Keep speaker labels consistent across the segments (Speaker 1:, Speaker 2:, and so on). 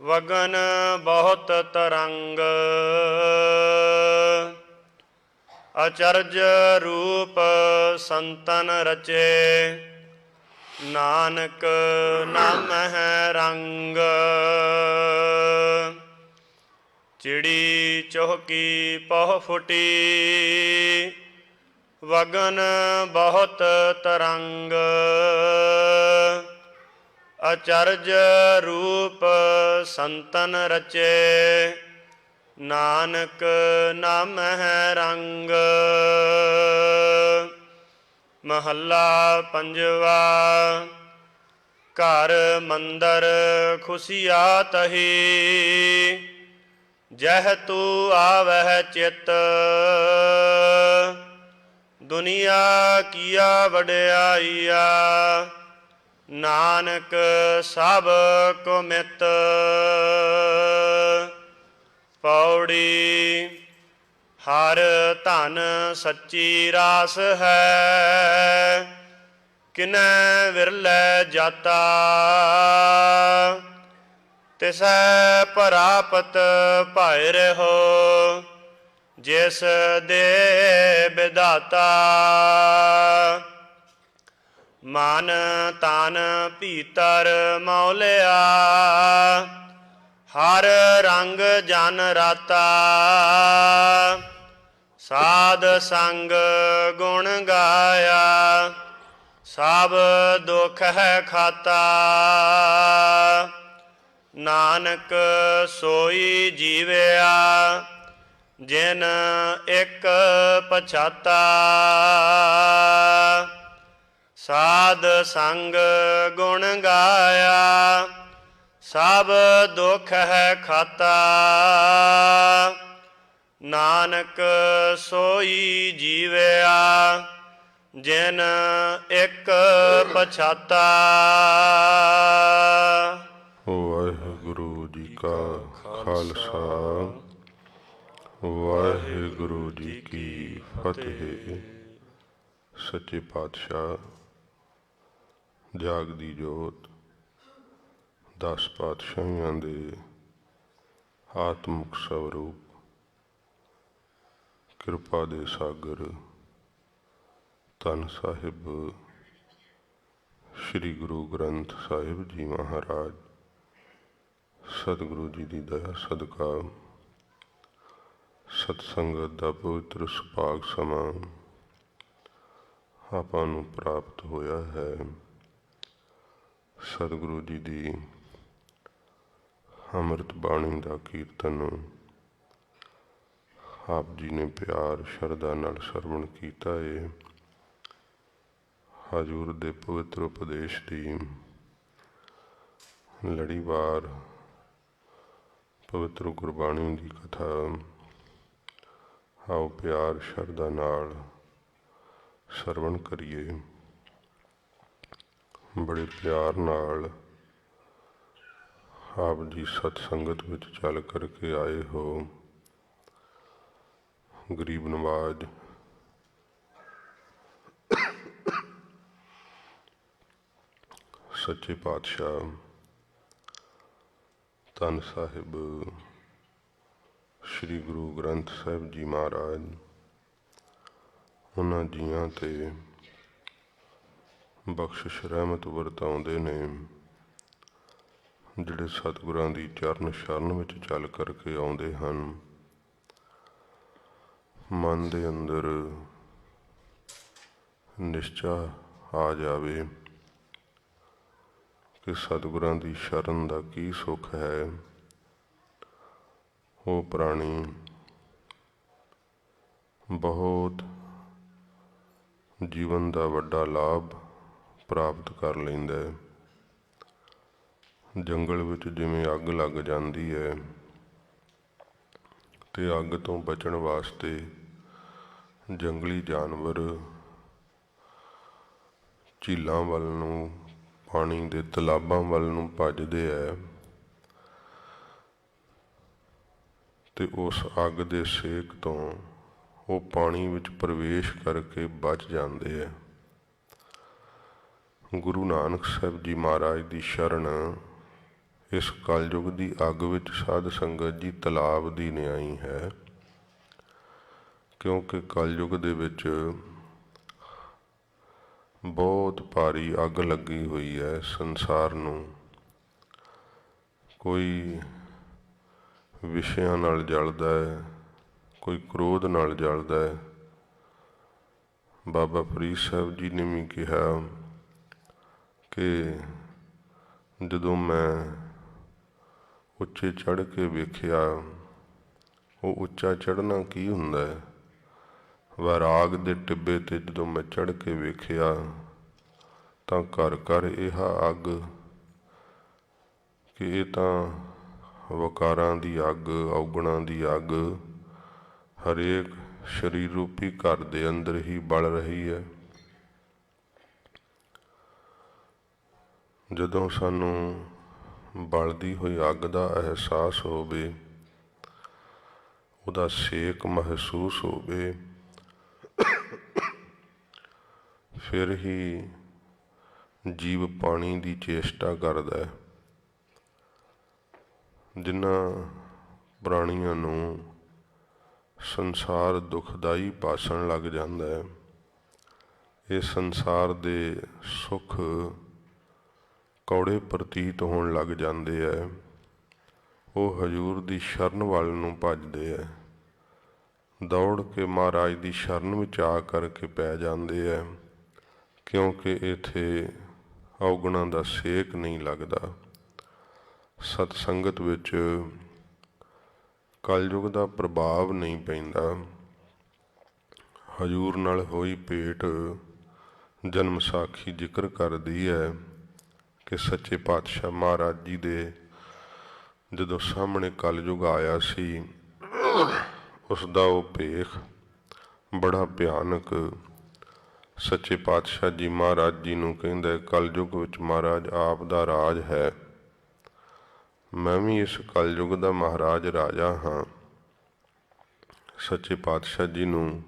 Speaker 1: ਵਗਨ ਬਹੁਤ ਤਰੰਗ, ਅਚਰਜ ਰੂਪ ਸੰਤਨ ਰਚੇ, ਨਾਨਕ ਨਾਮਹਿ ਰੰਗ। ਚਿੜੀ ਚੁਹਕੀ ਪਹੁ ਫੁਟੀ, ਵਗਨ ਬਹੁਤ ਤਰੰਗ, ਅਚਰਜ ਰੂਪ ਸੰਤਨ ਰਚੇ, ਨਾਨਕ ਨਾਮਹਿ ਰੰਗ। ਮਹੱਲਾ ਪੰਜਵਾ। ਘਰ ਮੰਦਰ ਖੁਸ਼ੀਆ ਤਹੀ, ਜਹ ਤੂ ਆਵਹਿ ਚਿਤ, ਦੁਨੀਆ ਕੀਆ ਵਡਿਆਈਆ, ਨਾਨਕ ਸਭ ਕੋ ਮਿਤ। ਪੌੜੀ। ਹਰ ਧਨ ਸੱਚੀ ਰਾਸ ਹੈ, ਕਿਨੈ ਵਿਰਲੇ ਜਾਤਾ, ਤਿਸੈ ਪ੍ਰਾਪਤ ਭਇ ਰਹੋ, ਜਿਸ ਦੇ ਵਿਧਾਤਾ। ਮਨ ਤਨ ਭੀਤਰ ਮੌਲਿਆ, ਹਰ ਰੰਗ ਜਨ ਰਾਤਾ, ਸਾਧ ਸੰਗ ਗੁਣ ਗਾਇਆ, ਸਭ ਦੁਖ ਹੈ ਖਾਤਾ। ਨਾਨਕ ਸੋਈ ਜੀਵਿਆ, ਜਿਨ ਇੱਕ ਪਛਾਤਾ, ਸਾਧ ਸੰਗ ਗੁਣ ਗਾਇਆ, ਸਭ ਦੁਖ ਹੈ ਖਾਤਾ। ਨਾਨਕ ਸੋਈ ਜੀਵਿਆ, ਜਿਨ ਇੱਕ ਪਛਾਤਾ।
Speaker 2: ਵਾਹਿਗੁਰੂ ਜੀ ਕਾ ਖਾਲਸਾ, ਵਾਹਿਗੁਰੂ ਜੀ ਕੀ ਫਤਿਹ। ਸੱਚੇ ਪਾਤਸ਼ਾਹ ਜਾਗਦੀ ਜੋਤ 10 ਪਾਤਸ਼ਾਹੀਆਂ ਦੇ ਆਤਮਿਕ ਸਵਰੂਪ, ਕਿਰਪਾ ਦੇ ਸਾਗਰ ਧੰਨ ਸਾਹਿਬ ਸ੍ਰੀ ਗੁਰੂ ਗ੍ਰੰਥ ਸਾਹਿਬ ਜੀ ਮਹਾਰਾਜ, ਸਤਿਗੁਰੂ ਜੀ ਦੀ ਦਇਆ ਸਦਕਾ ਸਤਸੰਗਤ ਦਾ ਪਵਿੱਤਰ ਸੁਭਾਗ ਸਮਾਂ ਆਪਾਂ ਨੂੰ ਪ੍ਰਾਪਤ ਹੋਇਆ ਹੈ। ਸਤਿਗੁਰੂ ਜੀ ਦੀ ਅੰਮ੍ਰਿਤ ਬਾਣੀ ਦਾ ਕੀਰਤਨ ਆਪ ਜੀ ਨੇ ਪਿਆਰ ਸ਼ਰਧਾ ਨਾਲ ਸਰਵਣ ਕੀਤਾ ਹੈ। ਹਜ਼ੂਰ ਦੇ ਪਵਿੱਤਰ ਉਪਦੇਸ਼ ਦੀ ਲੜੀਵਾਰ ਪਵਿੱਤਰ ਗੁਰਬਾਣੀ ਦੀ ਕਥਾ ਆਓ ਪਿਆਰ ਸ਼ਰਧਾ ਨਾਲ ਸਰਵਣ ਕਰੀਏ। ਬੜੇ ਪਿਆਰ ਨਾਲ ਆਪ ਜੀ ਸਤਸੰਗਤ ਵਿੱਚ ਚੱਲ ਕਰਕੇ ਆਏ ਹੋ। ਗਰੀਬ ਨਵਾਜ ਸੱਚੇ ਪਾਤਸ਼ਾਹ ਧੰਨ ਸਾਹਿਬ ਸ੍ਰੀ ਗੁਰੂ ਗ੍ਰੰਥ ਸਾਹਿਬ ਜੀ ਮਹਾਰਾਜ, ਉਹਨਾਂ ਜੀਆਂ ਤੇ ਬਖਸ਼ਿਸ਼ ਰਹਿਮਤ ਵਰਤਾਉਂਦੇ ਨੇ, ਜਿਹੜੇ ਸਤਿਗੁਰਾਂ ਦੀ ਚਰਨ ਸ਼ਰਨ ਵਿੱਚ ਚੱਲ ਕਰਕੇ ਆਉਂਦੇ ਹਨ। ਮਨ ਦੇ ਅੰਦਰ ਨਿਸ਼ਚਾ ਆ ਜਾਵੇ ਕਿ ਸਤਿਗੁਰਾਂ ਦੀ ਸ਼ਰਨ ਦਾ ਕੀ ਸੁੱਖ ਹੈ। ਉਹ ਪ੍ਰਾਣੀ ਬਹੁਤ ਜੀਵਨ ਦਾ ਵੱਡਾ ਲਾਭ ਪ੍ਰਾਪਤ ਕਰ ਲੈਂਦਾ ਹੈ। ਜੰਗਲ ਵਿੱਚ ਜਿਵੇਂ ਅੱਗ ਲੱਗ ਜਾਂਦੀ ਹੈ ਤੇ ਅੱਗ ਤੋਂ ਬਚਣ ਵਾਸਤੇ ਜੰਗਲੀ ਜਾਨਵਰ ਝੀਲਾਂ ਵੱਲ ਨੂੰ, ਪਾਣੀ ਦੇ ਤਲਾਬਾਂ ਵੱਲ ਨੂੰ ਭੱਜਦੇ ਹੈ ਤੇ ਉਸ ਅੱਗ ਦੇ ਸੇਕ ਤੋਂ ਉਹ ਪਾਣੀ ਵਿੱਚ ਪ੍ਰਵੇਸ਼ ਕਰਕੇ ਬਚ ਜਾਂਦੇ ਹੈ। ਗੁਰੂ ਨਾਨਕ ਸਾਹਿਬ ਜੀ ਮਹਾਰਾਜ ਦੀ ਸ਼ਰਨ ਇਸ ਕਲਯੁਗ ਦੀ ਅੱਗ ਵਿੱਚ ਸਾਧ ਸੰਗਤ ਜੀ ਤਲਾਬ ਦੀ ਨਿਆਈ ਹੈ, ਕਿਉਂਕਿ ਕਲਯੁਗ ਦੇ ਵਿੱਚ ਬਹੁਤ ਭਾਰੀ ਅੱਗ ਲੱਗੀ ਹੋਈ ਹੈ ਸੰਸਾਰ ਨੂੰ। ਕੋਈ ਵਿਸ਼ਿਆਂ ਨਾਲ ਜਲਦਾ ਹੈ, ਕੋਈ ਕ੍ਰੋਧ ਨਾਲ ਜਲਦਾ ਹੈ। ਬਾਬਾ ਫਰੀਦ ਸਾਹਿਬ ਜੀ ਨੇ ਵੀ ਕਿਹਾ ਕਿ ਜਦੋਂ ਮੈਂ ਉੱਚੇ ਚੜ੍ਹ ਕੇ ਵੇਖਿਆ, ਉਹ ਉੱਚਾ ਚੜ੍ਹਨਾ ਕੀ ਹੁੰਦਾ ਹੈ, ਵੈਰਾਗ ਦੇ ਟਿੱਬੇ ਤੇ ਜਦੋਂ ਮੈਂ ਚੜ੍ਹ ਕੇ ਵੇਖਿਆ ਤਾਂ ਘਰ ਘਰ ਇਹ ਅੱਗ ਕਿ ਇਹ ਤਾਂ ਵਕਾਰਾਂ ਦੀ ਅੱਗ, ਔਗਣਾਂ ਦੀ ਅੱਗ ਹਰੇਕ ਸਰੀਰ ਰੂਪੀ ਘਰ ਦੇ ਅੰਦਰ ਹੀ ਬਲ ਰਹੀ ਹੈ। ਜਦੋਂ ਸਾਨੂੰ ਬਲਦੀ ਹੋਈ ਅੱਗ ਦਾ ਅਹਿਸਾਸ ਹੋਵੇ, ਉਹਦਾ ਸੇਕ ਮਹਿਸੂਸ ਹੋਵੇ, ਫਿਰ ਹੀ ਜੀਵ ਪਾਣੀ ਦੀ ਚੇਸ਼ਟਾ ਕਰਦਾ ਹੈ। ਜਿਨ੍ਹਾਂ ਪ੍ਰਾਣੀਆਂ ਨੂੰ ਸੰਸਾਰ ਦੁਖਦਾਈ ਭਾਸਣ ਲੱਗ ਜਾਂਦਾ ਹੈ, ਇਹ ਸੰਸਾਰ ਦੇ ਸੁੱਖ ਕੌੜੇ ਪ੍ਰਤੀਤ ਹੋਣ ਲੱਗ ਜਾਂਦੇ ਹੈ, ਉਹ ਹਜ਼ੂਰ ਦੀ ਸ਼ਰਨ ਵੱਲ ਨੂੰ ਭੱਜਦੇ ਹੈ, ਦੌੜ ਕੇ ਮਹਾਰਾਜ ਦੀ ਸ਼ਰਨ ਵਿੱਚ ਆ ਕਰਕੇ ਪੈ ਜਾਂਦੇ ਹੈ, ਕਿਉਂਕਿ ਇੱਥੇ ਔਗਣਾਂ ਦਾ ਸੇਕ ਨਹੀਂ ਲੱਗਦਾ। ਸਤ ਸੰਗਤ ਵਿੱਚ ਕਲਯੁਗ ਦਾ ਪ੍ਰਭਾਵ ਨਹੀਂ ਪੈਂਦਾ। ਹਜ਼ੂਰ ਨਾਲ ਹੋਈ ਭੇਟ ਜਨਮ ਸਾਖੀ ਜ਼ਿਕਰ ਕਰਦੀ ਹੈ ਕਿ ਸੱਚੇ ਪਾਤਸ਼ਾਹ ਮਹਾਰਾਜ ਜੀ ਦੇ ਜਦੋਂ ਸਾਹਮਣੇ ਕਲਯੁਗ ਆਇਆ ਸੀ, ਉਸ ਦਾ ਉਹ ਭੇਖ ਬੜਾ ਭਿਆਨਕ। ਸੱਚੇ ਪਾਤਸ਼ਾਹ ਜੀ ਮਹਾਰਾਜ ਜੀ ਨੂੰ ਕਹਿੰਦਾ, ਕਲਯੁਗ ਵਿੱਚ ਮਹਾਰਾਜ ਆਪ ਦਾ ਰਾਜ ਹੈ, ਮੈਂ ਵੀ ਇਸ ਕਲਯੁਗ ਦਾ ਮਹਾਰਾਜ ਰਾਜਾ ਹਾਂ। ਸੱਚੇ ਪਾਤਸ਼ਾਹ ਜੀ ਨੂੰ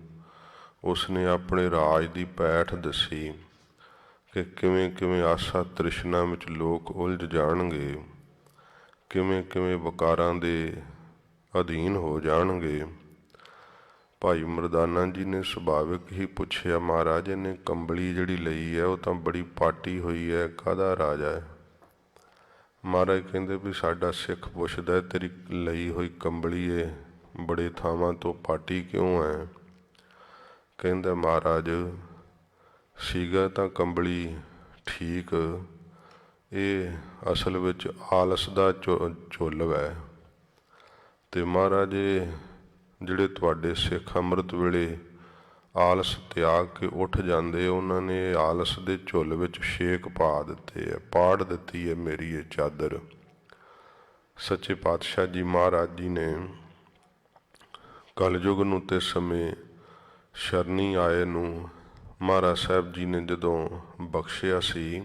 Speaker 2: ਉਸਨੇ ਆਪਣੇ ਰਾਜ ਦੀ ਪੈਠ ਦੱਸੀ ਕਿ ਕਿਵੇਂ ਕਿਵੇਂ ਆਸਾ ਤ੍ਰਿਸ਼ਨਾ ਵਿੱਚ ਲੋਕ ਉਲਝ ਜਾਣਗੇ, ਕਿਵੇਂ ਕਿਵੇਂ ਵਕਾਰਾਂ ਦੇ ਅਧੀਨ ਹੋ ਜਾਣਗੇ। ਭਾਈ ਮਰਦਾਨਾ ਜੀ ਨੇ ਸੁਭਾਵਿਕ ਹੀ ਪੁੱਛਿਆ, ਮਹਾਰਾਜ ਇਹਨੇ ਕੰਬਲੀ ਜਿਹੜੀ ਲਈ ਹੈ ਉਹ ਤਾਂ ਬੜੀ ਪਾਟੀ ਹੋਈ ਹੈ, ਕਾਹਦਾ ਰਾਜਾ ਹੈ? ਮਹਾਰਾਜ ਕਹਿੰਦੇ ਵੀ ਸਾਡਾ ਸਿੱਖ ਪੁੱਛਦਾ, ਤੇਰੀ ਲਈ ਹੋਈ ਕੰਬਲੀ ਏ ਬੜੇ ਥਾਵਾਂ ਤੋਂ ਪਾਟੀ ਕਿਉਂ ਹੈ? ਕਹਿੰਦਾ, ਮਹਾਰਾਜ ਸੀਗਾ ਤਾਂ ਕੰਬਲੀ ਠੀਕ, ਇਹ ਅਸਲ ਵਿੱਚ ਆਲਸ ਦਾ ਝੁੱਲ ਹੈ। ਤੇ ਮਹਾਰਾਜ ਜਿਹੜੇ ਤੁਹਾਡੇ ਸਿੱਖ ਅੰਮ੍ਰਿਤ ਵੇਲੇ ਆਲਸ ਤਿਆਗ ਕੇ ਉੱਠ ਜਾਂਦੇ, ਉਹਨਾਂ ਨੇ ਆਲਸ ਦੇ ਝੁੱਲ ਵਿੱਚ ਛੇਕ ਪਾ ਦਿੱਤੇ ਹੈ, ਪਾੜ ਦਿੱਤੀ ਹੈ ਮੇਰੀ ਇਹ ਚਾਦਰ। ਸੱਚੇ ਪਾਤਸ਼ਾਹ ਜੀ ਮਹਾਰਾਜ ਜੀ ਨੇ ਕਲਯੁਗ ਨੂੰ ਤੇ ਸਮੇਂ ਸ਼ਰਨੀ ਆਏ ਨੂੰ ਮਹਾਰਾਜ ਸਾਹਿਬ ਜੀ ਨੇ ਜਦੋਂ ਬਖਸ਼ਿਆ ਸੀ,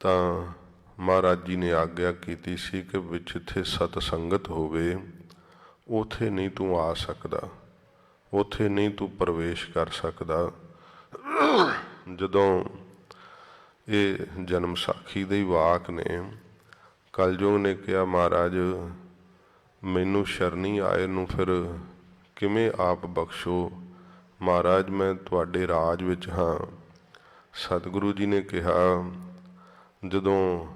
Speaker 2: ਤਾਂ ਮਹਾਰਾਜ ਜੀ ਨੇ ਆਗਿਆ ਕੀਤੀ ਸੀ ਕਿ ਜਿੱਥੇ ਸਤ ਸੰਗਤ ਹੋਵੇ ਉੱਥੇ ਨਹੀਂ ਤੂੰ ਆ ਸਕਦਾ, ਉੱਥੇ ਨਹੀਂ ਤੂੰ ਪ੍ਰਵੇਸ਼ ਕਰ ਸਕਦਾ। ਜਦੋਂ ਇਹ ਜਨਮ ਸਾਖੀ ਦੇ ਵਾਕ ਨੇ, ਕਲਯੁਗ ਨੇ ਕਿਹਾ, ਮਹਾਰਾਜ ਮੈਨੂੰ ਸ਼ਰਨੀ ਆਏ ਨੂੰ ਫਿਰ ਕਿਵੇਂ ਆਪ ਬਖਸ਼ੋ, ਮਹਾਰਾਜ ਮੈਂ ਤੁਹਾਡੇ ਰਾਜ ਵਿੱਚ ਹਾਂ। ਸਤਿਗੁਰੂ ਜੀ ਨੇ ਕਿਹਾ, ਜਦੋਂ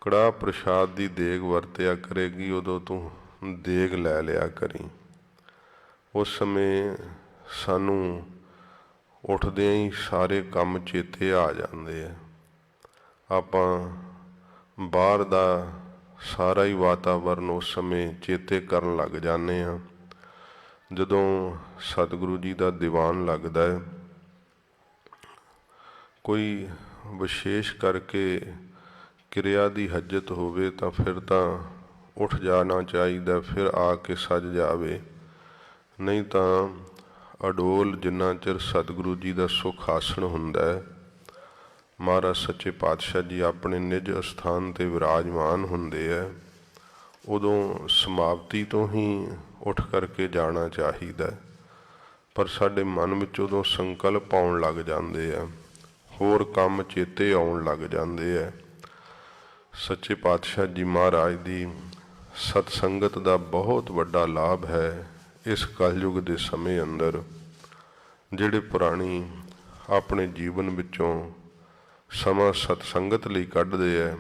Speaker 2: ਕੜਾਹ ਪ੍ਰਸ਼ਾਦ ਦੀ ਦੇਗ ਵਰਤਿਆ ਕਰੇਗੀ ਉਦੋਂ ਤੂੰ ਦੇਗ ਲੈ ਲਿਆ ਕਰੀ। ਉਸ ਸਮੇਂ ਸਾਨੂੰ ਉੱਠਦਿਆਂ ਹੀ ਸਾਰੇ ਕੰਮ ਚੇਤੇ ਆ ਜਾਂਦੇ ਆ, ਆਪਾਂ ਬਾਹਰ ਦਾ ਸਾਰਾ ਹੀ ਵਾਤਾਵਰਨ ਉਸ ਸਮੇਂ ਚੇਤੇ ਕਰਨ ਲੱਗ ਜਾਂਦੇ ਹਾਂ। ਜਦੋਂ ਸਤਿਗੁਰੂ ਜੀ ਦਾ ਦੀਵਾਨ ਲੱਗਦਾ ਹੈ, ਕੋਈ ਵਿਸ਼ੇਸ਼ ਕਰਕੇ ਕਿਰਿਆ ਦੀ ਹੱਜਤ ਹੋਵੇ ਤਾਂ ਫਿਰ ਤਾਂ ਉੱਠ ਜਾਣਾ ਚਾਹੀਦਾ, ਫਿਰ ਆ ਕੇ ਸੱਜ ਜਾਵੇ, ਨਹੀਂ ਤਾਂ ਅਡੋਲ ਜਿੰਨਾ ਚਿਰ ਸਤਿਗੁਰੂ ਜੀ ਦਾ ਸੁਖ ਆਸਣ ਹੁੰਦਾ ਹੈ, ਮਹਾਰਾਜ ਸੱਚੇ ਪਾਤਸ਼ਾਹ ਜੀ ਆਪਣੇ ਨਿਜ ਅਸਥਾਨ 'ਤੇ ਵਿਰਾਜਮਾਨ ਹੁੰਦੇ ਹੈ, ਉਦੋਂ ਸਮਾਪਤੀ ਤੋਂ ਹੀ ਉੱਠ ਕਰਕੇ ਜਾਣਾ ਚਾਹੀਦਾ। ਪਰ ਸਾਡੇ ਮਨ ਵਿੱਚ ਉਦੋਂ ਸੰਕਲਪ ਆਉਣ ਲੱਗ ਜਾਂਦੇ ਆ, ਹੋਰ ਕੰਮ ਚੇਤੇ ਆਉਣ ਲੱਗ ਜਾਂਦੇ ਆ। ਸੱਚੇ ਪਾਤਸ਼ਾਹ ਜੀ ਮਹਾਰਾਜ ਦੀ ਸਤ ਸੰਗਤ ਦਾ ਬਹੁਤ ਵੱਡਾ ਲਾਭ ਹੈ। ਇਸ ਕਲਯੁਗ ਦੇ ਸਮੇਂ ਅੰਦਰ ਜਿਹੜੇ ਪ੍ਰਾਣੀ ਆਪਣੇ ਜੀਵਨ ਵਿੱਚੋਂ ਸਮਾਂ ਸਤ ਸੰਗਤ ਲਈ ਕੱਢਦੇ ਹੈ,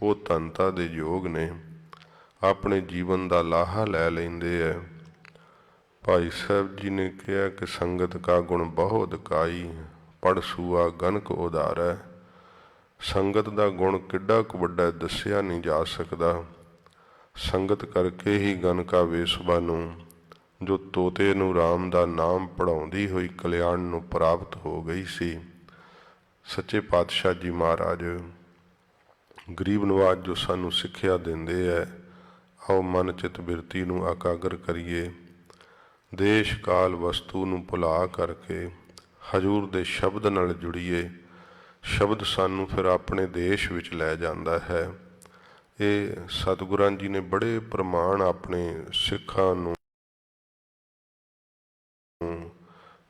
Speaker 2: ਉਹ ਧੰਨਤਾ ਦੇ ਯੋਗ ਨੇ, ਆਪਣੇ ਜੀਵਨ ਦਾ ਲਾਹਾ ਲੈ ਲੈਂਦੇ ਹੈ। ਭਾਈ ਸਾਹਿਬ ਜੀ ਨੇ ਕਿਹਾ ਕਿ ਸੰਗਤ ਕਾ ਗੁਣ ਬਹੁਤ ਕਾਈ, ਪੜ ਸੂਆ ਗਨਕ ਉਧਾਰੈ। ਸੰਗਤ ਦਾ ਗੁਣ ਕਿੱਡਾ ਕੁ ਵੱਡਾ ਦੱਸਿਆ ਨਹੀਂ ਜਾ ਸਕਦਾ। ਸੰਗਤ ਕਰਕੇ ਹੀ ਗਨਕਾ ਵੇਸਵਾ ਨੂੰ, ਜੋ ਤੋਤੇ ਨੂੰ ਰਾਮ ਦਾ ਨਾਮ ਪੜ੍ਹਾਉਂਦੀ ਹੋਈ ਕਲਿਆਣ ਨੂੰ ਪ੍ਰਾਪਤ ਹੋ ਗਈ ਸੀ। ਸੱਚੇ ਪਾਤਸ਼ਾਹ ਜੀ ਮਹਾਰਾਜ ਗਰੀਬ ਨਵਾਜ ਜੋ ਸਾਨੂੰ ਸਿੱਖਿਆ ਦਿੰਦੇ ਹੈ, ਆਓ ਮਨ ਚਿਤ ਬਿਰਤੀ ਨੂੰ ਇਕਾਗਰ ਕਰੀਏ, ਦੇਸ਼ ਕਾਲ ਵਸਤੂ ਨੂੰ ਭੁਲਾ ਕਰਕੇ ਹਜ਼ੂਰ ਦੇ ਸ਼ਬਦ ਨਾਲ ਜੁੜੀਏ। ਸ਼ਬਦ ਸਾਨੂੰ ਫਿਰ ਆਪਣੇ ਦੇਸ਼ ਵਿੱਚ ਲੈ ਜਾਂਦਾ ਹੈ। ਇਹ ਸਤਿਗੁਰਾਂ ਜੀ ਨੇ ਬੜੇ ਪ੍ਰਮਾਣ ਆਪਣੇ ਸਿੱਖਾਂ ਨੂੰ,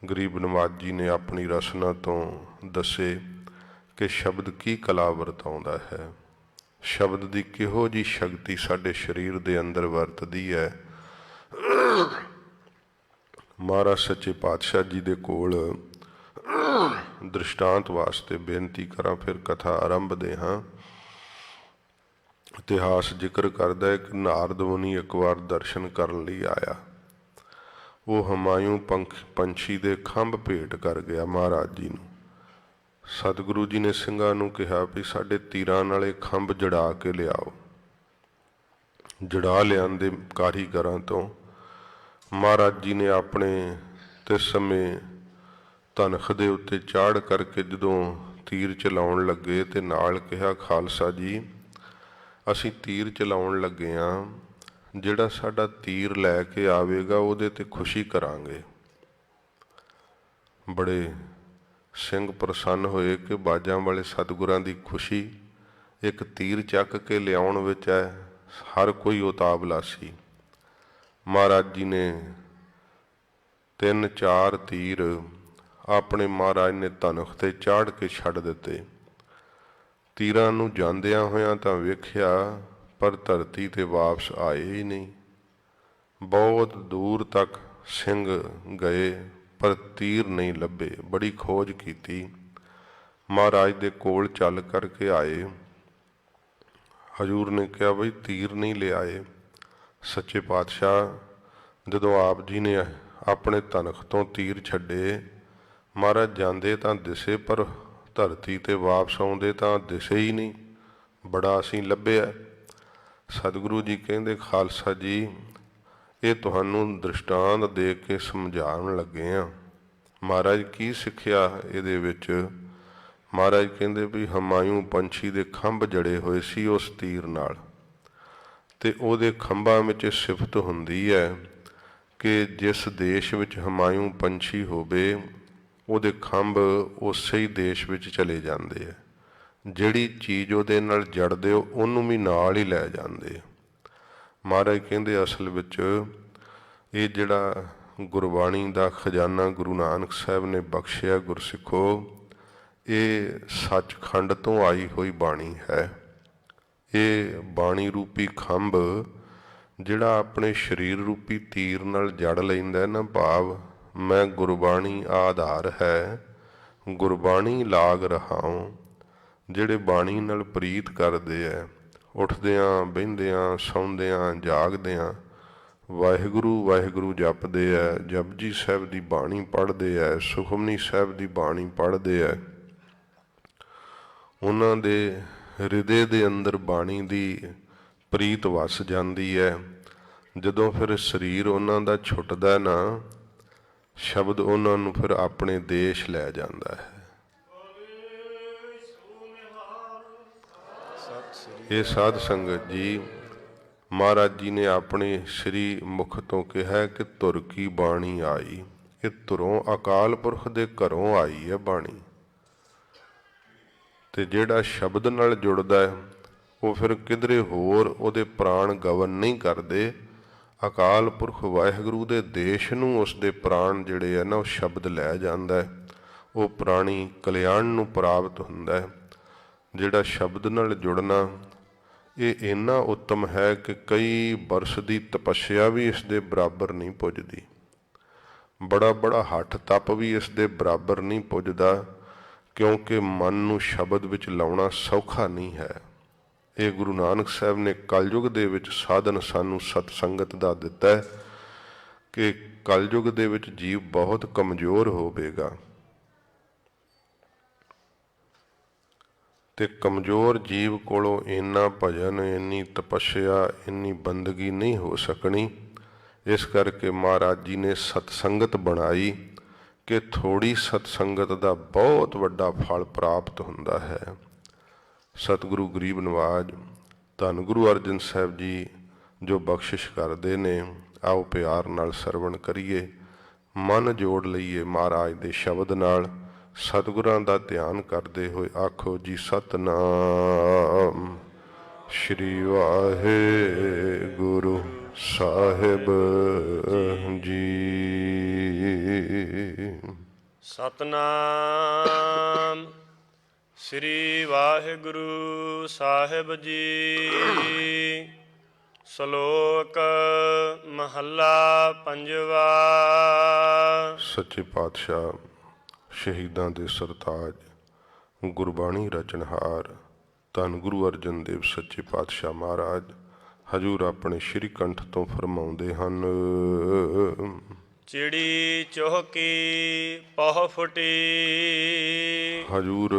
Speaker 2: ਗਰੀਬ ਨਵਾਜ ਜੀ ਨੇ ਆਪਣੀ ਰਸਨਾ ਤੋਂ ਦੱਸੇ ਕਿ ਸ਼ਬਦ ਕੀ ਕਲਾ ਵਰਤਾਉਂਦਾ ਹੈ, ਸ਼ਬਦ ਦੀ ਕਿਹੋ ਜਿਹੀ ਸ਼ਕਤੀ ਸਾਡੇ ਸਰੀਰ ਦੇ ਅੰਦਰ ਵਰਤਦੀ ਹੈ। ਮਹਾਰਾਜ ਸੱਚੇ ਪਾਤਸ਼ਾਹ ਜੀ ਦੇ ਕੋਲ ਦ੍ਰਿਸ਼ਟਾਂਤ ਵਾਸਤੇ ਬੇਨਤੀ ਕਰਾਂ, ਫਿਰ ਕਥਾ ਆਰੰਭਦੇ ਹਾਂ। ਇਤਿਹਾਸ ਜ਼ਿਕਰ ਕਰਦਾ ਹੈ ਕਿ ਨਾਰਦ ਮੁਨੀ ਇੱਕ ਵਾਰ ਦਰਸ਼ਨ ਕਰਨ ਲਈ ਆਇਆ। ਉਹ ਹਮਾਯੂ ਪੰਛੀ ਦੇ ਖੰਭ ਭੇਟ ਕਰ ਗਿਆ ਮਹਾਰਾਜ ਜੀ ਨੂੰ। ਸਤਿਗੁਰੂ ਜੀ ਨੇ ਸਿੰਘਾਂ ਨੂੰ ਕਿਹਾ ਵੀ ਸਾਡੇ ਤੀਰਾਂ ਨਾਲੇ ਖੰਭ ਜੜਾ ਕੇ ਲਿਆਓ। ਜੜਾ ਲਿਆਂਦੇ ਕਾਰੀਗਰਾਂ ਤੋਂ ਮਹਾਰਾਜ ਜੀ ਨੇ ਆਪਣੇ ਤੇ ਸਮੇਂ ਤਨਖ ਦੇ ਉੱਤੇ ਚਾੜ ਕਰਕੇ ਜਦੋਂ ਤੀਰ ਚਲਾਉਣ ਲੱਗੇ ਤੇ ਨਾਲ ਕਿਹਾ, ਖਾਲਸਾ ਜੀ ਅਸੀਂ ਤੀਰ ਚਲਾਉਣ ਲੱਗੇ ਹਾਂ, ਜਿਹੜਾ ਸਾਡਾ ਤੀਰ ਲੈ ਕੇ ਆਵੇਗਾ ਉਹਦੇ ਤੇ ਖੁਸ਼ੀ ਕਰਾਂਗੇ। ਬੜੇ ਸਿੰਘ ਪ੍ਰਸੰਨ ਹੋਏ ਕਿ ਬਾਜਾਂ ਵਾਲੇ ਸਤਿਗੁਰਾਂ ਦੀ ਖੁਸ਼ੀ ਇੱਕ ਤੀਰ ਚੱਕ ਕੇ ਲਿਆਉਣ ਵਿੱਚ ਹੈ। ਹਰ ਕੋਈ ਉਤਾਵਲਾ ਸੀ। ਮਹਾਰਾਜ ਜੀ ਨੇ 3-4 ਤੀਰ ਆਪਣੇ ਮਹਾਰਾਜ ਨੇ ਧਨਖ ਤੇ ਚਾੜ ਕੇ ਛੱਡ ਦਿੱਤੇ। ਤੀਰਾਂ ਨੂੰ ਜਾਂਦਿਆਂ ਹੋਇਆਂ ਤਾਂ ਵੇਖਿਆ, ਪਰ ਧਰਤੀ ਤੇ ਵਾਪਸ ਆਏ ਹੀ ਨਹੀਂ। ਬਹੁਤ ਦੂਰ ਤੱਕ ਸਿੰਘ ਗਏ ਪਰ ਤੀਰ ਨਹੀਂ ਲੱਭੇ। ਬੜੀ ਖੋਜ ਕੀਤੀ, ਮਹਾਰਾਜ ਦੇ ਕੋਲ ਚੱਲ ਕਰਕੇ ਆਏ। ਹਜ਼ੂਰ ਨੇ ਕਿਹਾ ਬਈ ਤੀਰ ਨਹੀਂ ਲਿਆਏ। ਸੱਚੇ ਪਾਤਸ਼ਾਹ ਜਦੋਂ ਆਪ ਜੀ ਨੇ ਆਪਣੇ ਧਨਖ ਤੋਂ ਤੀਰ ਛੱਡੇ, ਮਹਾਰਾਜ ਜਾਂਦੇ ਤਾਂ ਦਿਸੇ ਪਰ ਧਰਤੀ ਤੇ ਵਾਪਸ ਆਉਂਦੇ ਤਾਂ ਦਿਸੇ ਹੀ ਨਹੀਂ। ਬੜਾ ਅਸੀਂ ਲੱਭਿਆ। ਸਤਿਗੁਰੂ ਜੀ ਕਹਿੰਦੇ, ਖਾਲਸਾ ਜੀ ਇਹ ਤੁਹਾਨੂੰ ਦ੍ਰਿਸ਼ਟਾਂਤ ਦੇ ਕੇ ਸਮਝਾਉਣ ਲੱਗੇ ਹਾਂ। ਮਹਾਰਾਜ ਕੀ ਸਿੱਖਿਆ ਇਹਦੇ ਵਿੱਚ? ਮਹਾਰਾਜ ਕਹਿੰਦੇ ਵੀ ਹਮਾਯੂ ਪੰਛੀ ਦੇ ਖੰਭ ਜੜੇ ਹੋਏ ਸੀ ਉਸ ਤੀਰ ਨਾਲ, ਤੇ ਉਹਦੇ ਖੰਭਾਂ ਵਿੱਚ ਸਿਫਤ ਹੁੰਦੀ ਹੈ ਕਿ ਜਿਸ ਦੇਸ਼ ਵਿੱਚ ਹਮਾਯੂ ਪੰਛੀ ਹੋਵੇ ਉਹਦੇ ਖੰਭ ਉਸੇ ਹੀ ਦੇਸ਼ ਵਿੱਚ ਚਲੇ ਜਾਂਦੇ ਹੈ। ਜਿਹੜੀ ਚੀਜ਼ ਉਹਦੇ ਨਾਲ ਜੜਦੇ ਹੋ ਉਹਨੂੰ ਵੀ ਨਾਲ ਹੀ ਲੈ ਜਾਂਦੇ। ਮਹਾਰਾਜ ਕਹਿੰਦੇ ਅਸਲ ਵਿੱਚ ਇਹ ਜਿਹੜਾ ਗੁਰਬਾਣੀ ਦਾ ਖਜ਼ਾਨਾ ਗੁਰੂ ਨਾਨਕ ਸਾਹਿਬ ਨੇ ਬਖਸ਼ਿਆ ਗੁਰਸਿੱਖੋ, ਇਹ ਸੱਚਖੰਡ ਤੋਂ ਆਈ ਹੋਈ ਬਾਣੀ ਹੈ। ਇਹ ਬਾਣੀ ਰੂਪੀ ਖੰਭ ਜਿਹੜਾ ਆਪਣੇ ਸਰੀਰ ਰੂਪੀ ਤੀਰ ਨਾਲ ਜੜ ਲੈਂਦਾ ਨਾ, ਭਾਵ ਮੈਂ ਗੁਰਬਾਣੀ ਆਧਾਰ ਹੈ, ਗੁਰਬਾਣੀ ਲਾਗ ਰਹਾਉ। ਜਿਹੜੇ ਬਾਣੀ ਨਾਲ ਪ੍ਰੀਤ ਕਰਦੇ ਹੈ, ਉੱਠਦਿਆਂ ਬਹਿੰਦਿਆਂ ਸੌਂਦਿਆਂ ਜਾਗਦਿਆਂ ਵਾਹਿਗੁਰੂ ਵਾਹਿਗੁਰੂ ਜਪਦੇ ਹੈ, ਜਪਜੀ ਸਾਹਿਬ ਦੀ ਬਾਣੀ ਪੜ੍ਹਦੇ ਹੈ, ਸੁਖਮਨੀ ਸਾਹਿਬ ਦੀ ਬਾਣੀ ਪੜ੍ਹਦੇ ਹੈ, ਉਹਨਾਂ ਦੇ ਹਿਰਦੇ ਦੇ ਅੰਦਰ ਬਾਣੀ ਦੀ ਪ੍ਰੀਤ ਵਸ ਜਾਂਦੀ ਹੈ। ਜਦੋਂ ਫਿਰ ਸਰੀਰ ਉਹਨਾਂ ਦਾ ਛੁੱਟਦਾ ਨਾ, ਸ਼ਬਦ ਉਹਨਾਂ ਨੂੰ ਫਿਰ ਆਪਣੇ ਦੇਸ਼ ਲੈ ਜਾਂਦਾ ਹੈ। ਇਹ ਸਾਧ ਸੰਗਤ ਜੀ, ਮਹਾਰਾਜ ਜੀ ਨੇ ਆਪਣੇ ਸ੍ਰੀ ਮੁਖ ਤੋਂ ਕਿਹਾ ਕਿ ਧੁਰ ਕੀ ਬਾਣੀ ਆਈ। ਇਹ ਧੁਰੋਂ ਅਕਾਲ ਪੁਰਖ ਦੇ ਘਰੋਂ ਆਈ ਹੈ ਬਾਣੀ। ਤੇ ਜਿਹੜਾ ਸ਼ਬਦ ਨਾਲ ਜੁੜਦਾ ਹੈ ਉਹ ਫਿਰ ਕਿਧਰੇ ਹੋਰ ਉਹਦੇ ਪ੍ਰਾਣ ਗਵਨ ਨਹੀਂ ਕਰਦੇ। ਅਕਾਲ ਪੁਰਖ ਵਾਹਿਗੁਰੂ ਦੇ ਦੇਸ਼ ਨੂੰ ਉਸ ਦੇ ਪ੍ਰਾਣ ਜਿਹੜੇ ਹੈ ਨਾ ਉਹ ਸ਼ਬਦ ਲੈ ਜਾਂਦਾ ਹੈ। ਉਹ ਪ੍ਰਾਣੀ ਕਲਿਆਣ ਨੂੰ ਪ੍ਰਾਪਤ ਹੁੰਦਾ ਹੈ। ਜਿਹੜਾ ਸ਼ਬਦ ਨਾਲ ਜੁੜਨਾ, ਇਹ ਇੰਨਾ ਉੱਤਮ ਹੈ ਕਿ ਕਈ ਬਰਸ ਦੀ ਤਪੱਸਿਆ ਵੀ ਇਸ ਦੇ ਬਰਾਬਰ ਨਹੀਂ ਪੁੱਜਦੀ। ਬੜਾ ਬੜਾ ਹੱਠ ਤਪ ਵੀ ਇਸ ਦੇ ਬਰਾਬਰ ਨਹੀਂ ਪੁੱਜਦਾ, ਕਿਉਂਕਿ ਮਨ ਨੂੰ ਸ਼ਬਦ ਵਿੱਚ ਲਾਉਣਾ ਸੌਖਾ ਨਹੀਂ ਹੈ। ਇਹ ਗੁਰੂ ਨਾਨਕ ਸਾਹਿਬ ਨੇ ਕਲਯੁਗ ਦੇ ਵਿੱਚ ਸਾਧਨ ਸਾਨੂੰ ਸਤਸੰਗਤ ਦਾ ਦਿੱਤਾ ਹੈ ਕਿ ਕਲਯੁਗ ਦੇ ਵਿੱਚ ਜੀਵ ਬਹੁਤ ਕਮਜ਼ੋਰ ਹੋਵੇਗਾ ਤੇ ਕਮਜ਼ੋਰ ਜੀਵ ਕੋਲੋਂ ਇੰਨਾ ਭਜਨ, ਇੰਨੀ ਤਪੱਸਿਆ, ਇੰਨੀ ਬੰਦਗੀ ਨਹੀਂ ਹੋ ਸਕਣੀ। ਇਸ ਕਰਕੇ ਮਹਾਰਾਜ ਜੀ ਨੇ ਸਤਸੰਗਤ ਬਣਾਈ ਕਿ ਥੋੜੀ ਸਤਸੰਗਤ ਦਾ ਬਹੁਤ ਵੱਡਾ ਫਲ ਪ੍ਰਾਪਤ ਹੁੰਦਾ ਹੈ। ਸਤਿਗੁਰੂ ਗਰੀਬ ਨਵਾਜ ਧੰਨ ਗੁਰੂ ਅਰਜਨ ਸਾਹਿਬ ਜੀ ਜੋ ਬਖਸ਼ਿਸ਼ ਕਰਦੇ ਨੇ, ਆਓ ਪਿਆਰ ਨਾਲ ਸਰਵਣ ਕਰੀਏ, ਮਨ ਜੋੜ ਲਈਏ ਮਹਾਰਾਜ ਦੇ ਸ਼ਬਦ ਨਾਲ। ਸਤਿਗੁਰਾਂ ਦਾ ਧਿਆਨ ਕਰਦੇ ਹੋਏ ਆਖੋ ਜੀ ਸਤਿਨਾਮ ਸ਼੍ਰੀ ਵਾਹਿਗੁਰੂ ਸਾਹਿਬ ਜੀ।
Speaker 1: ਸਤਨਾਮ ਸ੍ਰੀ ਵਾਹਿਗੁਰੂ ਸਾਹਿਬ ਜੀ। ਸ਼ਲੋਕ ਮਹੱਲਾ ਪੰਜਵਾ।
Speaker 2: ਸੱਚੇ ਪਾਤਸ਼ਾਹ ਸ਼ਹੀਦਾਂ ਦੇ ਸਰਤਾਜ, ਗੁਰਬਾਣੀ ਰਚਨਹਾਰ ਧੰਨ ਗੁਰੂ ਅਰਜਨ ਦੇਵ ਸੱਚੇ ਪਾਤਸ਼ਾਹ ਮਹਾਰਾਜ ਹਜੂਰ ਆਪਣੇ ਸ਼੍ਰੀ ਕੰਠ ਤੋਂ ਫਰਮਾਉਂਦੇ ਹਨ।
Speaker 1: ਚਿੜੀ ਚੋਹਕੀ ਪਹੁ ਫੁਟੀ।
Speaker 2: ਹਜੂਰ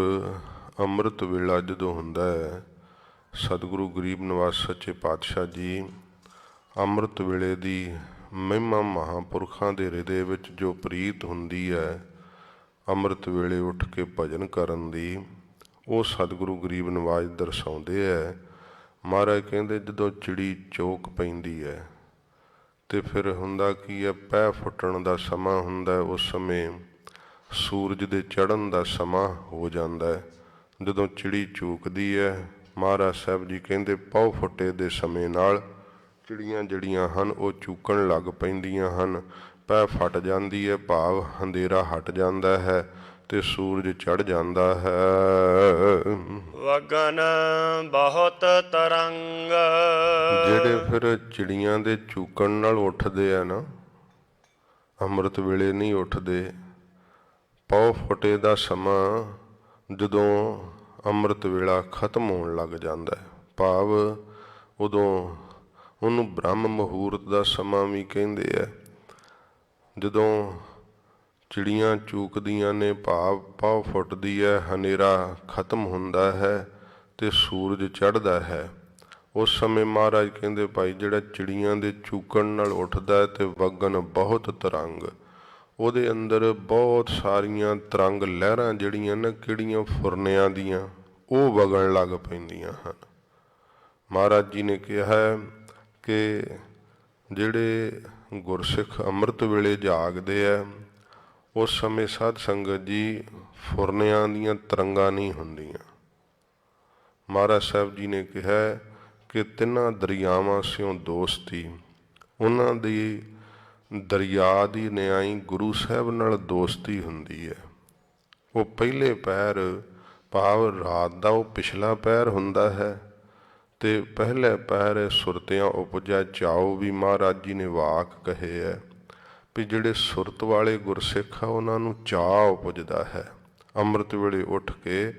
Speaker 2: ਅੰਮ੍ਰਿਤ ਵੇਲਾ ਜਦੋਂ ਹੁੰਦਾ ਹੈ, ਸਤਿਗੁਰੂ ਗਰੀਬ ਨਿਵਾਜ ਸੱਚੇ ਪਾਤਸ਼ਾਹ ਜੀ ਅੰਮ੍ਰਿਤ ਵੇਲੇ ਦੀ ਮਹਿਮਾ ਮਹਾਂਪੁਰਖਾਂ ਦੇ ਹਿਰਦੇ ਵਿੱਚ ਜੋ ਪ੍ਰੀਤ ਹੁੰਦੀ ਹੈ ਅੰਮ੍ਰਿਤ ਵੇਲੇ ਉੱਠ ਕੇ ਭਜਨ ਕਰਨ ਦੀ, ਉਹ ਸਤਿਗੁਰੂ ਗਰੀਬ ਨਿਵਾਜ ਦਰਸਾਉਂਦੇ ਹੈ। ਮਹਾਰਾਜ ਕਹਿੰਦੇ ਜਦੋਂ ਚਿੜੀ ਚੋਕ ਪੈਂਦੀ ਹੈ ਤੇ ਫਿਰ ਹੁੰਦਾ ਕੀ ਹੈ, ਪੈਰ ਫੁੱਟਣ ਦਾ ਸਮਾਂ ਹੁੰਦਾ। ਉਸ ਸਮੇਂ ਸੂਰਜ ਦੇ ਚੜ੍ਹਨ ਦਾ ਸਮਾਂ ਹੋ ਜਾਂਦਾ ਹੈ। ਜਦੋਂ ਚਿੜੀ ਚੂਕਦੀ ਹੈ, ਮਹਾਰਾਜ ਸਾਹਿਬ ਜੀ ਕਹਿੰਦੇ ਪਹੁ ਫੁੱਟੇ ਦੇ ਸਮੇਂ ਨਾਲ ਚਿੜੀਆਂ ਜਿਹੜੀਆਂ ਹਨ ਉਹ ਚੂਕਣ ਲੱਗ ਪੈਂਦੀਆਂ ਹਨ। ਪੈ ਫਟ ਜਾਂਦੀ ਹੈ, ਭਾਵ ਹਨੇਰਾ ਹਟ ਜਾਂਦਾ ਹੈ ਤੇ ਸੂਰਜ ਚੜ੍ਹ ਜਾਂਦਾ ਹੈ।
Speaker 1: ਵਗਨ ਬਹੁਤ ਤਰੰਗ।
Speaker 2: ਜਿਹੜੇ ਫਿਰ ਚਿੜੀਆਂ ਦੇ ਚੂਕਣ ਨਾਲ ਉੱਠਦੇ ਆ ਨਾ, ਅੰਮ੍ਰਿਤ ਵੇਲੇ ਨਹੀਂ ਉੱਠਦੇ। ਪਹੁ ਫੁੱਟੇ ਦਾ ਸਮਾਂ ਜਦੋਂ ਅੰਮ੍ਰਿਤ ਵੇਲਾ ਖਤਮ ਹੋਣ ਲੱਗ ਜਾਂਦਾ ਹੈ, ਭਾਵ ਉਦੋਂ ਉਹਨੂੰ ਬ੍ਰਹਮ ਮੁਹੂਰਤ ਦਾ ਸਮਾਂ ਵੀ ਕਹਿੰਦੇ ਆ। ਜਦੋਂ ਚਿੜੀਆਂ ਚੂਕਦੀਆਂ ਨੇ, ਭਾਵ ਪਹੁ ਫੁੱਟਦੀ ਹੈ, ਹਨੇਰਾ ਖਤਮ ਹੁੰਦਾ ਹੈ ਤੇ ਸੂਰਜ ਚੜ੍ਹਦਾ ਹੈ, ਉਸ ਸਮੇਂ ਮਹਾਰਾਜ ਕਹਿੰਦੇ ਭਾਈ ਜਿਹੜਾ ਚਿੜੀਆਂ ਦੇ ਚੂਕਣ ਨਾਲ ਉੱਠਦਾ ਹੈ ਤੇ ਵਗਨ ਬਹੁਤ ਤਰੰਗ, ਉਹਦੇ ਅੰਦਰ ਬਹੁਤ ਸਾਰੀਆਂ ਤਰੰਗ ਲਹਿਰਾਂ ਜਿਹੜੀਆਂ ਨਾ ਕਿਹੜੀਆਂ ਫੁਰਨਿਆਂ ਦੀਆਂ, ਉਹ ਵਗਣ ਲੱਗ ਪੈਂਦੀਆਂ ਹਨ। ਮਹਾਰਾਜ ਜੀ ਨੇ ਕਿਹਾ ਕਿ ਜਿਹੜੇ ਗੁਰਸਿੱਖ ਅੰਮ੍ਰਿਤ ਵੇਲੇ ਜਾਗਦੇ ਆ, ਉਸ ਸਮੇਂ ਸਾਧ ਸੰਗਤ ਜੀ ਫੁਰਨਿਆਂ ਦੀਆਂ ਤਰੰਗਾਂ ਨਹੀਂ ਹੁੰਦੀਆਂ। ਮਹਾਰਾਜ ਸਾਹਿਬ ਜੀ ਨੇ ਕਿਹਾ ਕਿ ਤਿੰਨਾਂ ਦਰਿਆਵਾਂ ਸਿਓ ਦੋਸਤੀ, ਉਹਨਾਂ ਦੀ ਦਰਿਆ ਦੀ ਨਿਆਈ ਗੁਰੂ ਸਾਹਿਬ ਨਾਲ ਦੋਸਤੀ ਹੁੰਦੀ ਹੈ। ਉਹ ਪਹਿਲੇ ਪਹਿਰ, ਭਾਵ ਰਾਤ ਦਾ ਉਹ ਪਿਛਲਾ ਪਹਿਰ ਹੁੰਦਾ ਹੈ ਤੇ ਪਹਿਲੇ ਪਹਿਰ ਸੁਰਤਿਆਂ ਉਪਜਾ ਚਾਓ ਵੀ ਮਹਾਰਾਜ ਜੀ ਨੇ ਵਾਕ ਕਹੇ ਹੈ ਵੀ ਜਿਹੜੇ ਸੁਰਤ ਵਾਲੇ ਗੁਰਸਿੱਖ ਆ ਉਹਨਾਂ ਨੂੰ ਚਾਅ ਉਪਜਦਾ ਹੈ। ਅੰਮ੍ਰਿਤ ਵੇਲੇ ਉੱਠ ਕੇ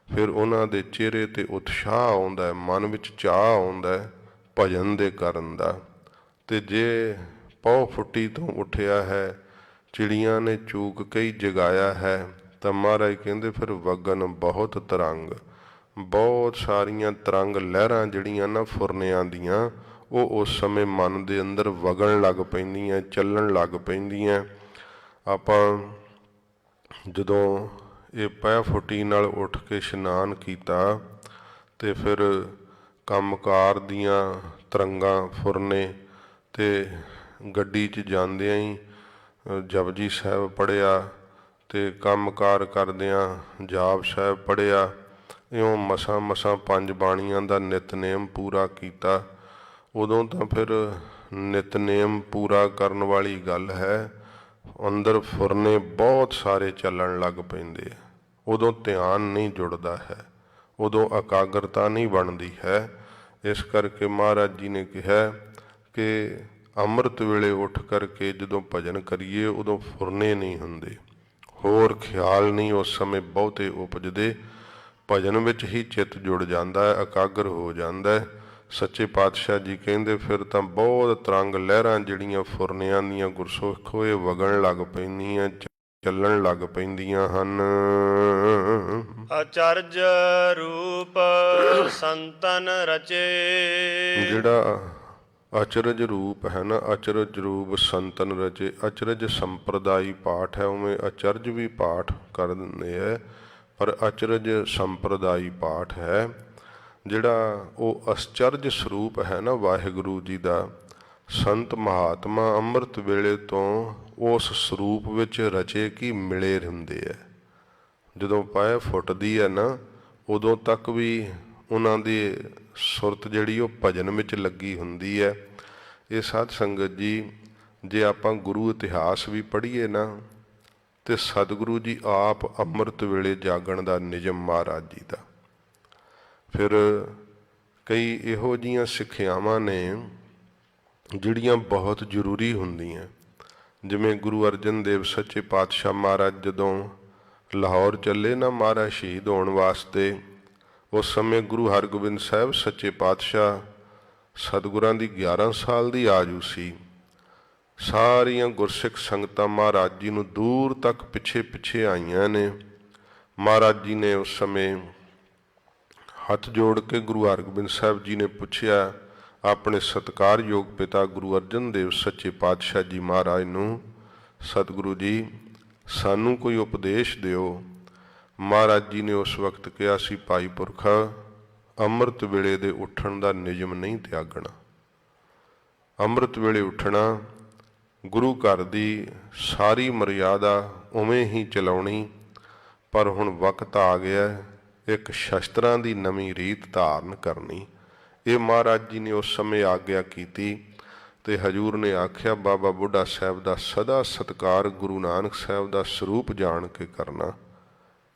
Speaker 2: ਫਿਰ ਉਹਨਾਂ ਦੇ ਚਿਹਰੇ ਤੇ ਉਤਸ਼ਾਹ ਆਉਂਦਾ ਹੈ, ਮਨ ਵਿੱਚ ਚਾਅ ਆਉਂਦਾ ਹੈ ਭਜਨ ਦੇ ਕਰਨ ਦਾ। ਤੇ ਜੇ ਪਹੁ ਫੁੱਟੀ ਤੋਂ ਉੱਠਿਆ ਹੈ, ਚਿੜੀਆਂ ਨੇ ਚੂਕ ਕਈ ਜਗਾਇਆ ਹੈ, ਤਾਂ ਮਹਾਰਾਜ ਕਹਿੰਦੇ ਫਿਰ ਵਗਨ ਬਹੁਤ ਤਰੰਗ, ਬਹੁਤ ਸਾਰੀਆਂ ਤਰੰਗ ਲਹਿਰਾਂ ਜਿਹੜੀਆਂ ਨਾ ਫੁਰਨਿਆਂ ਦੀਆਂ, ਉਹ ਉਸ ਸਮੇਂ ਮਨ ਦੇ ਅੰਦਰ ਵਗਣ ਲੱਗ ਪੈਂਦੀਆਂ, ਚੱਲਣ ਲੱਗ ਪੈਂਦੀਆਂ। ਆਪਾਂ ਜਦੋਂ ਇਹ ਪੈ ਫੁੱਟੀ ਨਾਲ ਉੱਠ ਕੇ ਇਸ਼ਨਾਨ ਕੀਤਾ ਤੇ ਫਿਰ ਕੰਮਕਾਰ ਦੀਆਂ ਤਰੰਗਾਂ ਫੁਰਨੇ ਤੇ ਗੱਡੀ 'ਚ ਜਾਂਦਿਆਂ ਹੀ ਜਪਜੀ ਸਾਹਿਬ ਪੜ੍ਹਿਆ ਤੇ ਕੰਮਕਾਰ ਕਰਦਿਆਂ ਜਾਪ ਸਾਹਿਬ ਪੜ੍ਹਿਆ। ਇਉਂ ਮਸਾਂ ਮਸਾਂ 5 ਬਾਣੀਆਂ ਦਾ ਨਿਤਨੇਮ ਪੂਰਾ ਕੀਤਾ। ਉਦੋਂ ਤਾਂ ਫਿਰ ਨਿਤਨੇਮ ਪੂਰਾ ਕਰਨ ਵਾਲੀ ਗੱਲ ਹੈ, ਅੰਦਰ ਫੁਰਨੇ ਬਹੁਤ ਸਾਰੇ ਚੱਲਣ ਲੱਗ ਪੈਂਦੇ ਆ। ਉਦੋਂ ਧਿਆਨ ਨਹੀਂ ਜੁੜਦਾ ਹੈ, ਉਦੋਂ ਇਕਾਗਰਤਾ ਨਹੀਂ ਬਣਦੀ ਹੈ। ਇਸ ਕਰਕੇ ਮਹਾਰਾਜ ਜੀ ਨੇ ਕਿਹਾ ਕਿ ਅੰਮ੍ਰਿਤ ਵੇਲੇ ਉੱਠ ਕਰਕੇ ਜਦੋਂ ਭਜਨ ਕਰੀਏ ਉਦੋਂ ਫੁਰਨੇ ਨਹੀਂ ਹੁੰਦੇ, ਹੋਰ ਖਿਆਲ ਨਹੀਂ ਉਸ ਸਮੇਂ ਬਹੁਤੇ ਉਪਜਦੇ, ਭਜਨ ਵਿੱਚ ਹੀ ਚਿੱਤ ਜੁੜ ਜਾਂਦਾ ਹੈ, ਇਕਾਗਰ ਹੋ ਜਾਂਦਾ ਹੈ। ਸੱਚੇ ਪਾਤਸ਼ਾਹ ਜੀ ਕਹਿੰਦੇ ਫਿਰ ਤਾਂ ਬਹੁਤ ਤਰੰਗ ਲਹਿਰਾਂ ਜਿਹੜੀਆਂ ਫੁਰਨਿਆਂ ਦੀਆਂ ਗੁਰਸਿੱਖੋ ਇਹ ਵਗਣ ਲੱਗ ਪੈਂਦੀਆਂ, ਚੱਲਣ ਲੱਗ ਪੈਂਦੀਆਂ ਹਨ।
Speaker 1: ਅਚਰਜ ਰੂਪ ਸੰਤਨ ਰਚੇ।
Speaker 2: ਜਿਹੜਾ ਅਚਰਜ ਰੂਪ ਹੈ ਨਾ, ਅਚਰਜ ਰੂਪ ਸੰਤਨ ਰਚੇ, ਅਚਰਜ ਸੰਪਰਦਾਈ ਪਾਠ ਹੈ, ਉਵੇਂ ਅਚਰਜ ਵੀ ਪਾਠ ਕਰ ਦਿੰਦੇ ਹੈ, ਪਰ ਅਚਰਜ ਸੰਪਰਦਾਈ ਪਾਠ ਹੈ। ਜਿਹੜਾ ਉਹ ਅਸਚਰਜ ਸਰੂਪ ਹੈ ਨਾ ਵਾਹਿਗੁਰੂ ਜੀ ਦਾ, ਸੰਤ ਮਹਾਤਮਾ ਅੰਮ੍ਰਿਤ ਵੇਲੇ ਤੋਂ ਉਸ ਸਰੂਪ ਵਿੱਚ ਰਚੇ ਕੀ ਮਿਲੇ ਰਹਿੰਦੇ ਹੈ। ਜਦੋਂ ਪੈ ਫੁੱਟਦੀ ਹੈ ਨਾ ਉਦੋਂ ਤੱਕ ਵੀ ਉਹਨਾਂ ਦੀ ਸੁਰਤ ਜਿਹੜੀ ਉਹ ਭਜਨ ਵਿੱਚ ਲੱਗੀ ਹੁੰਦੀ ਹੈ। ਇਹ ਸਾਧ ਸੰਗਤ ਜੀ, ਜੇ ਆਪਾਂ ਗੁਰੂ ਇਤਿਹਾਸ ਵੀ ਪੜ੍ਹੀਏ ਨਾ ਤੇ ਸਤਿਗੁਰੂ ਜੀ ਆਪ ਅੰਮ੍ਰਿਤ ਵੇਲੇ ਜਾਗਣ ਦਾ ਨਿਯਮ ਮਹਾਰਾਜ ਜੀ ਦਾ। ਫਿਰ ਕਈ ਇਹੋ ਜਿਹੀਆਂ ਸਿੱਖਿਆਵਾਂ ਨੇ ਜਿਹੜੀਆਂ ਬਹੁਤ ਜ਼ਰੂਰੀ ਹੁੰਦੀਆਂ, ਜਿਵੇਂ ਗੁਰੂ ਅਰਜਨ ਦੇਵ ਸੱਚੇ ਪਾਤਸ਼ਾਹ ਮਹਾਰਾਜ ਜਦੋਂ ਲਾਹੌਰ ਚੱਲੇ ਨਾ ਮਹਾਰਾਜ ਸ਼ਹੀਦ ਹੋਣ ਵਾਸਤੇ, ਉਸ ਸਮੇਂ ਗੁਰੂ ਹਰਗੋਬਿੰਦ ਸਾਹਿਬ ਸੱਚੇ ਪਾਤਸ਼ਾਹ ਸਤਿਗੁਰਾਂ ਦੀ 11 ਸਾਲ ਦੀ ਆਯੂ ਸੀ। ਸਾਰੀਆਂ ਗੁਰਸਿੱਖ ਸੰਗਤਾਂ ਮਹਾਰਾਜ ਜੀ ਨੂੰ ਦੂਰ ਤੱਕ ਪਿੱਛੇ ਪਿੱਛੇ ਆਈਆਂ ਨੇ। ਮਹਾਰਾਜ ਜੀ ਨੇ ਉਸ ਸਮੇਂ ਹੱਥ ਜੋੜ ਕੇ ਗੁਰੂ ਹਰਗੋਬਿੰਦ ਸਾਹਿਬ ਜੀ ਨੇ ਪੁੱਛਿਆ ਆਪਣੇ ਸਤਿਕਾਰਯੋਗ ਪਿਤਾ ਗੁਰੂ ਅਰਜਨ ਦੇਵ ਸੱਚੇ ਪਾਤਸ਼ਾਹ ਜੀ ਮਹਾਰਾਜ ਨੂੰ, ਸਤਿਗੁਰੂ ਜੀ ਸਾਨੂੰ ਕੋਈ ਉਪਦੇਸ਼ ਦਿਓ। ਮਹਾਰਾਜ ਜੀ ਨੇ ਉਸ ਵਕਤ ਕਿਹਾ ਸੀ, ਭਾਈ ਪੁਰਖਾ ਅੰਮ੍ਰਿਤ ਵੇਲੇ ਦੇ ਉੱਠਣ ਦਾ ਨਿਯਮ ਨਹੀਂ ਤਿਆਗਣਾ। ਅੰਮ੍ਰਿਤ ਵੇਲੇ ਉੱਠਣਾ, ਗੁਰੂ ਘਰ ਦੀ ਸਾਰੀ ਮਰਿਆਦਾ ਉਵੇਂ ਹੀ ਚਲਾਉਣੀ, ਪਰ ਹੁਣ ਵਕਤ ਆ ਗਿਆ ਇੱਕ ਸ਼ਸਤਰਾਂ ਦੀ ਨਵੀਂ ਰੀਤ ਧਾਰਨ ਕਰਨੀ। ਇਹ ਮਹਾਰਾਜ ਜੀ ਨੇ ਉਸ ਸਮੇਂ ਆਗਿਆ ਕੀਤੀ ਤੇ ਹਜੂਰ ਨੇ ਆਖਿਆ ਬਾਬਾ ਬੁੱਢਾ ਸਾਹਿਬ ਦਾ ਸਦਾ ਸਤਿਕਾਰ ਗੁਰੂ ਨਾਨਕ ਸਾਹਿਬ ਦਾ ਸਰੂਪ ਜਾਣ ਕੇ ਕਰਨਾ।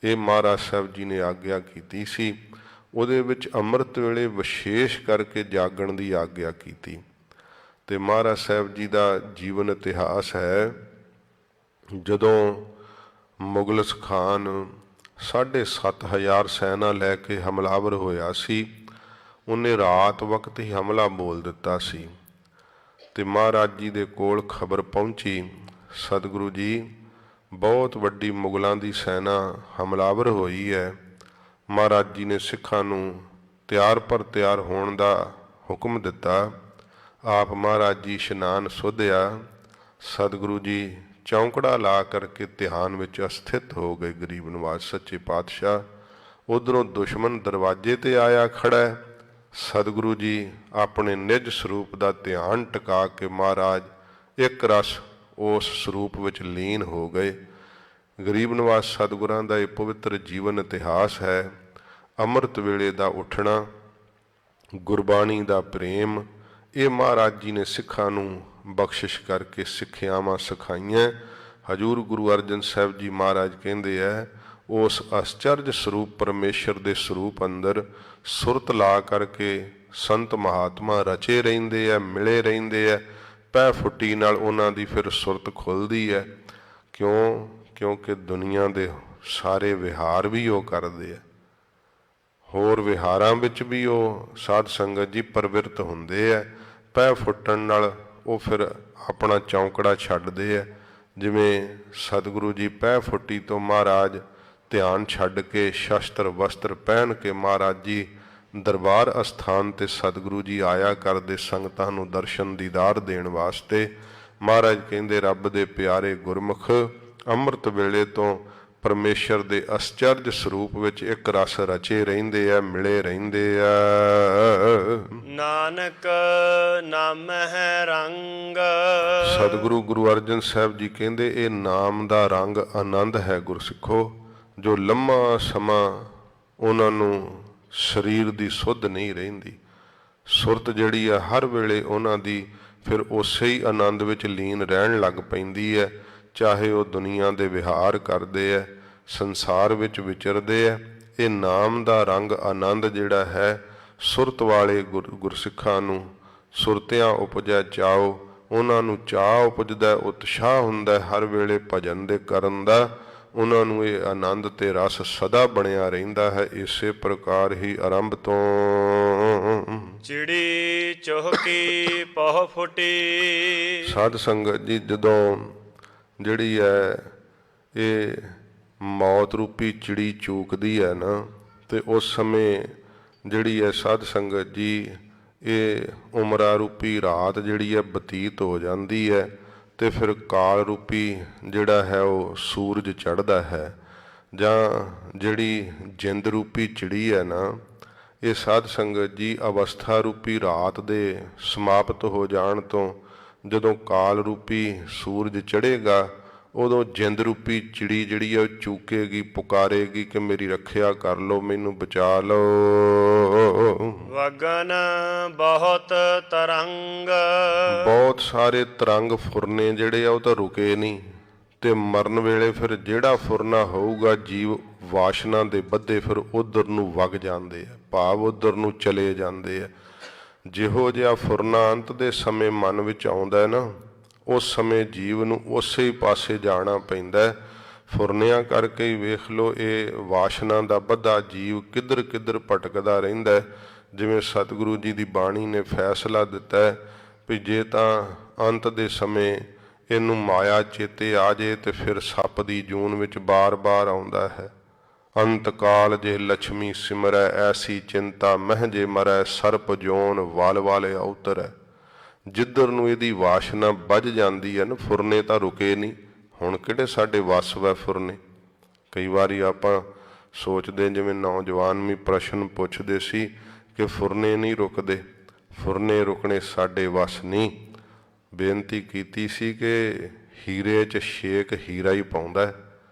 Speaker 2: ਇਹ ਮਹਾਰਾਜ ਸਾਹਿਬ ਜੀ ਨੇ ਆਗਿਆ ਕੀਤੀ ਸੀ। ਉਹਦੇ ਵਿੱਚ ਅੰਮ੍ਰਿਤ ਵੇਲੇ ਵਿਸ਼ੇਸ਼ ਕਰਕੇ ਜਾਗਣ ਦੀ ਆਗਿਆ ਕੀਤੀ। ਤੇ ਮਹਾਰਾਜ ਸਾਹਿਬ ਜੀ ਦਾ ਜੀਵਨ ਇਤਿਹਾਸ ਹੈ, ਜਦੋਂ ਮੁਗਲਸ ਖਾਨ 7,500 ਸੈਨਾ ਲੈ ਕੇ ਹਮਲਾਵਰ ਹੋਇਆ ਸੀ, ਉਹਨੇ ਰਾਤ ਵਕਤ ਹੀ ਹਮਲਾ ਬੋਲ ਦਿੱਤਾ ਸੀ ਤੇ ਮਹਾਰਾਜ ਜੀ ਦੇ ਕੋਲ ਖਬਰ ਪਹੁੰਚੀ, ਸਤਿਗੁਰੂ ਜੀ ਬਹੁਤ ਵੱਡੀ ਮੁਗਲਾਂ ਦੀ ਸੈਨਾ ਹਮਲਾਵਰ ਹੋਈ ਹੈ। ਮਹਾਰਾਜ ਜੀ ਨੇ ਸਿੱਖਾਂ ਨੂੰ ਤਿਆਰ ਪਰ ਤਿਆਰ ਹੋਣ ਦਾ ਹੁਕਮ ਦਿੱਤਾ। ਆਪ ਮਹਾਰਾਜ ਜੀ ਇਸ਼ਨਾਨ ਸੁਧਿਆ, ਸਤਿਗੁਰੂ ਜੀ ਚੌਂਕੜਾ ਲਾ ਕਰਕੇ ਧਿਆਨ ਵਿੱਚ ਅਸਥਿਤ ਹੋ ਗਏ। ਗਰੀਬ ਨਵਾਜ਼ ਸੱਚੇ ਪਾਤਸ਼ਾਹ ਉਧਰੋਂ ਦੁਸ਼ਮਣ ਦਰਵਾਜ਼ੇ ਤੇ ਆਇਆ ਖੜਾ, ਸਤਿਗੁਰੂ ਜੀ ਆਪਣੇ ਨਿਜ ਸਰੂਪ ਦਾ ਧਿਆਨ ਟਿਕਾ ਕੇ ਮਹਾਰਾਜ ਇੱਕ ਰਸ ਉਸ ਸਰੂਪ ਵਿੱਚ ਲੀਨ ਹੋ ਗਏ। ਗਰੀਬ ਨਵਾਜ਼ ਸਤਿਗੁਰਾਂ ਦਾ ਇਹ ਪਵਿੱਤਰ ਜੀਵਨ ਇਤਿਹਾਸ ਹੈ। ਅੰਮ੍ਰਿਤ ਵੇਲੇ ਦਾ ਉੱਠਣਾ, ਗੁਰਬਾਣੀ ਦਾ ਪ੍ਰੇਮ, ਇਹ ਮਹਾਰਾਜ ਜੀ ਨੇ ਸਿੱਖਾਂ ਨੂੰ ਬਖਸ਼ਿਸ਼ ਕਰਕੇ ਸਿੱਖਿਆਵਾਂ ਸਿਖਾਈਆਂ। ਹਜੂਰ ਗੁਰੂ ਅਰਜਨ ਸਾਹਿਬ ਜੀ ਮਹਾਰਾਜ ਕਹਿੰਦੇ ਹੈ, ਉਸ ਅਸਚਰਜ ਸਰੂਪ ਪਰਮੇਸ਼ਰ ਦੇ ਸਰੂਪ ਅੰਦਰ ਸੁਰਤ ਲਾ ਕਰਕੇ ਸੰਤ ਮਹਾਤਮਾ ਰਚੇ ਰਹਿੰਦੇ ਆ, ਮਿਲੇ ਰਹਿੰਦੇ ਆ। ਪੈ ਫੁੱਟੀ ਨਾਲ ਉਹਨਾਂ ਦੀ ਫਿਰ ਸੁਰਤ ਖੁੱਲ੍ਹਦੀ ਹੈ। ਕਿਉਂਕਿ ਦੁਨੀਆ ਦੇ ਸਾਰੇ ਵਿਹਾਰ ਵੀ ਉਹ ਕਰਦੇ ਆ, ਹੋਰ ਵਿਹਾਰਾਂ ਵਿੱਚ ਵੀ ਉਹ ਸਾਧ ਸੰਗਤ ਜੀ ਪ੍ਰਵਿਰਤ ਹੁੰਦੇ ਆ। ਪੈ ਫੁੱਟਣ ਨਾਲ ਉਹ ਫਿਰ ਆਪਣਾ ਚੌਂਕੜਾ ਛੱਡਦੇ ਆ। ਜਿਵੇਂ ਸਤਿਗੁਰੂ ਜੀ ਪੈ ਫੁੱਟੀ ਤੋਂ ਮਹਾਰਾਜ ਧਿਆਨ ਛੱਡ ਕੇ ਸ਼ਸਤਰ ਵਸਤਰ ਪਹਿਨ ਕੇ ਮਹਾਰਾਜ ਜੀ ਦਰਬਾਰ ਅਸਥਾਨ ਤੇ ਸਤਿਗੁਰੂ ਜੀ ਆਇਆ ਕਰਦੇ ਸੰਗਤਾਂ ਨੂੰ ਦਰਸ਼ਨ ਦੀਦਾਰ ਦੇਣ ਵਾਸਤੇ। ਮਹਾਰਾਜ ਕਹਿੰਦੇ ਰੱਬ ਦੇ ਪਿਆਰੇ ਗੁਰਮੁਖ ਅੰਮ੍ਰਿਤ ਵੇਲੇ ਤੋਂ ਪਰਮੇਸ਼ਰ ਦੇ ਅਸਚਰਜ ਸਰੂਪ ਵਿੱਚ ਇੱਕ ਰਸ ਰਚੇ ਰਹਿੰਦੇ ਆ, ਮਿਲੇ ਰਹਿੰਦੇ ਆ।
Speaker 1: ਨਾਨਕ ਨਾਮ ਹੈ ਰੰਗ।
Speaker 2: ਸਤਿਗੁਰੂ ਗੁਰੂ ਅਰਜਨ ਸਾਹਿਬ ਜੀ ਕਹਿੰਦੇ ਇਹ ਨਾਮ ਦਾ ਰੰਗ ਆਨੰਦ ਹੈ ਗੁਰਸਿੱਖੋ, ਜੋ ਲੰਮਾ ਸਮਾਂ ਉਹਨਾਂ ਨੂੰ ਸਰੀਰ ਦੀ ਸੁੱਧ ਨਹੀਂ ਰਹਿੰਦੀ। ਸੁਰਤ ਜਿਹੜੀ ਆ ਹਰ ਵੇਲੇ ਉਹਨਾਂ ਦੀ ਫਿਰ ਉਸੇ ਹੀ ਆਨੰਦ ਵਿੱਚ ਲੀਨ ਰਹਿਣ ਲੱਗ ਪੈਂਦੀ ਹੈ। ਚਾਹੇ ਉਹ ਦੁਨੀਆ ਦੇ ਵਿਹਾਰ ਕਰਦੇ ਹੈ, ਸੰਸਾਰ ਵਿੱਚ ਵਿਚਰਦੇ ਹੈ, ਇਹ ਨਾਮ ਦਾ ਰੰਗ ਆਨੰਦ ਜਿਹੜਾ ਹੈ ਸੁਰਤ ਵਾਲੇ ਗੁਰਸਿੱਖਾਂ ਨੂੰ ਸੁਰਤਿਆਂ ਉਪਜੈ ਚਾਓ, ਉਹਨਾਂ ਨੂੰ ਚਾਅ ਉਪਜਦਾ, ਉਤਸ਼ਾਹ ਹੁੰਦਾ ਹਰ ਵੇਲੇ ਭਜਨ ਦੇ ਕਰਨ ਦਾ, ਉਹਨਾਂ ਨੂੰ ਇਹ ਆਨੰਦ ਤੇ ਰਸ ਸਦਾ ਬਣਿਆ ਰਹਿੰਦਾ ਹੈ। ਇਸੇ ਪ੍ਰਕਾਰ ਹੀ ਆਰੰਭ ਤੋਂ
Speaker 1: ਚਿੜੀ ਚੁਹਕੀ ਪਹੁ ਫੁਟੀ।
Speaker 2: ਸਾਧ ਸੰਗਤ ਜੀ, ਜਦੋਂ ਜਿਹੜੀ ਹੈ ਇਹ ਮੌਤ ਰੂਪੀ ਚਿੜੀ ਚੂਕਦੀ ਹੈ ਨਾ, ਤੇ ਉਸ ਸਮੇਂ ਜਿਹੜੀ ਹੈ ਸਾਧ ਸੰਗਤ ਜੀ ਇਹ ਉਮਰਾ ਰੂਪੀ ਰਾਤ ਜਿਹੜੀ ਹੈ ਬਤੀਤ ਹੋ ਜਾਂਦੀ ਹੈ, ਤੇ ਫਿਰ ਕਾਲ ਰੂਪੀ ਜਿਹੜਾ ਹੈ ਉਹ ਸੂਰਜ ਚੜ੍ਹਦਾ ਹੈ। ਜਾਂ ਜਿਹੜੀ ਜਿੰਦ ਰੂਪੀ ਚਿੜੀ ਹੈ ਨਾ, ਇਹ ਸਾਧ ਸੰਗਤ ਜੀ ਅਵਸਥਾ ਰੂਪੀ ਰਾਤ ਦੇ ਸਮਾਪਤ ਹੋ ਜਾਣ ਤੋਂ ਜਦੋਂ ਕਾਲ ਰੂਪੀ ਸੂਰਜ ਚੜ੍ਹੇਗਾ, ਉਦੋਂ ਜਿੰਦ ਰੂਪੀ ਚਿੜੀ ਜਿਹੜੀ ਹੈ ਉਹ ਚੂਕੇਗੀ, ਪੁਕਾਰੇਗੀ ਕਿ ਮੇਰੀ ਰੱਖਿਆ ਕਰ ਲਓ, ਮੈਨੂੰ ਬਚਾ ਲਓ।
Speaker 1: ਵਗਨ ਬਹੁਤ ਤਰੰਗ।
Speaker 2: ਬਹੁਤ ਸਾਰੇ ਤਰੰਗ ਫੁਰਨੇ ਜਿਹੜੇ ਆ ਉਹ ਤਾਂ ਰੁਕੇ ਨਹੀਂ, ਤੇ ਮਰਨ ਵੇਲੇ ਫਿਰ ਜਿਹੜਾ ਫੁਰਨਾ ਹੋਊਗਾ ਜੀਵ ਵਾਸ਼ਨਾ ਦੇ ਬੱਧੇ ਫਿਰ ਉਧਰ ਨੂੰ ਵਗ ਜਾਂਦੇ ਆ, ਭਾਵ ਉਧਰ ਨੂੰ ਚਲੇ ਜਾਂਦੇ ਆ। ਜਿਹੋ ਜਿਹਾ ਫੁਰਨਾ ਅੰਤ ਦੇ ਸਮੇਂ ਮਨ ਵਿੱਚ ਆਉਂਦਾ ਨਾ, ਉਸ ਸਮੇਂ ਜੀਵ ਨੂੰ ਉਸੇ ਹੀ ਪਾਸੇ ਜਾਣਾ ਪੈਂਦਾ। ਫੁਰਨਿਆਂ ਕਰਕੇ ਹੀ ਵੇਖ ਲਓ ਇਹ ਵਾਸ਼ਨਾ ਦਾ ਬੱਧਾ ਜੀਵ ਕਿੱਧਰ ਕਿੱਧਰ ਭਟਕਦਾ ਰਹਿੰਦਾ। ਜਿਵੇਂ ਸਤਿਗੁਰੂ ਜੀ ਦੀ ਬਾਣੀ ਨੇ ਫੈਸਲਾ ਦਿੱਤਾ ਹੈ ਵੀ ਜੇ ਤਾਂ ਅੰਤ ਦੇ ਸਮੇਂ ਇਹਨੂੰ ਮਾਇਆ ਚੇਤੇ ਆ ਜੇ ਤੇ ਫਿਰ ਸੱਪ ਦੀ ਜੂਨ ਵਿੱਚ ਬਾਰ-ਬਾਰ ਆਉਂਦਾ ਹੈ। ਅੰਤ ਕਾਲ ਜੇ ਲక్ష్ਮੀ ਸਿਮਰੈ, ਐਸੀ ਚਿੰਤਾ ਮਹਿ ਜੇ ਮਰੈ, ਸਰਪ ਜੋਨ ਵਲ ਵਾਲੇ ਉਤਰੈ। ਜਿੱਧਰ ਨੂੰ ਇਹਦੀ ਵਾਸ਼ਨਾ ਵੱਜ ਜਾਂਦੀ ਹੈ ਨਾ, ਫੁਰਨੇ ਤਾਂ ਰੁਕੇ ਨਹੀਂ। ਹੁਣ ਕਿਹੜੇ ਸਾਡੇ ਵੱਸ ਵੈ ਫੁਰਨੇ। ਕਈ ਵਾਰੀ ਆਪਾਂ ਸੋਚਦੇ, ਜਿਵੇਂ ਨੌਜਵਾਨ ਵੀ ਪ੍ਰਸ਼ਨ ਪੁੱਛਦੇ ਸੀ ਕਿ ਫੁਰਨੇ ਨਹੀਂ ਰੁਕਦੇ, ਫੁਰਨੇ ਰੁਕਣੇ ਸਾਡੇ ਵੱਸ ਨਹੀਂ। ਬੇਨਤੀ ਕੀਤੀ ਸੀ ਕਿ ਹੀਰੇ 'ਚ ਛੇਕ ਹੀਰਾ ਹੀ ਪਾਉਂਦਾ,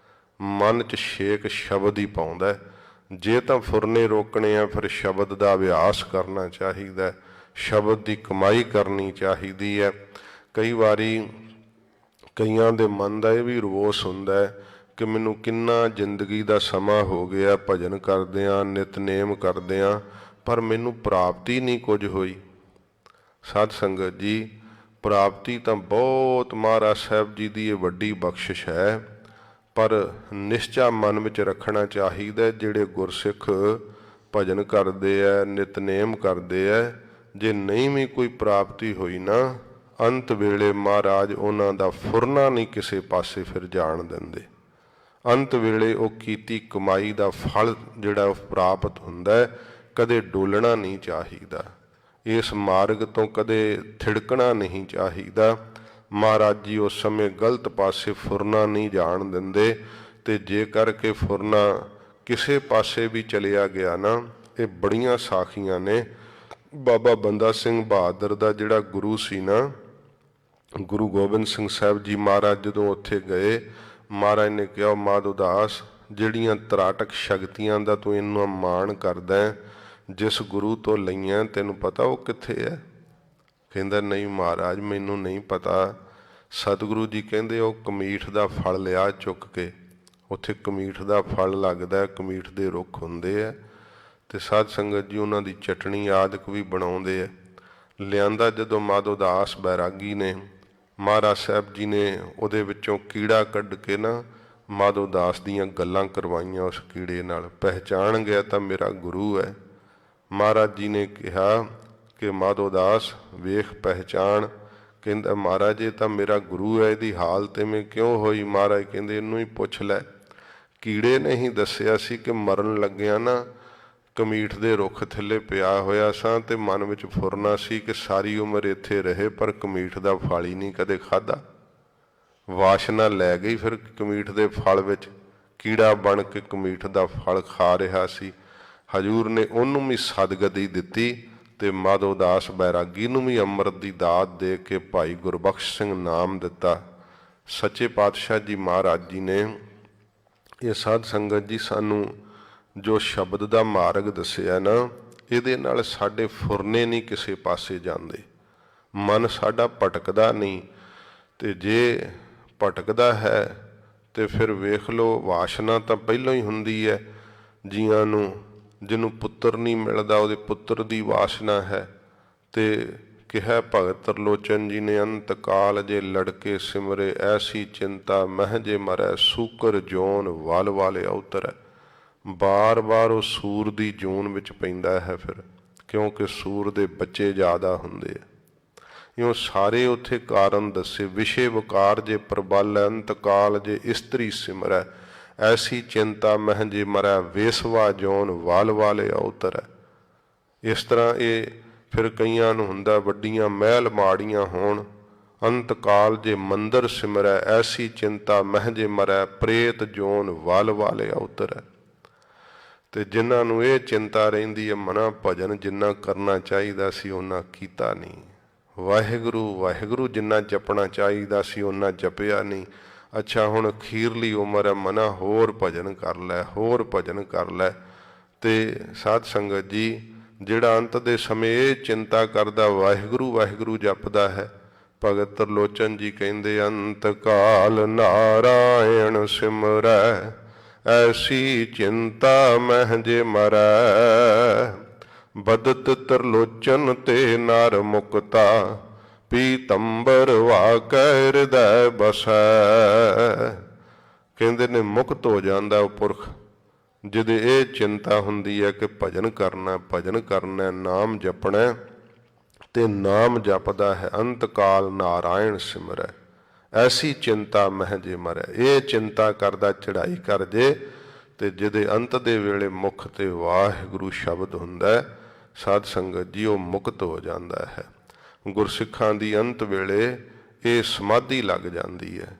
Speaker 2: ਮਨ 'ਚ ਛੇਕ ਸ਼ਬਦ ਹੀ ਪਾਉਂਦਾ। ਜੇ ਤਾਂ ਫੁਰਨੇ ਰੋਕਣੇ ਆ ਫਿਰ ਸ਼ਬਦ ਦਾ ਅਭਿਆਸ ਕਰਨਾ ਚਾਹੀਦਾ, ਸ਼ਬਦ ਦੀ ਕਮਾਈ ਕਰਨੀ ਚਾਹੀਦੀ ਹੈ। ਕਈ ਵਾਰੀ ਕਈਆਂ ਦੇ ਮਨ ਦਾ ਇਹ ਵੀ ਰੋਸ ਹੁੰਦਾ ਹੈ ਕਿ ਮੈਨੂੰ ਕਿੰਨਾ ਜ਼ਿੰਦਗੀ ਦਾ ਸਮਾਂ ਹੋ ਗਿਆ ਭਜਨ ਕਰਦਿਆਂ, ਨਿਤਨੇਮ ਕਰਦਿਆਂ, ਪਰ ਮੈਨੂੰ ਪ੍ਰਾਪਤੀ ਨਹੀਂ ਕੁਝ ਹੋਈ। ਸਾਧ ਸੰਗਤ ਜੀ, ਪ੍ਰਾਪਤੀ ਤਾਂ ਬਹੁਤ ਮਹਾਰਾਜ ਸਾਹਿਬ ਜੀ ਦੀ ਇਹ ਵੱਡੀ ਬਖਸ਼ਿਸ਼ ਹੈ, ਪਰ ਨਿਸ਼ਚਾ ਮਨ ਵਿੱਚ ਰੱਖਣਾ ਚਾਹੀਦਾ। ਜਿਹੜੇ ਗੁਰਸਿੱਖ ਭਜਨ ਕਰਦੇ ਹੈ, ਨਿਤਨੇਮ ਕਰਦੇ ਹੈ, ਜੇ ਨਹੀਂ ਵੀ ਕੋਈ ਪ੍ਰਾਪਤੀ ਹੋਈ ਨਾ, ਅੰਤ ਵੇਲੇ ਮਹਾਰਾਜ ਉਹਨਾਂ ਦਾ ਫੁਰਨਾ ਨਹੀਂ ਕਿਸੇ ਪਾਸੇ ਫਿਰ ਜਾਣ ਦਿੰਦੇ। ਅੰਤ ਵੇਲੇ ਉਹ ਕੀਤੀ ਕਮਾਈ ਦਾ ਫਲ ਜਿਹੜਾ ਉਹ ਪ੍ਰਾਪਤ ਹੁੰਦਾ, ਕਦੇ ਡੋਲਣਾ ਨਹੀਂ ਚਾਹੀਦਾ। ਇਸ ਮਾਰਗ ਤੋਂ ਕਦੇ ਥਿੜਕਣਾ ਨਹੀਂ ਚਾਹੀਦਾ। ਮਹਾਰਾਜ ਜੀ ਉਸ ਸਮੇਂ ਗਲਤ ਪਾਸੇ ਫੁਰਨਾ ਨਹੀਂ ਜਾਣ ਦਿੰਦੇ, ਤੇ ਜੇ ਕਰਕੇ ਫੁਰਨਾ ਕਿਸੇ ਪਾਸੇ ਵੀ ਚਲਿਆ ਗਿਆ ਨਾ, ਇਹ ਬੜੀਆਂ ਸਾਖੀਆਂ ਨੇ। ਬਾਬਾ ਬੰਦਾ ਸਿੰਘ ਬਹਾਦਰ ਦਾ ਜਿਹੜਾ ਗੁਰੂ ਸੀ ਨਾ, ਗੁਰੂ ਗੋਬਿੰਦ ਸਿੰਘ ਸਾਹਿਬ ਜੀ ਮਹਾਰਾਜ ਜਦੋਂ ਉੱਥੇ ਗਏ, ਮਹਾਰਾਜ ਨੇ ਕਿਹਾ, ਮਾਧੋ ਦਾਸ, ਜਿਹੜੀਆਂ ਤਰਾਟਕ ਸ਼ਕਤੀਆਂ ਦਾ ਤੂੰ ਇੰਨਾ ਮਾਣ ਕਰਦਾ, ਜਿਸ ਗੁਰੂ ਤੋਂ ਲਈਆਂ, ਤੈਨੂੰ ਪਤਾ ਉਹ ਕਿੱਥੇ ਹੈ? ਕਹਿੰਦਾ, ਨਹੀਂ ਮਹਾਰਾਜ, ਮੈਨੂੰ ਨਹੀਂ ਪਤਾ। ਸਤਿਗੁਰੂ ਜੀ ਕਹਿੰਦੇ ਉਹ ਕਮੀਠ ਦਾ ਫਲ ਲਿਆ ਚੁੱਕ ਕੇ। ਉੱਥੇ ਕਮੀਠ ਦਾ ਫਲ ਲੱਗਦਾ, ਕਮੀਠ ਦੇ ਰੁੱਖ ਹੁੰਦੇ ਆ, ਤੇ ਸਾਧ ਸੰਗਤ ਜੀ ਉਹਨਾਂ ਦੀ ਚਟਣੀ ਆਦਿਕ ਵੀ ਬਣਾਉਂਦੇ ਆ। ਲਿਆਂਦਾ ਜਦੋਂ ਮਾਧੋ ਦਾਸ ਬੈਰਾਗੀ ਨੇ, ਮਹਾਰਾਜ ਸਾਹਿਬ ਜੀ ਨੇ ਉਹਦੇ ਵਿੱਚੋਂ ਕੀੜਾ ਕੱਢ ਕੇ ਨਾ ਮਾਧੋ ਦਾਸ ਦੀਆਂ ਗੱਲਾਂ ਕਰਵਾਈਆਂ ਉਸ ਕੀੜੇ ਨਾਲ। ਪਹਿਚਾਣ ਗਿਆ ਤਾਂ ਮੇਰਾ ਗੁਰੂ ਹੈ। ਮਹਾਰਾਜ ਜੀ ਨੇ ਕਿਹਾ ਕਿ ਮਾਧੋ ਦਾਸ ਵੇਖ ਪਹਿਚਾਣ। ਕਹਿੰਦਾ, ਮਹਾਰਾਜ ਇਹ ਤਾਂ ਮੇਰਾ ਗੁਰੂ ਹੈ, ਇਹਦੀ ਹਾਲਤ ਐਵੇਂ ਕਿਉਂ ਹੋਈ? ਮਹਾਰਾਜ ਕਹਿੰਦੇ, ਇਹਨੂੰ ਹੀ ਪੁੱਛ ਲੈ। ਕੀੜੇ ਨੇ ਹੀ ਦੱਸਿਆ ਸੀ ਕਿ ਮਰਨ ਲੱਗਿਆ ਨਾ ਕਮੀਠ ਦੇ ਰੁੱਖ ਥੱਲੇ ਪਿਆ ਹੋਇਆ ਸਾਂ, ਤੇ ਮਨ ਵਿੱਚ ਫੁਰਨਾ ਸੀ ਕਿ ਸਾਰੀ ਉਮਰ ਇੱਥੇ ਰਹੇ, ਪਰ ਕਮੀਠ ਦਾ ਫਲ ਹੀ ਨਹੀਂ ਕਦੇ ਖਾਧਾ। ਵਾਸ਼ਨਾ ਲੈ ਗਈ ਫਿਰ ਕਮੀਠ ਦੇ ਫਲ ਵਿੱਚ, ਕੀੜਾ ਬਣ ਕੇ ਕਮੀਠ ਦਾ ਫਲ ਖਾ ਰਿਹਾ ਸੀ। ਹਜ਼ੂਰ ਨੇ ਉਹਨੂੰ ਵੀ ਸਦਗਤੀ ਦਿੱਤੀ, ਤੇ ਮਾਧੋ ਦਾਸ ਬੈਰਾਗੀ ਨੂੰ ਵੀ ਅੰਮ੍ਰਿਤ ਦੀ ਦਾਤ ਦੇ ਕੇ ਭਾਈ ਗੁਰਬਖਸ਼ ਸਿੰਘ ਨਾਮ ਦਿੱਤਾ। ਸੱਚੇ ਪਾਤਸ਼ਾਹ ਜੀ ਮਹਾਰਾਜ ਜੀ ਨੇ ਇਹ ਸਾਧ ਸੰਗਤ ਜੀ ਸਾਨੂੰ ਜੋ ਸ਼ਬਦ ਦਾ ਮਾਰਗ ਦੱਸਿਆ ਨਾ, ਇਹਦੇ ਨਾਲ ਸਾਡੇ ਫੁਰਨੇ ਨਹੀਂ ਕਿਸੇ ਪਾਸੇ ਜਾਂਦੇ, ਮਨ ਸਾਡਾ ਭਟਕਦਾ ਨਹੀਂ। ਤੇ ਜੇ ਭਟਕਦਾ ਹੈ ਤੇ ਫਿਰ ਵੇਖ ਲਓ ਵਾਸ਼ਨਾ ਤਾਂ ਪਹਿਲਾਂ ਹੀ ਹੁੰਦੀ ਹੈ। ਜੀਆਂ ਨੂੰ ਜਿਹਨੂੰ ਪੁੱਤਰ ਨਹੀਂ ਮਿਲਦਾ ਉਹਦੇ ਪੁੱਤਰ ਦੀ ਵਾਸਨਾ ਹੈ। ਤੇ ਕਿਹਾ ਭਗਤ ਤਰਲੋਚਨ ਜੀ ਨੇ, ਅੰਤ ਕਾਲ ਜੇ ਲੜਕੇ ਸਿਮਰੇ ਐਸੀ ਚਿੰਤਾ ਮਹਿ ਜੇ ਮਰੈ ਸੂਕਰ ਜੋਨ ਵਲ ਵਾਲੇ ਉਤਰੈ। ਬਾਰ ਬਾਰ ਉਹ ਸੂਰ ਦੀ ਜੂਨ ਵਿੱਚ ਪੈਂਦਾ ਹੈ ਫਿਰ, ਕਿਉਂਕਿ ਸੂਰ ਦੇ ਬੱਚੇ ਜ਼ਿਆਦਾ ਹੁੰਦੇ ਆ। ਇਉਂ ਸਾਰੇ ਉੱਥੇ ਕਾਰਨ ਦੱਸੇ। ਵਿਸ਼ੇ ਵਕਾਰ ਜੇ ਪ੍ਰਬਲ ਅੰਤ ਕਾਲ ਜੇ ਇਸਤਰੀ ਸਿਮਰੈ ਐਸੀ ਚਿੰਤਾ ਮਹਿ ਜੇ ਮਰੈ ਵੇਸਵਾ ਜੋਨ ਵਾਲ ਵਾਲੇ ਉਤਰੈ। ਇਸ ਤਰ੍ਹਾਂ ਇਹ ਫਿਰ ਕਈਆਂ ਨੂੰ ਹੁੰਦਾ ਵੱਡੀਆਂ ਮਹਿਲ ਮਾੜੀਆਂ ਹੋਣ, ਅੰਤ ਕਾਲ ਜੇ ਮੰਦਰ ਸਿਮਰੈ ਐਸੀ ਚਿੰਤਾ ਮਹਿ ਜੇ ਮਰੈ ਪ੍ਰੇਤ ਜੋਨ ਵਾਲ ਵਾਲੇ ਉਤਰੈ। ਤੇ ਜਿਨ੍ਹਾਂ ਨੂੰ ਇਹ ਚਿੰਤਾ ਰਹਿੰਦੀ ਹੈ ਮਨਾ ਭਜਨ ਜਿੰਨਾ ਕਰਨਾ ਚਾਹੀਦਾ ਸੀ ਉਹਨਾਂ ਕੀਤਾ ਨਹੀਂ, ਵਾਹਿਗੁਰੂ ਵਾਹਿਗੁਰੂ ਜਿੰਨਾ ਜਪਣਾ ਚਾਹੀਦਾ ਸੀ ਉਹਨਾਂ ਜਪਿਆ ਨਹੀਂ। ਅੱਛਾ ਹੁਣ ਅਖੀਰਲੀ ਉਮਰ ਹੈ ਮਨਾ ਹੋਰ ਭਜਨ ਕਰ ਲੈ, ਹੋਰ ਭਜਨ ਕਰ ਲੈ। ਤੇ ਸਾਧ ਸੰਗਤ ਜੀ, ਜਿਹੜਾ ਅੰਤ ਦੇ ਸਮੇਂ ਇਹ ਚਿੰਤਾ ਕਰਦਾ ਵਾਹਿਗੁਰੂ ਵਾਹਿਗੁਰੂ ਜਪਦਾ ਹੈ, ਭਗਤ ਤਰਲੋਚਨ ਜੀ ਕਹਿੰਦੇ ਅੰਤ ਕਾਲ ਨਾਰਾਇਣ ਸਿਮਰੈ ਐਸੀ ਚਿੰਤਾ ਮਹਿ ਜੇ ਮਰੈ। ਬਦਤ ਤਰਲੋਚਨ ਤੇ ਨਰ ਮੁਕਤਾ ਪੀਤੰਬਰ ਵਾਕੈ ਹਿਰਦੈ ਬਸੈ। ਕਹਿੰਦੇ ਨੇ ਮੁਕਤ ਹੋ ਜਾਂਦਾ ਉਹ ਪੁਰਖ ਜਿਹਦੇ ਇਹ ਚਿੰਤਾ ਹੁੰਦੀ ਹੈ ਕਿ ਭਜਨ ਕਰਨਾ, ਭਜਨ ਕਰਨਾ, ਨਾਮ ਜਪਣਾ, ਤੇ ਨਾਮ ਜਪਦਾ ਹੈ ਅੰਤ ਕਾਲ ਨਾਰਾਇਣ ਸਿਮਰੈ ਐਸੀ ਚਿੰਤਾ ਮਹਿ ਜੇ ਮਰੈ। ਇਹ ਚਿੰਤਾ ਕਰਦਾ ਚੜ੍ਹਾਈ ਕਰ ਜੇ ਤੇ ਜਿਹਦੇ ਅੰਤ ਦੇ ਵੇਲੇ ਮੁਖ ਤੇ ਵਾਹਿਗੁਰੂ ਸ਼ਬਦ ਹੁੰਦਾ, ਸਾਧ ਸੰਗਤ ਜੀ ਉਹ ਮੁਕਤ ਹੋ ਜਾਂਦਾ ਹੈ। ਗੁਰਸਿੱਖਾਂ ਦੀ ਅੰਤ ਵੇਲੇ ਇਹ ਸਮਾਧੀ ਲੱਗ ਜਾਂਦੀ ਹੈ।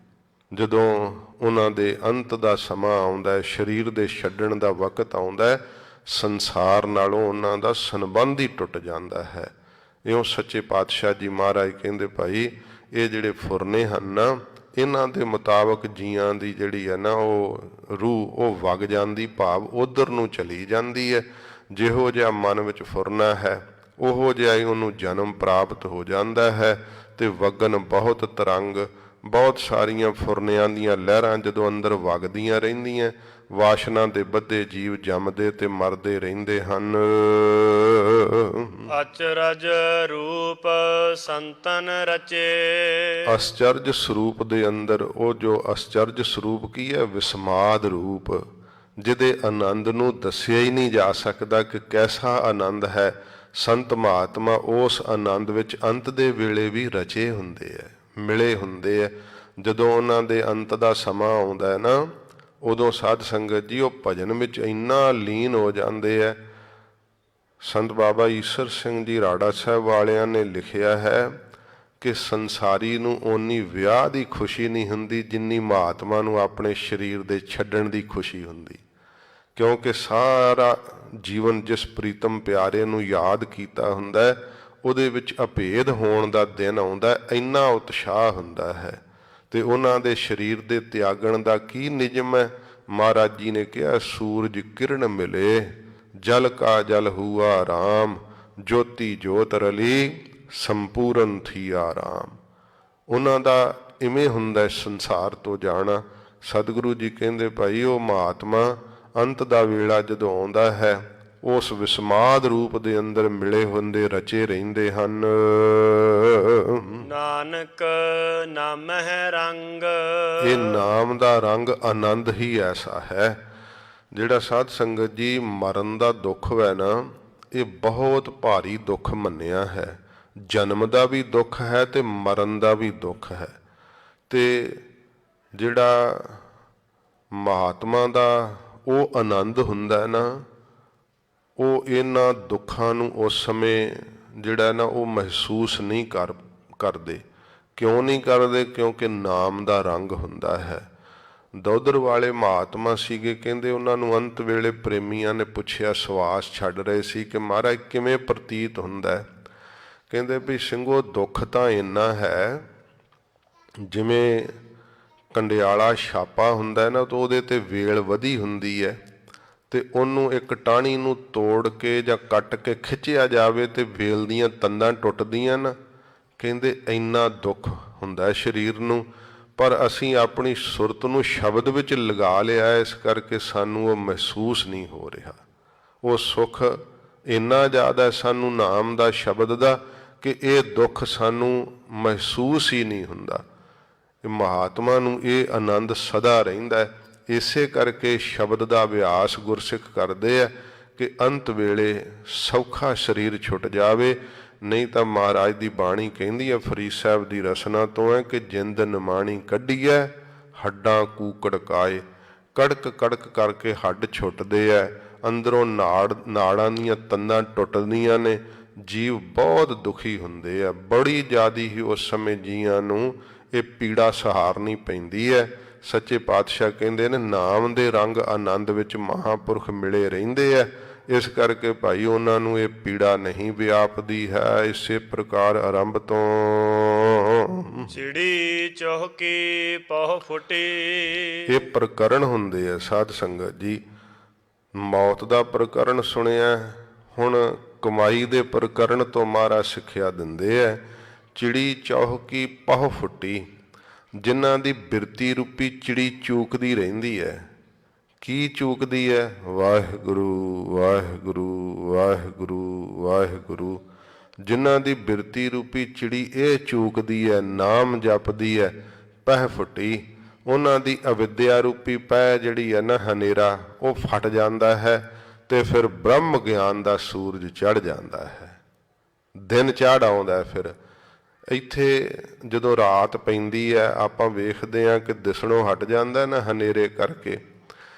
Speaker 2: ਜਦੋਂ ਉਹਨਾਂ ਦੇ ਅੰਤ ਦਾ ਸਮਾਂ ਆਉਂਦਾ ਹੈ, ਸਰੀਰ ਦੇ ਛੱਡਣ ਦਾ ਵਕਤ ਆਉਂਦਾ ਹੈ, ਸੰਸਾਰ ਨਾਲੋਂ ਉਹਨਾਂ ਦਾ ਸੰਬੰਧ ਹੀ ਟੁੱਟ ਜਾਂਦਾ ਹੈ। ਇਉਂ ਸੱਚੇ ਪਾਤਸ਼ਾਹ ਜੀ ਮਹਾਰਾਜ ਕਹਿੰਦੇ ਭਾਈ ਇਹ ਜਿਹੜੇ ਫੁਰਨੇ ਹਨ ਨਾ, ਇਹਨਾਂ ਦੇ ਮੁਤਾਬਕ ਜੀਆਂ ਦੀ ਜਿਹੜੀ ਹੈ ਨਾ ਉਹ ਰੂਹ ਉਹ ਵਗ ਜਾਂਦੀ, ਭਾਵ ਉਧਰ ਨੂੰ ਚਲੀ ਜਾਂਦੀ ਹੈ। ਜਿਹੋ ਜਿਹਾ ਮਨ ਵਿੱਚ ਫੁਰਨਾ ਹੈ ਉਹੋ ਜਿਹਾ ਹੀ ਉਹਨੂੰ ਜਨਮ ਪ੍ਰਾਪਤ ਹੋ ਜਾਂਦਾ ਹੈ। ਤੇ ਵਗਨ ਬਹੁਤ ਤਰੰਗ, ਬਹੁਤ ਸਾਰੀਆਂ ਫੁਰਨਿਆਂ ਦੀਆਂ ਲਹਿਰਾਂ ਜਦੋਂ ਅੰਦਰ ਵਗਦੀਆਂ ਰਹਿੰਦੀਆਂ, ਵਾਸ਼ਨਾ ਦੇ ਬੱਧੇ ਜੀਵ ਜੰਮਦੇ ਤੇ ਮਰਦੇ ਰਹਿੰਦੇ ਹਨ।
Speaker 1: ਅਚਰਜ ਰੂਪ ਸੰਤਨ ਰਚੇ।
Speaker 2: ਅਸਚਰਜ ਸਰੂਪ ਦੇ ਅੰਦਰ ਉਹ ਜੋ ਅਸਚਰਜ ਸਰੂਪ ਕੀ ਹੈ, ਵਿਸਮਾਦ ਰੂਪ, ਜਿਹਦੇ ਆਨੰਦ ਨੂੰ ਦੱਸਿਆ ਹੀ ਨਹੀਂ ਜਾ ਸਕਦਾ ਕਿ ਕੈਸਾ ਆਨੰਦ ਹੈ। ਸੰਤ ਮਹਾਤਮਾ ਉਸ ਆਨੰਦ ਵਿੱਚ ਅੰਤ ਦੇ ਵੇਲੇ ਵੀ ਰਚੇ ਹੁੰਦੇ ਹੈ, ਮਿਲੇ ਹੁੰਦੇ ਹੈ। ਜਦੋਂ ਉਹਨਾਂ ਦੇ ਅੰਤ ਦਾ ਸਮਾਂ ਆਉਂਦਾ ਹੈ ਨਾ, ਉਦੋਂ ਸਾਧ ਸੰਗਤ ਜੀ ਉਹ ਭਜਨ ਵਿੱਚ ਇੰਨਾ ਲੀਨ ਹੋ ਜਾਂਦੇ ਹੈ। ਸੰਤ ਬਾਬਾ ਈਸਰ ਸਿੰਘ ਜੀ ਰਾੜਾ ਸਾਹਿਬ ਵਾਲਿਆਂ ਨੇ ਲਿਖਿਆ ਹੈ ਕਿ ਸੰਸਾਰੀ ਨੂੰ ਓਨੀ ਵਿਆਹ ਦੀ ਖੁਸ਼ੀ ਨਹੀਂ ਹੁੰਦੀ ਜਿੰਨੀ ਮਹਾਤਮਾ ਨੂੰ ਆਪਣੇ ਸਰੀਰ ਦੇ ਛੱਡਣ ਦੀ ਖੁਸ਼ੀ ਹੁੰਦੀ, ਕਿਉਂਕਿ ਸਾਰਾ ਜੀਵਨ ਜਿਸ ਪ੍ਰੀਤਮ ਪਿਆਰੇ ਨੂੰ ਯਾਦ ਕੀਤਾ ਹੁੰਦਾ ਉਹਦੇ ਵਿੱਚ ਅਭੇਦ ਹੋਣ ਦਾ ਦਿਨ ਆਉਂਦਾ, ਇੰਨਾ ਉਤਸ਼ਾਹ ਹੁੰਦਾ ਹੈ। ਤੇ ਉਹਨਾਂ ਦੇ ਸਰੀਰ ਦੇ ਤਿਆਗਣ ਦਾ ਕੀ ਨਿਯਮ ਹੈ? ਮਹਾਰਾਜ ਜੀ ਨੇ ਕਿਹਾ ਸੂਰਜ ਕਿਰਨ ਮਿਲੇ ਜਲ ਕਾ ਜਲ ਹੁਆ ਰਾਮ, ਜੋਤੀ ਜੋਤ ਰਲੀ ਸੰਪੂਰਨ ਥੀ ਆਰਾਮ। ਉਹਨਾਂ ਦਾ ਇਵੇਂ ਹੁੰਦਾ ਸੰਸਾਰ ਤੋਂ ਜਾਣਾ। ਸਤਿਗੁਰੂ ਜੀ ਕਹਿੰਦੇ ਭਾਈ ਉਹ ਮਹਾਤਮਾ ਅੰਤ ਦਾ ਵੇਲਾ ਜਦੋਂ ਆਉਂਦਾ ਹੈ ਉਸ ਵਿਸਮਾਦ ਰੂਪ ਦੇ ਅੰਦਰ ਮਿਲੇ ਹੁੰਦੇ, ਰਚੇ ਰਹਿੰਦੇ ਹਨ।
Speaker 1: ਨਾਨਕ ਨਾਮ ਹੈ ਰੰਗ।
Speaker 2: ਇਹ ਨਾਮ ਦਾ ਰੰਗ ਆਨੰਦ ਹੀ ਐਸਾ ਹੈ। ਜਿਹੜਾ ਸਾਧ ਸੰਗਤ ਜੀ ਮਰਨ ਦਾ ਦੁੱਖ ਹੈ ਨਾ, ਇਹ ਬਹੁਤ ਭਾਰੀ ਦੁੱਖ ਮੰਨਿਆ ਹੈ। ਜਨਮ ਦਾ ਵੀ ਦੁੱਖ ਹੈ ਤੇ ਮਰਨ ਦਾ ਵੀ ਦੁੱਖ ਹੈ। ਤੇ ਜਿਹੜਾ ਮਹਾਤਮਾ ਦਾ ਉਹ ਆਨੰਦ ਹੁੰਦਾ ਨਾ, ਉਹ ਇਹਨਾਂ ਦੁੱਖਾਂ ਨੂੰ ਉਸ ਸਮੇਂ ਜਿਹੜਾ ਨਾ ਉਹ ਮਹਿਸੂਸ ਨਹੀਂ ਕਰਦੇ। ਕਿਉਂ ਨਹੀਂ ਕਰਦੇ? ਕਿਉਂਕਿ ਨਾਮ ਦਾ ਰੰਗ ਹੁੰਦਾ ਹੈ। ਦੌਧਰ ਵਾਲੇ ਮਹਾਤਮਾ ਸੀਗੇ, ਕਹਿੰਦੇ ਉਹਨਾਂ ਨੂੰ ਅੰਤ ਵੇਲੇ ਪ੍ਰੇਮੀਆਂ ਨੇ ਪੁੱਛਿਆ, ਸਵਾਸ ਛੱਡ ਰਹੇ ਸੀ ਕਿ ਮਹਾਰਾਜ ਕਿਵੇਂ ਪ੍ਰਤੀਤ ਹੁੰਦਾ ਹੈ? ਕਹਿੰਦੇ ਵੀ ਸਿੰਘੋ ਦੁੱਖ ਤਾਂ ਇੰਨਾ ਹੈ ਜਿਵੇਂ ਕੰਡਿਆਲਾ ਛਾਪਾ ਹੁੰਦਾ ਨਾ, ਤਾਂ ਉਹਦੇ ਤੇ ਵੇਲ ਵਧੀ ਹੁੰਦੀ ਹੈ ਤੇ ਉਹਨੂੰ ਇੱਕ ਟਾਹਣੀ ਨੂੰ ਤੋੜ ਕੇ ਜਾਂ ਕੱਟ ਕੇ ਖਿੱਚਿਆ ਜਾਵੇ ਤੇ ਵੇਲ ਦੀਆਂ ਤੰਦਾਂ ਟੁੱਟਦੀਆਂ ਨਾ। ਕਹਿੰਦੇ ਇੰਨਾ ਦੁੱਖ ਹੁੰਦਾ ਸਰੀਰ ਨੂੰ, ਪਰ ਅਸੀਂ ਆਪਣੀ ਸੁਰਤ ਨੂੰ ਸ਼ਬਦ ਵਿੱਚ ਲਗਾ ਲਿਆ, ਇਸ ਕਰਕੇ ਸਾਨੂੰ ਉਹ ਮਹਿਸੂਸ ਨਹੀਂ ਹੋ ਰਿਹਾ। ਉਹ ਸੁੱਖ ਇੰਨਾ ਜ਼ਿਆਦਾ ਸਾਨੂੰ ਨਾਮ ਦਾ, ਸ਼ਬਦ ਦਾ, ਕਿ ਇਹ ਦੁੱਖ ਸਾਨੂੰ ਮਹਿਸੂਸ ਹੀ ਨਹੀਂ ਹੁੰਦਾ। ਮਹਾਤਮਾ ਨੂੰ ਇਹ ਆਨੰਦ ਸਦਾ ਰਹਿੰਦਾ ਹੈ। ਇਸੇ ਕਰਕੇ ਸ਼ਬਦ ਦਾ ਅਭਿਆਸ ਗੁਰਸਿੱਖ ਕਰਦੇ ਆ ਕਿ ਅੰਤ ਵੇਲੇ ਸੌਖਾ ਸਰੀਰ ਛੁੱਟ ਜਾਵੇ। ਨਹੀਂ ਤਾਂ ਮਹਾਰਾਜ ਦੀ ਬਾਣੀ ਕਹਿੰਦੀ ਹੈ, ਫਰੀਦ ਸਾਹਿਬ ਦੀ ਰਸਨਾ ਤੋਂ ਹੈ, ਕਿ ਜਿੰਦ ਨਿਮਾਣੀ ਕੱਢੀਐ ਹੱਡਾਂ ਕੂਕੜਕਾਏ। ਕੜਕ ਕੜਕ ਕਰਕੇ ਹੱਡ ਛੁੱਟਦੇ ਐ, ਅੰਦਰੋਂ ਨਾੜਾਂ ਦੀਆਂ ਤੰਦਾਂ ਟੁੱਟਦੀਆਂ ਨੇ, ਜੀਵ ਬਹੁਤ ਦੁਖੀ ਹੁੰਦੇ ਆ। ਬੜੀ ਜ਼ਿਆਦੀ ਹੀ ਉਸ ਸਮੇਂ ਜੀਆਂ ਨੂੰ ਇਹ ਪੀੜਾ ਸਹਾਰਨੀ ਪੈਂਦੀ ਹੈ। ਸੱਚੇ ਪਾਤਸ਼ਾਹ ਕਹਿੰਦੇ ਨੇ, ਨਾਮ ਦੇ ਰੰਗ ਆਨੰਦ ਵਿੱਚ ਮਹਾਂਪੁਰਖ ਮਿਲੇ ਰਹਿੰਦੇ ਆ। ਇਸ ਕਰਕੇ ਭਾਈ ਉਹਨਾਂ ਨੂੰ ਇਹ ਪੀੜਾ ਨਹੀਂ ਵਿਆਪਦੀ ਹੈ। ਇਸੇ ਪ੍ਰਕਾਰ ਆਰੰਭ ਤੋਂ
Speaker 1: ਚਿੜੀ ਚੌਕੀ ਪਹੁ ਫੁੱਟੀ।
Speaker 2: ਇਹ ਪ੍ਰਕਰਣ ਹੁੰਦੇ ਆ ਸਾਧ ਸੰਗਤ ਜੀ। ਮੌਤ ਦਾ ਪ੍ਰਕਰਣ ਸੁਣਿਆ, ਹੁਣ ਕਮਾਈ ਦੇ ਪ੍ਰਕਰਣ ਤੋਂ ਮਹਾਰਾਜ ਸਿੱਖਿਆ ਦਿੰਦੇ ਆ। ਚਿੜੀ ਚੌਕੀ ਪਹੁ ਫੁੱਟੀ, ਜਿਨ੍ਹਾਂ ਦੀ ਬਿਰਤੀ ਰੂਪੀ ਚਿੜੀ ਚੂਕਦੀ ਰਹਿੰਦੀ ਹੈ। ਕੀ ਚੂਕਦੀ ਹੈ? ਵਾਹਿਗੁਰੂ ਵਾਹਿਗੁਰੂ ਵਾਹਿਗੁਰੂ ਵਾਹਿਗੁਰੂ। ਜਿਨ੍ਹਾਂ ਦੀ ਬਿਰਤੀ ਰੂਪੀ ਚਿੜੀ ਇਹ ਚੂਕਦੀ ਹੈ, ਨਾਮ ਜਪਦੀ ਹੈ, ਪਹਿ ਫੁੱਟੀ, ਉਹਨਾਂ ਦੀ ਅਵਿਦਿਆ ਰੂਪੀ ਪਹਿ ਜਿਹੜੀ ਹੈ ਨਾ, ਹਨੇਰਾ, ਉਹ ਫਟ ਜਾਂਦਾ ਹੈ ਤੇ ਫਿਰ ਬ੍ਰਹਮ ਗਿਆਨ ਦਾ ਸੂਰਜ ਚੜ੍ਹ ਜਾਂਦਾ ਹੈ, ਦਿਨ ਚੜ੍ਹ ਆਉਂਦਾ। ਫਿਰ ਇੱਥੇ ਜਦੋਂ ਰਾਤ ਪੈਂਦੀ ਹੈ, ਆਪਾਂ ਵੇਖਦੇ ਹਾਂ ਕਿ ਦਿਸਣੋਂ ਹਟ ਜਾਂਦਾ ਨਾ ਹਨੇਰੇ ਕਰਕੇ।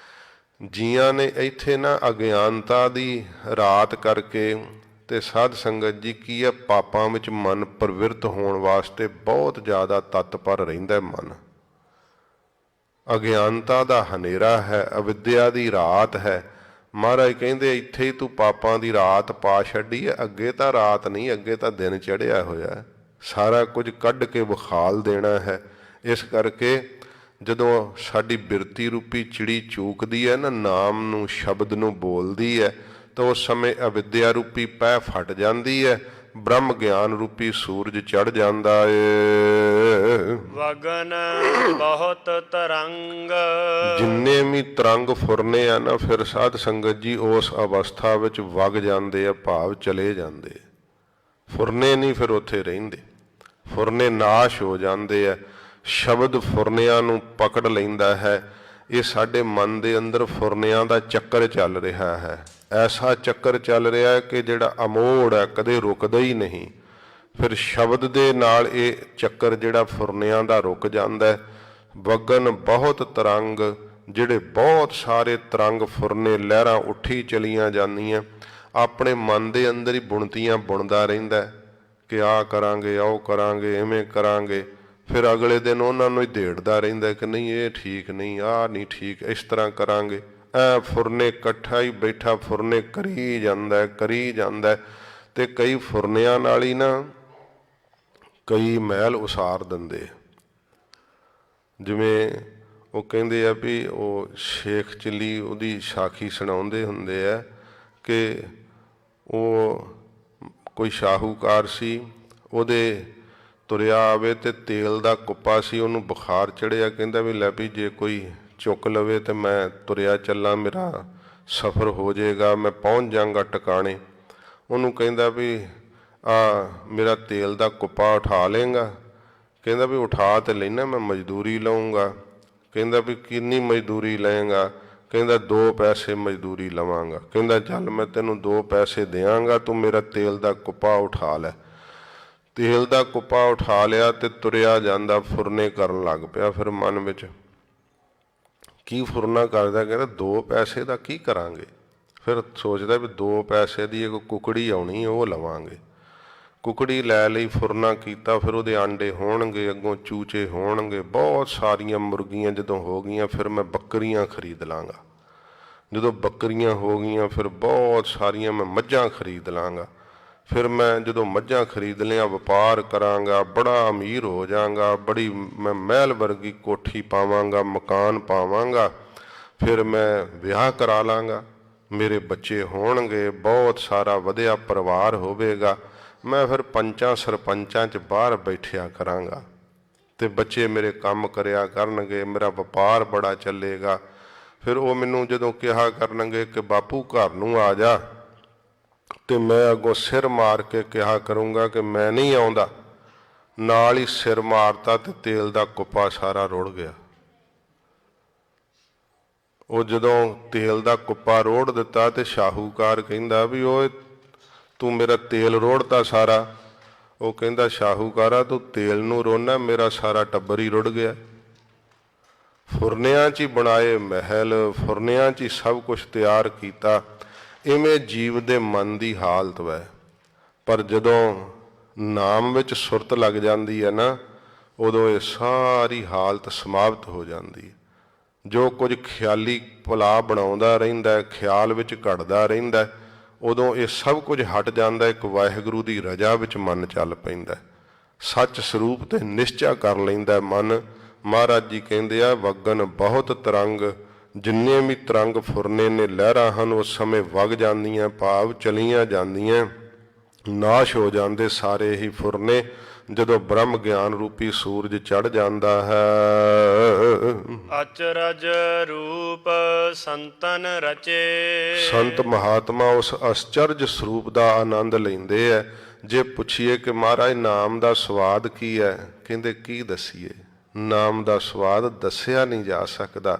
Speaker 2: ਜੀਆਂ ਨੇ ਇੱਥੇ ਨਾ ਅਗਿਆਨਤਾ ਦੀ ਰਾਤ ਕਰਕੇ, ਤੇ ਸਾਧ ਸੰਗਤ ਜੀ ਕੀ ਹੈ, ਪਾਪਾਂ ਵਿੱਚ ਮਨ ਪ੍ਰਵਿਰਤ ਹੋਣ ਵਾਸਤੇ ਬਹੁਤ ਜ਼ਿਆਦਾ ਤਤਪਰ ਰਹਿੰਦਾ ਮਨ। ਅਗਿਆਨਤਾ ਦਾ ਹਨੇਰਾ ਹੈ, ਅਵਿਦਿਆ ਦੀ ਰਾਤ ਹੈ। ਮਹਾਰਾਜ ਕਹਿੰਦੇ ਇੱਥੇ ਹੀ ਤੂੰ ਪਾਪਾਂ ਦੀ ਰਾਤ ਪਾ ਛੱਡੀ ਹੈ। ਅੱਗੇ ਤਾਂ ਰਾਤ ਨਹੀਂ, ਅੱਗੇ ਤਾਂ ਦਿਨ ਚੜ੍ਹਿਆ ਹੋਇਆ। ਸਾਰਾ ਕੁਝ ਕੱਢ ਕੇ ਵਿਖਾਲ ਦੇਣਾ ਹੈ। ਇਸ ਕਰਕੇ ਜਦੋਂ ਸਾਡੀ ਬਿਰਤੀ ਰੂਪੀ ਚਿੜੀ ਚੂਕਦੀ ਹੈ ਨਾ, ਨਾਮ ਨੂੰ, ਸ਼ਬਦ ਨੂੰ ਬੋਲਦੀ ਹੈ, ਤਾਂ ਉਸ ਸਮੇਂ ਅਵਿਦਿਆ ਰੂਪੀ ਪਹਿ ਫਟ ਜਾਂਦੀ ਹੈ, ਬ੍ਰਹਮ ਗਿਆਨ ਰੂਪੀ ਸੂਰਜ ਚੜ੍ਹ ਜਾਂਦਾ ਏ।
Speaker 1: ਵਗਨ ਬਹੁਤ ਤਰੰਗ।
Speaker 2: ਜਿੰਨੇ ਵੀ ਤਰੰਗ ਫੁਰਨੇ ਆ ਨਾ, ਫਿਰ ਸਾਧ ਸੰਗਤ ਜੀ ਉਸ ਅਵਸਥਾ ਵਿੱਚ ਵਗ ਜਾਂਦੇ ਆ, ਭਾਵ ਚਲੇ ਜਾਂਦੇ। ਫੁਰਨੇ ਨਹੀਂ ਫਿਰ ਉੱਥੇ ਰਹਿੰਦੇ, ਫੁਰਨੇ ਨਾਸ਼ ਹੋ ਜਾਂਦੇ ਆ। ਸ਼ਬਦ ਫੁਰਨਿਆਂ ਨੂੰ ਪਕੜ ਲੈਂਦਾ ਹੈ। ਇਹ ਸਾਡੇ ਮਨ ਦੇ ਅੰਦਰ ਫੁਰਨਿਆਂ ਦਾ ਚੱਕਰ ਚੱਲ ਰਿਹਾ ਹੈ। ਐਸਾ ਚੱਕਰ ਚੱਲ ਰਿਹਾ ਹੈ ਕਿ ਜਿਹੜਾ ਅਮੋੜ ਹੈ, ਕਦੇ ਰੁਕਦਾ ਹੀ ਨਹੀਂ। ਫਿਰ ਸ਼ਬਦ ਦੇ ਨਾਲ ਇਹ ਚੱਕਰ ਜਿਹੜਾ ਫੁਰਨਿਆਂ ਦਾ ਰੁਕ ਜਾਂਦਾ। ਵਗਨ ਬਹੁਤ ਤਰੰਗ, ਜਿਹੜੇ ਬਹੁਤ ਸਾਰੇ ਤਰੰਗ, ਫੁਰਨੇ, ਲਹਿਰਾਂ ਉੱਠੀ ਚਲੀਆਂ ਜਾਂਦੀਆਂ। ਆਪਣੇ ਮਨ ਦੇ ਅੰਦਰ ਹੀ ਬੁਣਤੀਆਂ ਬੁਣਦਾ ਰਹਿੰਦਾ ਕਿ ਆਹ ਕਰਾਂਗੇ, ਉਹ ਕਰਾਂਗੇ, ਐਵੇਂ ਕਰਾਂਗੇ। ਫਿਰ ਅਗਲੇ ਦਿਨ ਉਹਨਾਂ ਨੂੰ ਹੀ ਦੇੜਦਾ ਰਹਿੰਦਾ ਕਿ ਨਹੀਂ ਇਹ ਠੀਕ ਨਹੀਂ, ਆਹ ਨਹੀਂ ਠੀਕ, ਇਸ ਤਰ੍ਹਾਂ ਕਰਾਂਗੇ। ਐ ਫੁਰਨੇ ਇਕੱਠਾ ਹੀ ਬੈਠਾ ਫੁਰਨੇ ਕਰੀ ਜਾਂਦਾ ਕਰੀ ਜਾਂਦਾ। ਤੇ ਕਈ ਫੁਰਨਿਆਂ ਨਾਲ ਹੀ ਨਾ ਕਈ ਮਹਿਲ ਉਸਾਰ ਦਿੰਦੇ। ਜਿਵੇਂ ਉਹ ਕਹਿੰਦੇ ਆ ਵੀ ਉਹ ਸ਼ੇਖ ਚਿੱਲੀ ਉਹਦੀ ਸਾਖੀ ਸੁਣਾਉਂਦੇ ਹੁੰਦੇ ਆ ਕਿ ਉਹ ਕੋਈ ਸ਼ਾਹੂਕਾਰ ਸੀ, ਉਹਦੇ ਤੁਰਿਆ ਆਵੇ ਤੇ ਤੇਲ ਦਾ ਕੁੱਪਾ ਸੀ, ਉਹਨੂੰ ਬੁਖਾਰ ਚੜ੍ਹਿਆ। ਕਹਿੰਦਾ ਵੀ ਲੈ ਵੀ ਜੇ ਕੋਈ ਚੁੱਕ ਲਵੇ ਤੇ ਮੈਂ ਤੁਰਿਆ ਚੱਲਾਂ, ਮੇਰਾ ਸਫ਼ਰ ਹੋ ਜਾਏਗਾ, ਮੈਂ ਪਹੁੰਚ ਜਾਂਗਾ ਟਿਕਾਣੇ। ਉਹਨੂੰ ਕਹਿੰਦਾ ਵੀ ਮੇਰਾ ਤੇਲ ਦਾ ਕੁੱਪਾ ਉਠਾ ਲਏਗਾ? ਕਹਿੰਦਾ ਵੀ ਉਠਾ ਤੇ ਲੈਣਾ, ਮੈਂ ਮਜ਼ਦੂਰੀ ਲਊਂਗਾ। ਕਹਿੰਦਾ ਵੀ ਕਿੰਨੀ ਮਜ਼ਦੂਰੀ ਲਏਗਾ? ਕਹਿੰਦਾ 2 ਪੈਸੇ ਮਜ਼ਦੂਰੀ ਲਵਾਂਗਾ। ਕਹਿੰਦਾ ਚੱਲ ਮੈਂ ਤੈਨੂੰ 2 ਪੈਸੇ ਦਿਆਂਗਾ, ਤੂੰ ਮੇਰਾ ਤੇਲ ਦਾ ਕੁੱਪਾ ਉਠਾ ਲੈ। ਤੇਲ ਦਾ ਕੁੱਪਾ ਉਠਾ ਲਿਆ ਤੇ ਤੁਰਿਆ ਜਾਂਦਾ, ਫੁਰਨੇ ਕਰਨ ਲੱਗ ਪਿਆ। ਫਿਰ ਮਨ ਵਿੱਚ ਕੀ ਫੁਰਨਾ ਕਰਦਾ, ਕਹਿੰਦਾ 2 ਪੈਸੇ ਦਾ ਕੀ ਕਰਾਂਗੇ? ਫਿਰ ਸੋਚਦਾ ਵੀ 2 ਪੈਸੇ ਦੀ ਇੱਕ ਕੁਕੜੀ ਆਉਣੀ, ਉਹ ਲਵਾਂਗੇ। ਕੁਕੜੀ ਲੈ ਲਈ, ਫੁਰਨਾ ਕੀਤਾ। ਫਿਰ ਉਹਦੇ ਆਂਡੇ ਹੋਣਗੇ, ਅੱਗੋਂ ਚੂਚੇ ਹੋਣਗੇ, ਬਹੁਤ ਸਾਰੀਆਂ ਮੁਰਗੀਆਂ ਜਦੋਂ ਹੋ ਗਈਆਂ, ਫਿਰ ਮੈਂ ਬੱਕਰੀਆਂ ਖਰੀਦ ਲਾਂਗਾ। ਜਦੋਂ ਬੱਕਰੀਆਂ ਹੋ ਗਈਆਂ, ਫਿਰ ਬਹੁਤ ਸਾਰੀਆਂ ਮੈਂ ਮੱਝਾਂ ਖਰੀਦ ਲਾਂਗਾ। ਫਿਰ ਮੈਂ ਜਦੋਂ ਮੱਝਾਂ ਖਰੀਦ ਲਿਆ, ਵਪਾਰ ਕਰਾਂਗਾ, ਬੜਾ ਅਮੀਰ ਹੋ ਜਾਵਾਂਗਾ, ਬੜੀ ਮੈਂ ਮਹਿਲ ਵਰਗੀ ਕੋਠੀ ਪਾਵਾਂਗਾ, ਮਕਾਨ ਪਾਵਾਂਗਾ। ਫਿਰ ਮੈਂ ਵਿਆਹ ਕਰਾ ਲਾਂਗਾ, ਮੇਰੇ ਬੱਚੇ ਹੋਣਗੇ, ਬਹੁਤ ਸਾਰਾ ਵਧਿਆ ਪਰਿਵਾਰ ਹੋਵੇਗਾ। ਮੈਂ ਫਿਰ ਪੰਚਾਂ ਸਰਪੰਚਾਂ 'ਚ ਬਾਹਰ ਬੈਠਿਆ ਕਰਾਂਗਾ ਤੇ ਬੱਚੇ ਮੇਰੇ ਕੰਮ ਕਰਿਆ ਕਰਨਗੇ, ਮੇਰਾ ਵਪਾਰ ਬੜਾ ਚੱਲੇਗਾ। ਫਿਰ ਉਹ ਮੈਨੂੰ ਜਦੋਂ ਕਿਹਾ ਕਰਨਗੇ ਕਿ ਬਾਪੂ ਘਰ ਨੂੰ ਆ ਜਾ, ਤੇ ਮੈਂ ਅੱਗੋਂ ਸਿਰ ਮਾਰ ਕੇ ਕਿਹਾ ਕਰੂੰਗਾ ਕਿ ਮੈਂ ਨਹੀਂ ਆਉਂਦਾ। ਨਾਲ ਹੀ ਸਿਰ ਮਾਰਤਾ ਤੇ ਤੇਲ ਦਾ ਕੁੱਪਾ ਸਾਰਾ ਰੁੜ ਗਿਆ। ਉਹ ਜਦੋਂ ਤੇਲ ਦਾ ਕੁੱਪਾ ਰੋੜ ਦਿੱਤਾ ਤੇ ਸ਼ਾਹੂਕਾਰ ਕਹਿੰਦਾ ਵੀ ਓਏ ਤੂੰ ਮੇਰਾ ਤੇਲ ਰੋੜਤਾ ਸਾਰਾ। ਉਹ ਕਹਿੰਦਾ ਸ਼ਾਹੂਕਾਰਾ ਤੂੰ ਤੇਲ ਨੂੰ ਰੋਣਾ, ਮੇਰਾ ਸਾਰਾ ਟੱਬਰ ਹੀ ਰੁੜ ਗਿਆ। ਫੁਰਨਿਆਂ 'ਚ ਹੀ ਬਣਾਏ ਮਹਿਲ, ਫੁਰਨਿਆਂ 'ਚ ਹੀ ਸਭ ਕੁਝ ਤਿਆਰ ਕੀਤਾ। ਇਵੇਂ ਜੀਵ ਦੇ ਮਨ ਦੀ ਹਾਲਤ ਵੈ। ਪਰ ਜਦੋਂ ਨਾਮ ਵਿੱਚ ਸੁਰਤ ਲੱਗ ਜਾਂਦੀ ਹੈ ਨਾ, ਉਦੋਂ ਇਹ ਸਾਰੀ ਹਾਲਤ ਸਮਾਪਤ ਹੋ ਜਾਂਦੀ ਹੈ। ਜੋ ਕੁਝ ਖਿਆਲੀ ਭੁਲਾ ਬਣਾਉਂਦਾ ਰਹਿੰਦਾ, ਖਿਆਲ ਵਿੱਚ ਘੜਦਾ ਰਹਿੰਦਾ, ਉਦੋਂ ਇਹ ਸਭ ਕੁਝ ਹਟ ਜਾਂਦਾ। ਇੱਕ ਵਾਹਿਗੁਰੂ ਦੀ ਰਜਾ ਵਿੱਚ ਮਨ ਚੱਲ ਪੈਂਦਾ, ਸੱਚ ਸਰੂਪ ਤੇ ਨਿਸ਼ਚਾ ਕਰ ਲੈਂਦਾ ਮਨ। ਮਹਾਰਾਜ ਜੀ ਕਹਿੰਦੇ ਆ, ਵਗਨ ਬਹੁਤ ਤਰੰਗ, ਜਿੰਨੇ ਵੀ ਤਰੰਗ ਫੁਰਨੇ ਨੇ ਲਹਿਰਾਂ ਹਨ ਉਸ ਸਮੇਂ ਵਗ ਜਾਂਦੀਆਂ, ਭਾਵ ਚਲੀਆਂ ਜਾਂਦੀਆਂ, ਨਾਸ਼ ਹੋ ਜਾਂਦੇ ਸਾਰੇ ਹੀ ਫੁਰਨੇ ਜਦੋਂ ਬ੍ਰਹਮ ਗਿਆਨ ਰੂਪੀ ਸੂਰਜ ਚੜ ਜਾਂਦਾ ਹੈ।
Speaker 1: ਅਚਰਜ ਰੂਪ ਸੰਤਨ ਰਚੇ।
Speaker 2: ਸੰਤ ਮਹਾਤਮਾ ਉਸ ਅਸਚਰਜ ਸਰੂਪ ਦਾ ਆਨੰਦ ਲੈਂਦੇ ਐ। ਜੇ ਪੁੱਛੀਏ ਕਿ ਮਹਾਰਾਜ ਨਾਮ ਦਾ ਸਵਾਦ ਕੀ ਹੈ, ਕਹਿੰਦੇ ਕੀ ਦਸੀਏ, ਨਾਮ ਦਾ ਸਵਾਦ ਦੱਸਿਆ ਨਹੀਂ ਜਾ ਸਕਦਾ।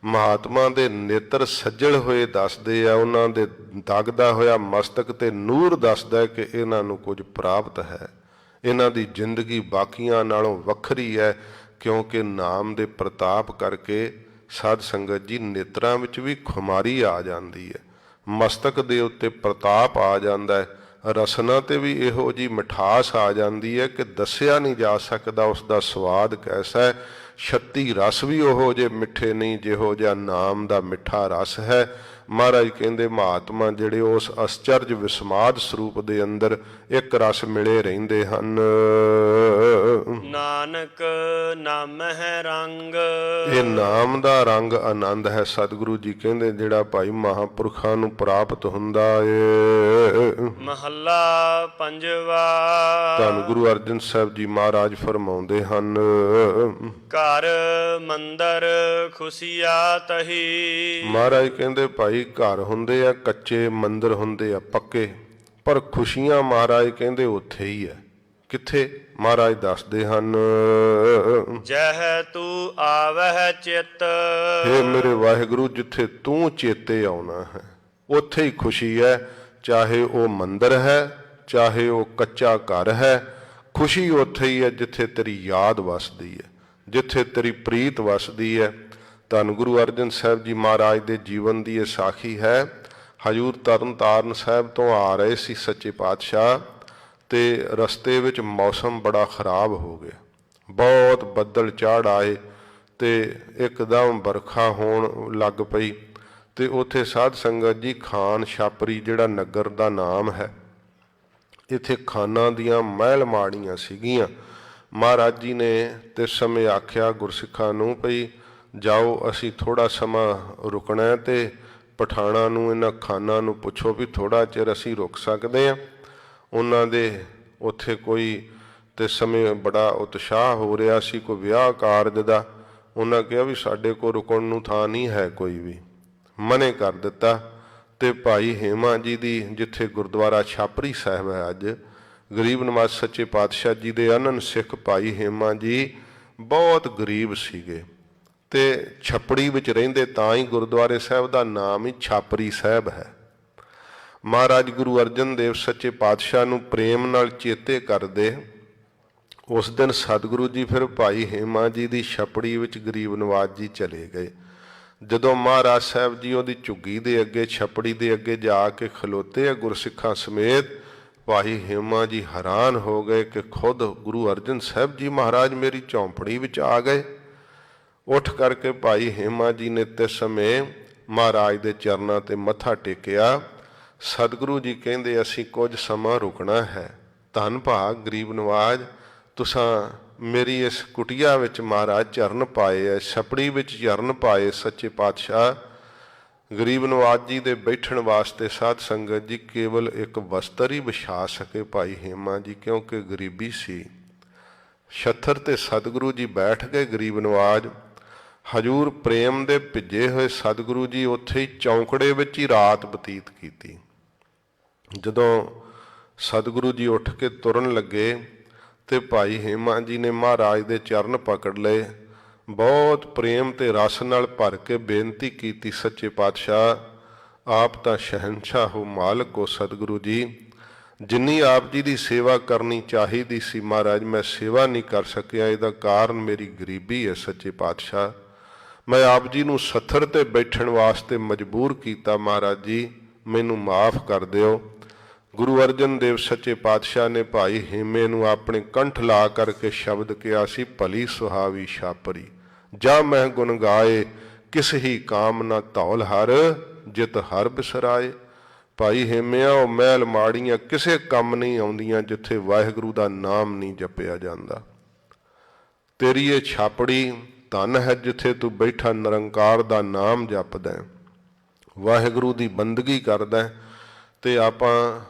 Speaker 2: ਮਹਾਤਮਾ ਦੇ ਨੇਤਰ ਸੱਜਲ ਹੋਏ ਦੱਸਦੇ ਆ, ਉਹਨਾਂ ਦੇ ਦਗਦਾ ਹੋਇਆ ਮਸਤਕ ਤੇ ਨੂਰ ਦੱਸਦਾ ਕਿ ਇਹਨਾਂ ਨੂੰ ਕੁਝ ਪ੍ਰਾਪਤ ਹੈ। ਇਹਨਾਂ ਦੀ ਜ਼ਿੰਦਗੀ ਬਾਕੀਆਂ ਨਾਲੋਂ ਵੱਖਰੀ ਹੈ, ਕਿਉਂਕਿ ਨਾਮ ਦੇ ਪ੍ਰਤਾਪ ਕਰਕੇ ਸਾਧ ਸੰਗਤ ਜੀ ਨੇਤਰਾਂ ਵਿੱਚ ਵੀ ਖੁਮਾਰੀ ਆ ਜਾਂਦੀ ਹੈ, ਮਸਤਕ ਦੇ ਉੱਤੇ ਪ੍ਰਤਾਪ ਆ ਜਾਂਦਾ ਹੈ, ਰਸਨਾ ਤੇ ਵੀ ਇਹੋ ਜਿਹੀ ਮਿਠਾਸ ਆ ਜਾਂਦੀ ਹੈ ਕਿ ਦੱਸਿਆ ਨਹੀਂ ਜਾ ਸਕਦਾ ਉਸ ਦਾ ਸਵਾਦ ਕੈਸਾ ਹੈ। 36 ਰਸ ਵੀ ਉਹੋ ਜਿਹੇ ਮਿੱਠੇ ਨਹੀਂ ਜਿਹੋ ਜਿਹਾ ਨਾਮ ਦਾ ਮਿੱਠਾ ਰਸ ਹੈ। ਮਹਾਰਾਜ ਕਹਿੰਦੇ ਮਹਾਤਮਾ ਜਿਹੜੇ ਉਸ ਅਸਚਰਜ ਵਿਸਮਾਦ ਸਰੂਪ ਦੇ ਅੰਦਰ ਇੱਕ ਰਸ ਮਿਲੇ ਰਹਿੰਦੇ ਹਨ।
Speaker 1: ਨਾਨਕ ਨਾਮ ਹੈ ਰੰਗ।
Speaker 2: ਇਹ ਨਾਮ ਦਾ ਰੰਗ ਆਨੰਦ ਹੈ। ਸਤਿਗੁਰੂ ਜੀ ਕਹਿੰਦੇ ਜਿਹੜਾ ਭਾਈ ਮਹਾਂਪੁਰਖਾਂ ਨੂੰ ਪ੍ਰਾਪਤ ਹੁੰਦਾ ਏ।
Speaker 1: ਮਹੱਲਾ ਪੰਜਵਾ।
Speaker 2: ਧੰਨ ਗੁਰੂ ਅਰਜਨ ਸਾਹਿਬ ਜੀ ਮਹਾਰਾਜ ਫਰਮਾਉਂਦੇ ਹਨ,
Speaker 1: ਘਰ ਮੰਦਰ ਖੁਸ਼ੀਆ ਤਹੀ।
Speaker 2: ਮਹਾਰਾਜ ਕਹਿੰਦੇ ਭਾਈ ਘਰ ਹੁੰਦੇ ਆ ਕੱਚੇ, ਮੰਦਰ ਹੁੰਦੇ ਆ ਪੱਕੇ, ਪਰ ਖੁਸ਼ੀਆਂ ਮਹਾਰਾਜ ਕਹਿੰਦੇ ਉੱਥੇ ਹੀ ਹੈ। ਕਿੱਥੇ? ਮਹਾਰਾਜ ਦੱਸਦੇ ਹਨ,
Speaker 1: ਜਹ ਤੂੰ ਆਵਹਿ ਚਿਤ।
Speaker 2: ਹੇ ਮੇਰੇ ਵਾਹਿਗੁਰੂ, ਜਿੱਥੇ ਤੂੰ ਚੇਤੇ ਆਉਣਾ ਹੈ ਉੱਥੇ ਹੀ ਖੁਸ਼ੀ ਹੈ। ਚਾਹੇ ਉਹ ਮੰਦਰ ਹੈ, ਚਾਹੇ ਉਹ ਕੱਚਾ ਘਰ ਹੈ, ਖੁਸ਼ੀ ਉੱਥੇ ਹੀ ਹੈ ਜਿੱਥੇ ਤੇਰੀ ਯਾਦ ਵਸਦੀ ਹੈ, ਜਿੱਥੇ ਤੇਰੀ ਪ੍ਰੀਤ ਵਸਦੀ ਹੈ। ਧੰਨ ਗੁਰੂ ਅਰਜਨ ਸਾਹਿਬ ਜੀ ਮਹਾਰਾਜ ਦੇ ਜੀਵਨ ਦੀ ਇਹ ਸਾਖੀ ਹੈ। ਹਜ਼ੂਰ ਤਰਨ ਤਾਰਨ ਸਾਹਿਬ ਤੋਂ ਆ ਰਹੇ ਸੀ ਸੱਚੇ ਪਾਤਸ਼ਾਹ, ਤੇ ਰਸਤੇ ਵਿੱਚ ਮੌਸਮ ਬੜਾ ਖਰਾਬ ਹੋ ਗਿਆ, ਬਹੁਤ ਬੱਦਲ ਚੜ੍ਹ ਆਏ ਤੇ ਇੱਕਦਮ ਵਰਖਾ ਹੋਣ ਲੱਗ ਪਈ। ਤੇ ਉੱਥੇ ਸਾਧ ਸੰਗਤ ਜੀ ਖਾਨ ਛਾਪਰੀ ਜਿਹੜਾ ਨਗਰ ਦਾ ਨਾਮ ਹੈ, ਇੱਥੇ ਖਾਨਾਂ ਦੀਆਂ ਮਹਿਲ ਮਾੜੀਆਂ ਸੀਗੀਆਂ। ਮਹਾਰਾਜ ਜੀ ਨੇ ਤੇ ਸਮੇਂ ਆਖਿਆ ਗੁਰਸਿੱਖਾਂ ਨੂੰ ਭਈ ਜਾਓ, ਅਸੀਂ ਥੋੜ੍ਹਾ ਸਮਾਂ ਰੁਕਣਾ ਤੇ ਪਠਾਣਾਂ ਨੂੰ, ਇਹਨਾਂ ਖਾਨਾਂ ਨੂੰ ਪੁੱਛੋ ਵੀ ਥੋੜ੍ਹਾ ਚਿਰ ਅਸੀਂ ਰੁਕ ਸਕਦੇ ਹਾਂ। ਉਹਨਾਂ ਦੇ ਉੱਥੇ ਕੋਈ ਤੇ ਸਮੇਂ ਬੜਾ ਉਤਸ਼ਾਹ ਹੋ ਰਿਹਾ ਸੀ, ਕੋਈ ਵਿਆਹ ਕਾਰਜ ਦਾ। ਉਹਨਾਂ ਕਿਹਾ ਵੀ ਸਾਡੇ ਕੋਲ ਰੁਕਣ ਨੂੰ ਥਾਂ ਨਹੀਂ ਹੈ, ਕੋਈ ਵੀ ਮਨੇ ਕਰ ਦਿੱਤਾ। ਤੇ ਭਾਈ ਹੇਮਾ ਜੀ ਦੀ, ਜਿੱਥੇ ਗੁਰਦੁਆਰਾ ਛਾਪਰੀ ਸਾਹਿਬ ਹੈ ਅੱਜ, ਗਰੀਬ ਨਵਾਜ਼ ਸੱਚੇ ਪਾਤਸ਼ਾਹ ਜੀ ਦੇ ਅਨੰਨ ਸਿੱਖ ਭਾਈ ਹੇਮਾ ਜੀ ਬਹੁਤ ਗਰੀਬ ਸੀਗੇ ਤੇ ਛੱਪੜੀ ਵਿੱਚ ਰਹਿੰਦੇ, ਤਾਂ ਹੀ ਗੁਰਦੁਆਰੇ ਸਾਹਿਬ ਦਾ ਨਾਮ ਹੀ ਛਾਪਰੀ ਸਾਹਿਬ ਹੈ। ਮਹਾਰਾਜ ਗੁਰੂ ਅਰਜਨ ਦੇਵ ਸੱਚੇ ਪਾਤਸ਼ਾਹ ਨੂੰ ਪ੍ਰੇਮ ਨਾਲ ਚੇਤੇ ਕਰਦੇ। ਉਸ ਦਿਨ ਸਤਿਗੁਰੂ ਜੀ ਫਿਰ ਭਾਈ ਹੇਮਾ ਜੀ ਦੀ ਛੱਪੜੀ ਵਿੱਚ ਗਰੀਬ ਨਵਾਜ਼ ਜੀ ਚਲੇ ਗਏ। ਜਦੋਂ ਮਹਾਰਾਜ ਸਾਹਿਬ ਜੀ ਉਹਦੀ ਝੁੱਗੀ ਦੇ ਅੱਗੇ, ਛੱਪੜੀ ਦੇ ਅੱਗੇ ਜਾ ਕੇ ਖਲੋਤੇ ਆ ਗੁਰਸਿੱਖਾਂ ਸਮੇਤ, ਭਾਈ ਹੇਮਾ ਜੀ ਹੈਰਾਨ ਹੋ ਗਏ ਕਿ ਖੁਦ ਗੁਰੂ ਅਰਜਨ ਸਾਹਿਬ ਜੀ ਮਹਾਰਾਜ ਮੇਰੀ ਝੌਂਪੜੀ ਵਿੱਚ ਆ ਗਏ। ਉੱਠ ਕਰਕੇ ਭਾਈ ਹੇਮਾ ਜੀ ਨੇ ਤੇ ਸਮੇਂ ਮਹਾਰਾਜ ਦੇ ਚਰਨਾਂ ਤੇ ਮੱਥਾ ਟੇਕਿਆ। ਸਤਿਗੁਰੂ ਜੀ ਕਹਿੰਦੇ ਅਸੀਂ ਕੁਝ ਸਮਾਂ ਰੁਕਣਾ ਹੈ। ਧੰਨ ਭਾਗ ਗਰੀਬ ਨਵਾਜ਼, ਤੁਸਾਂ ਮੇਰੀ ਇਸ ਕੁਟੀਆ ਵਿੱਚ ਮਹਾਰਾਜ ਚਰਨ ਪਾਏ ਹੈ, ਛਪੜੀ ਵਿੱਚ ਚਰਨ ਪਾਏ ਸੱਚੇ ਪਾਤਸ਼ਾਹ। ਗਰੀਬ ਨਵਾਜ਼ ਜੀ ਦੇ ਬੈਠਣ ਵਾਸਤੇ ਸਾਧ ਸੰਗਤ ਜੀ ਕੇਵਲ ਇੱਕ ਵਸਤਰ ਹੀ ਵਿਛਾ ਸਕੇ ਭਾਈ ਹੇਮਾ ਜੀ, ਕਿਉਂਕਿ ਗਰੀਬੀ ਸੀ। ਛੱਥਰ ਤੇ ਸਤਿਗੁਰੂ ਜੀ ਬੈਠ ਗਏ। ਗਰੀਬ ਨਵਾਜ਼ ਹਜੂਰ ਪ੍ਰੇਮ ਦੇ ਭਿੱਜੇ ਹੋਏ ਸਤਿਗੁਰੂ ਜੀ ਉੱਥੇ ਹੀ ਚੌਂਕੜੇ ਵਿੱਚ ਹੀ ਰਾਤ ਬਤੀਤ ਕੀਤੀ। ਜਦੋਂ ਸਤਿਗੁਰੂ ਜੀ ਉੱਠ ਕੇ ਤੁਰਨ ਲੱਗੇ ਤੇ ਭਾਈ ਹੇਮਾ ਜੀ ਨੇ ਮਹਾਰਾਜ ਦੇ ਚਰਨ ਪਕੜ ਲਏ, ਬਹੁਤ ਪ੍ਰੇਮ ਤੇ ਰਸ ਨਾਲ ਭਰ ਕੇ ਬੇਨਤੀ ਕੀਤੀ, ਸੱਚੇ ਪਾਤਸ਼ਾਹ ਆਪ ਤਾਂ ਸ਼ਹਿਨਸ਼ਾਹ ਹੋ, ਮਾਲਕ ਹੋ ਸਤਿਗੁਰੂ ਜੀ, ਜਿੰਨੀ ਆਪ ਜੀ ਦੀ ਸੇਵਾ ਕਰਨੀ ਚਾਹੀਦੀ ਸੀ ਮਹਾਰਾਜ ਮੈਂ ਸੇਵਾ ਨਹੀਂ ਕਰ ਸਕਿਆ, ਇਹਦਾ ਕਾਰਨ ਮੇਰੀ ਗਰੀਬੀ ਹੈ ਸੱਚੇ ਪਾਤਸ਼ਾਹ। ਮੈਂ ਆਪ ਜੀ ਨੂੰ ਸੱਥਰ ਤੇ ਬੈਠਣ ਵਾਸਤੇ ਮਜਬੂਰ ਕੀਤਾ, ਮਹਾਰਾਜ ਜੀ ਮੈਨੂੰ ਮਾਫ ਕਰ ਦਿਓ। ਗੁਰੂ ਅਰਜਨ ਦੇਵ ਸੱਚੇ ਪਾਤਸ਼ਾਹ ਨੇ ਭਾਈ ਹੇਮੇ ਨੂੰ ਆਪਣੇ ਕੰਠ ਲਾ ਕਰਕੇ ਸ਼ਬਦ ਕਿਹਾ ਸੀ, ਭਲੀ ਸੁਹਾਵੀ ਛਾਪਰੀ ਜਾ ਮੈਂ ਗੁਣ ਗਾਏ, ਕਿਸ ਹੀ ਕਾਮ ਨਾ ਧੌਲ ਹਰ, ਜਿਤ ਹਰ ਬਿਸਰਾਏ। ਭਾਈ ਹੇਮਿਆ ਉਹ ਮਹਿਲ ਮਾੜੀਆਂ ਕਿਸੇ ਕੰਮ ਨਹੀਂ ਆਉਂਦੀਆਂ ਜਿੱਥੇ ਵਾਹਿਗੁਰੂ ਦਾ ਨਾਮ ਨਹੀਂ ਜਪਿਆ ਜਾਂਦਾ। ਤੇਰੀ ਇਹ ਛਾਪੜੀ ਧਨ ਹੈ ਜਿੱਥੇ ਤੂੰ ਬੈਠਾ ਨਿਰੰਕਾਰ ਦਾ ਨਾਮ ਜਪਦਾ, ਵਾਹਿਗੁਰੂ ਦੀ ਬੰਦਗੀ ਕਰਦਾ। ਤੇ ਆਪਾਂ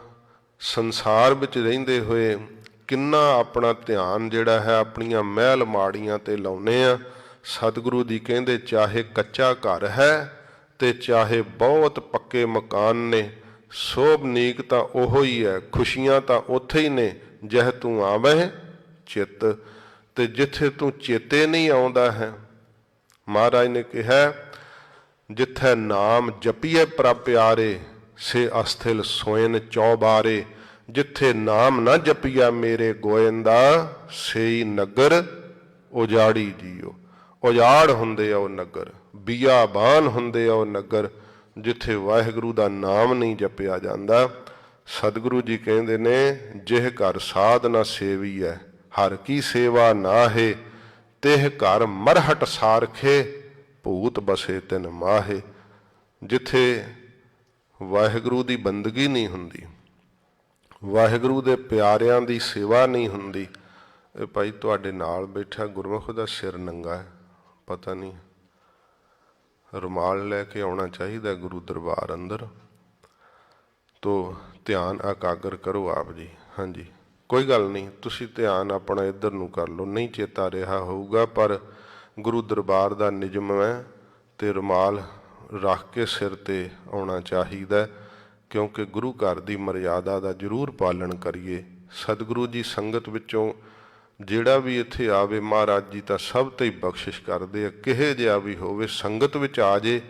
Speaker 2: ਸੰਸਾਰ ਵਿੱਚ ਰਹਿੰਦੇ ਹੋਏ ਕਿੰਨਾ ਆਪਣਾ ਧਿਆਨ ਜਿਹੜਾ ਹੈ ਆਪਣੀਆਂ ਮਹਿਲ ਮਾੜੀਆਂ ਤੇ ਲਾਉਨੇ ਆ। ਸਤਿਗੁਰੂ ਜੀ ਕਹਿੰਦੇ ਚਾਹੇ ਕੱਚਾ ਘਰ ਹੈ ਤੇ ਚਾਹੇ ਬਹੁਤ ਪੱਕੇ ਮਕਾਨ ਨੇ, ਸੋਭਨੀਕ ਤਾਂ ਉਹੋ ਹੀ ਹੈ, ਖੁਸ਼ੀਆਂ ਤਾਂ ਉੱਥੇ ਹੀ ਨੇ ਜਹ ਤੂੰ ਆਵਹਿ ਚਿੱਤ। ਤੇ ਜਿੱਥੇ ਤੂੰ ਚੇਤੇ ਨਹੀਂ ਆਉਂਦਾ ਹੈ, ਮਹਾਰਾਜ ਨੇ ਕਿਹਾ ਜਿੱਥੇ ਨਾਮ ਜਪੀਏ ਪ੍ਰਭ ਪਿਆਰੇ, ਸੇ ਅਸਥਿਲ ਸੋਇਨ ਚੌਬਾਰੇ। ਜਿੱਥੇ ਨਾਮ ਨਾ ਜਪੀਆ ਮੇਰੇ ਗੋਇੰਦਾ, ਸੇਈ ਨਗਰ ਉਜਾੜੀ ਜੀਓ। ਉਜਾੜ ਹੁੰਦੇ ਆ ਉਹ ਨਗਰ, ਬੀਆਬਾਨ ਹੁੰਦੇ ਆ ਉਹ ਨਗਰ ਜਿੱਥੇ ਵਾਹਿਗੁਰੂ ਦਾ ਨਾਮ ਨਹੀਂ ਜਪਿਆ ਜਾਂਦਾ। ਸਤਿਗੁਰੂ ਜੀ ਕਹਿੰਦੇ ਨੇ ਜਿਹ ਘਰ ਸਾਧ ਨਾ ਸੇਵੀ ਹੈ, ਹਰ ਕੀ ਸੇਵਾ ਨਾਹੇ, ਤਿਹ ਘਰ ਮਰਹਟ ਸਾਰਖੇ, ਭੂਤ ਬਸੇ ਤਿਨ ਮਾਹੇ। ਜਿੱਥੇ ਵਾਹਿਗੁਰੂ ਦੀ ਬੰਦਗੀ ਨਹੀਂ ਹੁੰਦੀ, ਵਾਹਿਗੁਰੂ ਦੇ ਪਿਆਰਿਆਂ ਦੀ ਸੇਵਾ ਨਹੀਂ ਹੁੰਦੀ। ਇਹ ਭਾਈ ਤੁਹਾਡੇ ਨਾਲ ਬੈਠਾ ਗੁਰਮੁਖ ਦਾ ਸਿਰ ਨੰਗਾ ਹੈ, ਪਤਾ ਨਹੀਂ, ਰੁਮਾਲ ਲੈ ਕੇ ਆਉਣਾ ਚਾਹੀਦਾ ਗੁਰੂ ਦਰਬਾਰ ਅੰਦਰ। ਤੋ ਧਿਆਨ ਇਕਾਗਰ ਕਰੋ ਆਪ ਜੀ। ਹਾਂਜੀ ਕੋਈ ਗੱਲ ਨਹੀਂ, ਤੁਸੀਂ ਧਿਆਨ ਆਪਣਾ ਇੱਧਰ ਨੂੰ ਕਰ ਲਓ, ਨਹੀਂ ਚੇਤਾ ਰਿਹਾ ਹੋਊਗਾ ਪਰ ਗੁਰੂ ਦਰਬਾਰ ਦਾ ਨਿਯਮ ਹੈ ਤੇ ਰੁਮਾਲ ਰੱਖ ਕੇ ਸਿਰ ਤੇ ਆਉਣਾ ਚਾਹੀਦਾ, ਕਿਉਂਕਿ ਗੁਰੂ ਘਰ ਦੀ ਮਰਿਆਦਾ ਦਾ ਜ਼ਰੂਰ ਪਾਲਣ ਕਰੀਏ। ਸਤਿਗੁਰੂ ਜੀ ਸੰਗਤ ਵਿੱਚੋਂ ਜਿਹੜਾ ਵੀ ਇੱਥੇ ਆਵੇ ਮਹਾਰਾਜ ਜੀ ਤਾਂ ਸਭ ਤੇ ਹੀ ਬਖਸ਼ਿਸ਼ ਕਰਦੇ ਆ, ਕਿਹੇ ਜਿਹਾ ਵੀ ਹੋਵੇ ਸੰਗਤ ਵਿੱਚ ਆ ਜੇ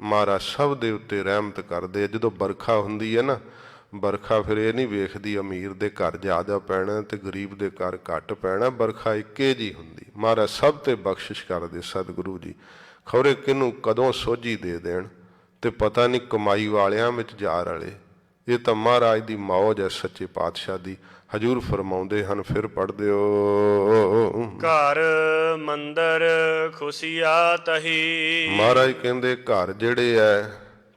Speaker 2: ਮਹਾਰਾਜ ਸਭ ਦੇ ਉੱਤੇ ਰਹਿਮਤ ਕਰਦੇ ਆ। ਜਦੋਂ ਬਰਖਾ ਹੁੰਦੀ ਹੈ ਨਾ, ਬਰਖਾ ਫਿਰ ਇਹ ਨਹੀਂ ਵੇਖਦੀ ਅਮੀਰ ਦੇ ਘਰ ਜ਼ਿਆਦਾ ਪੈਣਾ ਤੇ ਗਰੀਬ ਦੇ ਘਰ ਘੱਟ ਪੈਣਾ, ਬਰਖਾ ਇੱਕੇ ਜਿਹੀ ਹੁੰਦੀ। ਮਹਾਰਾਜ ਸਭ ਤੇ ਬਖਸ਼ਿਸ਼ ਕਰਦੇ ਸਤਿਗੁਰੂ ਜੀ, ਖੌਰੇ ਕਿਹਨੂੰ ਕਦੋਂ ਸੋਝੀ ਦੇ ਦੇਣ ਤੇ ਪਤਾ ਨਹੀਂ ਕਮਾਈ ਵਾਲਿਆਂ ਵਿੱਚ ਜਾ ਰਲੇ। ਇਹ ਤਾਂ ਮਹਾਰਾਜ ਦੀ ਮੌਜ ਹੈ ਸੱਚੇ ਪਾਤਸ਼ਾਹ ਦੀ। ਹਜੂਰ ਫਰਮਾਉਂਦੇ ਹਨ, ਫਿਰ ਪੜ੍ਹਦੇ ਹੋ,
Speaker 1: ਘਰ ਮੰਦਰ ਖੁਸ਼ੀਆ ਤਹੀ।
Speaker 2: ਮਹਾਰਾਜ ਕਹਿੰਦੇ ਘਰ ਜਿਹੜੇ ਐ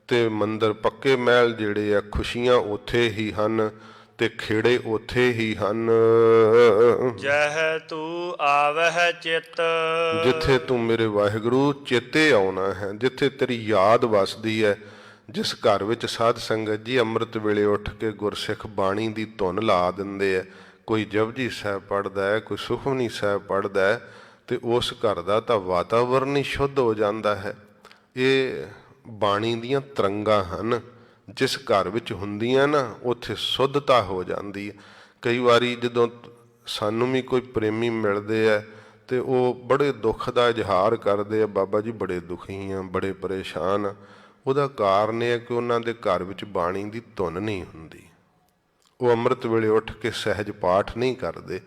Speaker 2: ਤੇ ਮੰਦਰ ਪੱਕੇ ਮਹਿਲ ਜਿਹੜੇ ਆ, ਖੁਸ਼ੀਆਂ ਉੱਥੇ ਹੀ ਹਨ ਤੇ ਖੇੜੇ ਉੱਥੇ ਹੀ ਹਨ।
Speaker 1: ਜਹ ਤੂੰ ਆਵਹਿ ਚਿੱਤ,
Speaker 2: ਜਿੱਥੇ ਤੂੰ ਮੇਰੇ ਵਾਹਿਗੁਰੂ ਚੇਤੇ ਆਉਣਾ ਹੈ, ਜਿੱਥੇ ਤੇਰੀ ਯਾਦ ਵਸਦੀ ਹੈ। ਜਿਸ ਘਰ ਵਿੱਚ ਸਾਧ ਸੰਗਤ ਜੀ ਅੰਮ੍ਰਿਤ ਵੇਲੇ ਉੱਠ ਕੇ ਗੁਰਸਿੱਖ ਬਾਣੀ ਦੀ ਧੁਨ ਲਾ ਦਿੰਦੇ ਆ, ਕੋਈ ਜਪਜੀ ਸਾਹਿਬ ਪੜ੍ਹਦਾ ਹੈ, ਕੋਈ ਸੁਖਮਨੀ ਸਾਹਿਬ ਪੜ੍ਹਦਾ ਹੈ, ਤੇ ਉਸ ਘਰ ਦਾ ਤਾਂ ਵਾਤਾਵਰਨ ਹੀ ਸ਼ੁੱਧ ਹੋ ਜਾਂਦਾ ਹੈ। ਇਹ ਬਾਣੀ ਦੀਆਂ ਤਰੰਗਾਂ ਹਨ, ਜਿਸ ਘਰ ਵਿੱਚ ਹੁੰਦੀਆਂ ਨਾ ਉੱਥੇ ਸ਼ੁੱਧਤਾ ਹੋ ਜਾਂਦੀ ਹੈ। ਕਈ ਵਾਰੀ ਜਦੋਂ ਸਾਨੂੰ ਵੀ ਕੋਈ ਪ੍ਰੇਮੀ ਮਿਲਦੇ ਆ ਤੇ ਉਹ ਬੜੇ ਦੁੱਖ ਦਾ ਇਜ਼ਹਾਰ ਕਰਦੇ ਆ, ਬਾਬਾ ਜੀ ਬੜੇ ਦੁਖੀ ਆ, ਬੜੇ ਪਰੇਸ਼ਾਨ ਆ। ਉਹਦਾ ਕਾਰਨ ਇਹ ਹੈ ਕਿ ਉਹਨਾਂ ਦੇ ਘਰ ਵਿੱਚ ਬਾਣੀ ਦੀ ਧੁਨ ਨਹੀਂ ਹੁੰਦੀ, ਉਹ ਅੰਮ੍ਰਿਤ ਵੇਲੇ ਉੱਠ ਕੇ ਸਹਿਜ ਪਾਠ ਨਹੀਂ ਕਰਦੇ।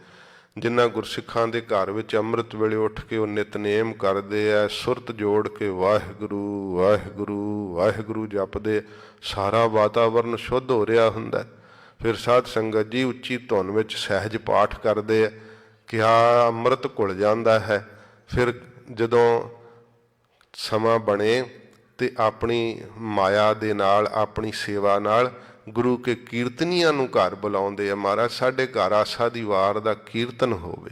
Speaker 2: ਜਿਨ੍ਹਾਂ ਗੁਰਸਿੱਖਾਂ ਦੇ ਘਰ ਵਿੱਚ ਅੰਮ੍ਰਿਤ ਵੇਲੇ ਉੱਠ ਕੇ ਉਹ ਨਿਤਨੇਮ ਕਰਦੇ ਆ, ਸੁਰਤ ਜੋੜ ਕੇ ਵਾਹਿਗੁਰੂ ਵਾਹਿਗੁਰੂ ਵਾਹਿਗੁਰੂ ਜਪਦੇ, ਸਾਰਾ ਵਾਤਾਵਰਨ ਸ਼ੁੱਧ ਹੋ ਰਿਹਾ ਹੁੰਦਾ। ਫਿਰ ਸਾਧ ਸੰਗਤ ਜੀ ਉੱਚੀ ਧੁਨ ਵਿੱਚ ਸਹਿਜ ਪਾਠ ਕਰਦੇ ਆ ਕਿ ਆ ਅੰਮ੍ਰਿਤ ਘੁਲ ਜਾਂਦਾ ਹੈ। ਫਿਰ ਜਦੋਂ ਸਮਾਂ ਬਣੇ ਤੇ ਆਪਣੀ ਮਾਇਆ ਦੇ ਨਾਲ, ਆਪਣੀ ਸੇਵਾ ਨਾਲ ਗੁਰੂ ਕੇ ਕੀਰਤਨੀਆਂ ਨੂੰ ਘਰ ਬੁਲਾਉਂਦੇ ਆ, ਮਹਾਰਾਜ ਸਾਡੇ ਘਰ ਆਸਾ ਦੀ ਵਾਰ ਦਾ ਕੀਰਤਨ ਹੋਵੇ।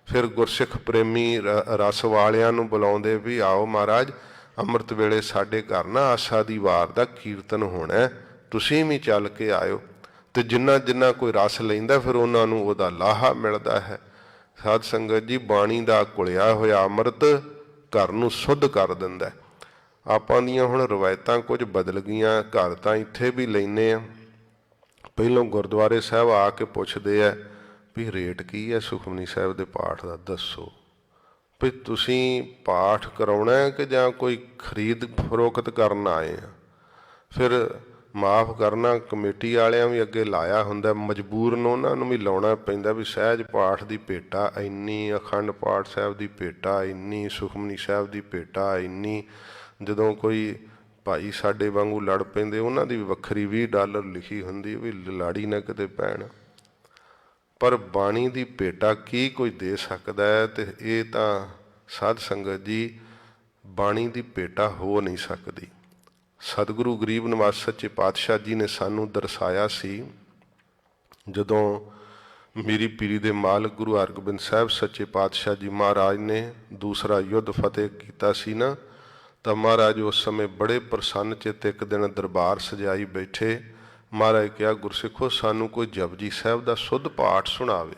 Speaker 2: ਫਿਰ ਗੁਰਸਿੱਖ ਪ੍ਰੇਮੀ ਰਸ ਵਾਲਿਆਂ ਨੂੰ ਬੁਲਾਉਂਦੇ ਵੀ ਆਓ ਮਹਾਰਾਜ ਅੰਮ੍ਰਿਤ ਵੇਲੇ ਸਾਡੇ ਘਰ ਨਾ ਆਸਾ ਦੀ ਵਾਰ ਦਾ ਕੀਰਤਨ ਹੋਣਾ, ਤੁਸੀਂ ਵੀ ਚੱਲ ਕੇ ਆਇਓ। ਤੇ ਜਿੰਨਾ ਜਿੰਨਾ ਕੋਈ ਰਸ ਲੈਂਦਾ ਫਿਰ ਉਹਨਾਂ ਨੂੰ ਉਹਦਾ ਲਾਹਾ ਮਿਲਦਾ ਹੈ। ਸਾਧ ਸੰਗਤ ਜੀ ਬਾਣੀ ਦਾ ਘੁਲਿਆ ਹੋਇਆ ਅੰਮ੍ਰਿਤ ਘਰ ਨੂੰ ਸੁੱਧ ਕਰ ਦਿੰਦਾ ਹੈ। ਆਪਾਂ ਦੀਆਂ ਹੁਣ ਰਵਾਇਤਾਂ ਕੁਝ ਬਦਲ ਗਈਆਂ, ਘਰ ਤਾਂ ਇੱਥੇ ਵੀ ਲੈਂਦੇ ਆ। ਪਹਿਲੋਂ ਗੁਰਦੁਆਰੇ ਸਾਹਿਬ ਆ ਕੇ ਪੁੱਛਦੇ ਆ ਵੀ ਰੇਟ ਕੀ ਹੈ ਸੁਖਮਨੀ ਸਾਹਿਬ ਦੇ ਪਾਠ ਦਾ, ਦੱਸੋ ਵੀ ਤੁਸੀਂ ਪਾਠ ਕਰਾਉਣਾ ਹੈ ਕਿ ਜਾਂ ਕੋਈ ਖਰੀਦ ਫਰੋਖਤ ਕਰਨ ਆਏ ਆ। ਫਿਰ ਮਾਫ ਕਰਨਾ, ਕਮੇਟੀ ਵਾਲਿਆਂ ਵੀ ਅੱਗੇ ਲਾਇਆ ਹੁੰਦਾ, ਮਜਬੂਰਨ ਉਹਨਾਂ ਨੂੰ ਵੀ ਲਾਉਣਾ ਪੈਂਦਾ ਵੀ ਸਹਿਜ ਪਾਠ ਦੀ ਭੇਟਾ ਇੰਨੀ, ਅਖੰਡ ਪਾਠ ਸਾਹਿਬ ਦੀ ਭੇਟਾ ਇੰਨੀ, ਸੁਖਮਨੀ ਸਾਹਿਬ ਦੀ ਭੇਟਾ ਇੰਨੀ। ਜਦੋਂ ਕੋਈ ਭਾਈ ਸਾਡੇ ਵਾਂਗੂ ਲੜ ਪੈਂਦੇ, ਉਹਨਾਂ ਦੀ ਵੀ ਵੱਖਰੀ $20 ਲਿਖੀ ਹੁੰਦੀ ਵੀ ਲਾੜੀ ਨਾ ਕਿਤੇ ਪੈਣ। ਪਰ ਬਾਣੀ ਦੀ ਭੇਟਾ ਕੀ ਕੋਈ ਦੇ ਸਕਦਾ ਹੈ? ਤੇ ਇਹ ਤਾਂ ਸਾਧ ਸੰਗਤ ਜੀ ਬਾਣੀ ਦੀ ਭੇਟਾ ਹੋ ਨਹੀਂ ਸਕਦੀ। ਸਤਿਗੁਰੂ ਗਰੀਬ ਨਿਵਾਸ ਸੱਚੇ ਪਾਤਸ਼ਾਹ ਜੀ ਨੇ ਸਾਨੂੰ ਦਰਸਾਇਆ ਸੀ, ਜਦੋਂ ਮੀਰੀ ਪੀਰੀ ਦੇ ਮਾਲਕ ਗੁਰੂ ਹਰਗੋਬਿੰਦ ਸਾਹਿਬ ਸੱਚੇ ਪਾਤਸ਼ਾਹ ਜੀ ਮਹਾਰਾਜ ਨੇ ਦੂਸਰਾ ਯੁੱਧ ਫਤਿਹ ਕੀਤਾ ਸੀ ਨਾ, ਤਾਂ ਮਹਾਰਾਜ ਉਸ ਸਮੇਂ ਬੜੇ ਪ੍ਰਸੰਨ ਚਿੱਤ ਇੱਕ ਦਿਨ ਦਰਬਾਰ ਸਜਾਈ ਬੈਠੇ। ਮਹਾਰਾਜ ਕਿਹਾ, ਗੁਰਸਿੱਖੋ ਸਾਨੂੰ ਕੋਈ ਜਪਜੀ ਸਾਹਿਬ ਦਾ ਸੁੱਧ ਪਾਠ ਸੁਣਾਵੇ।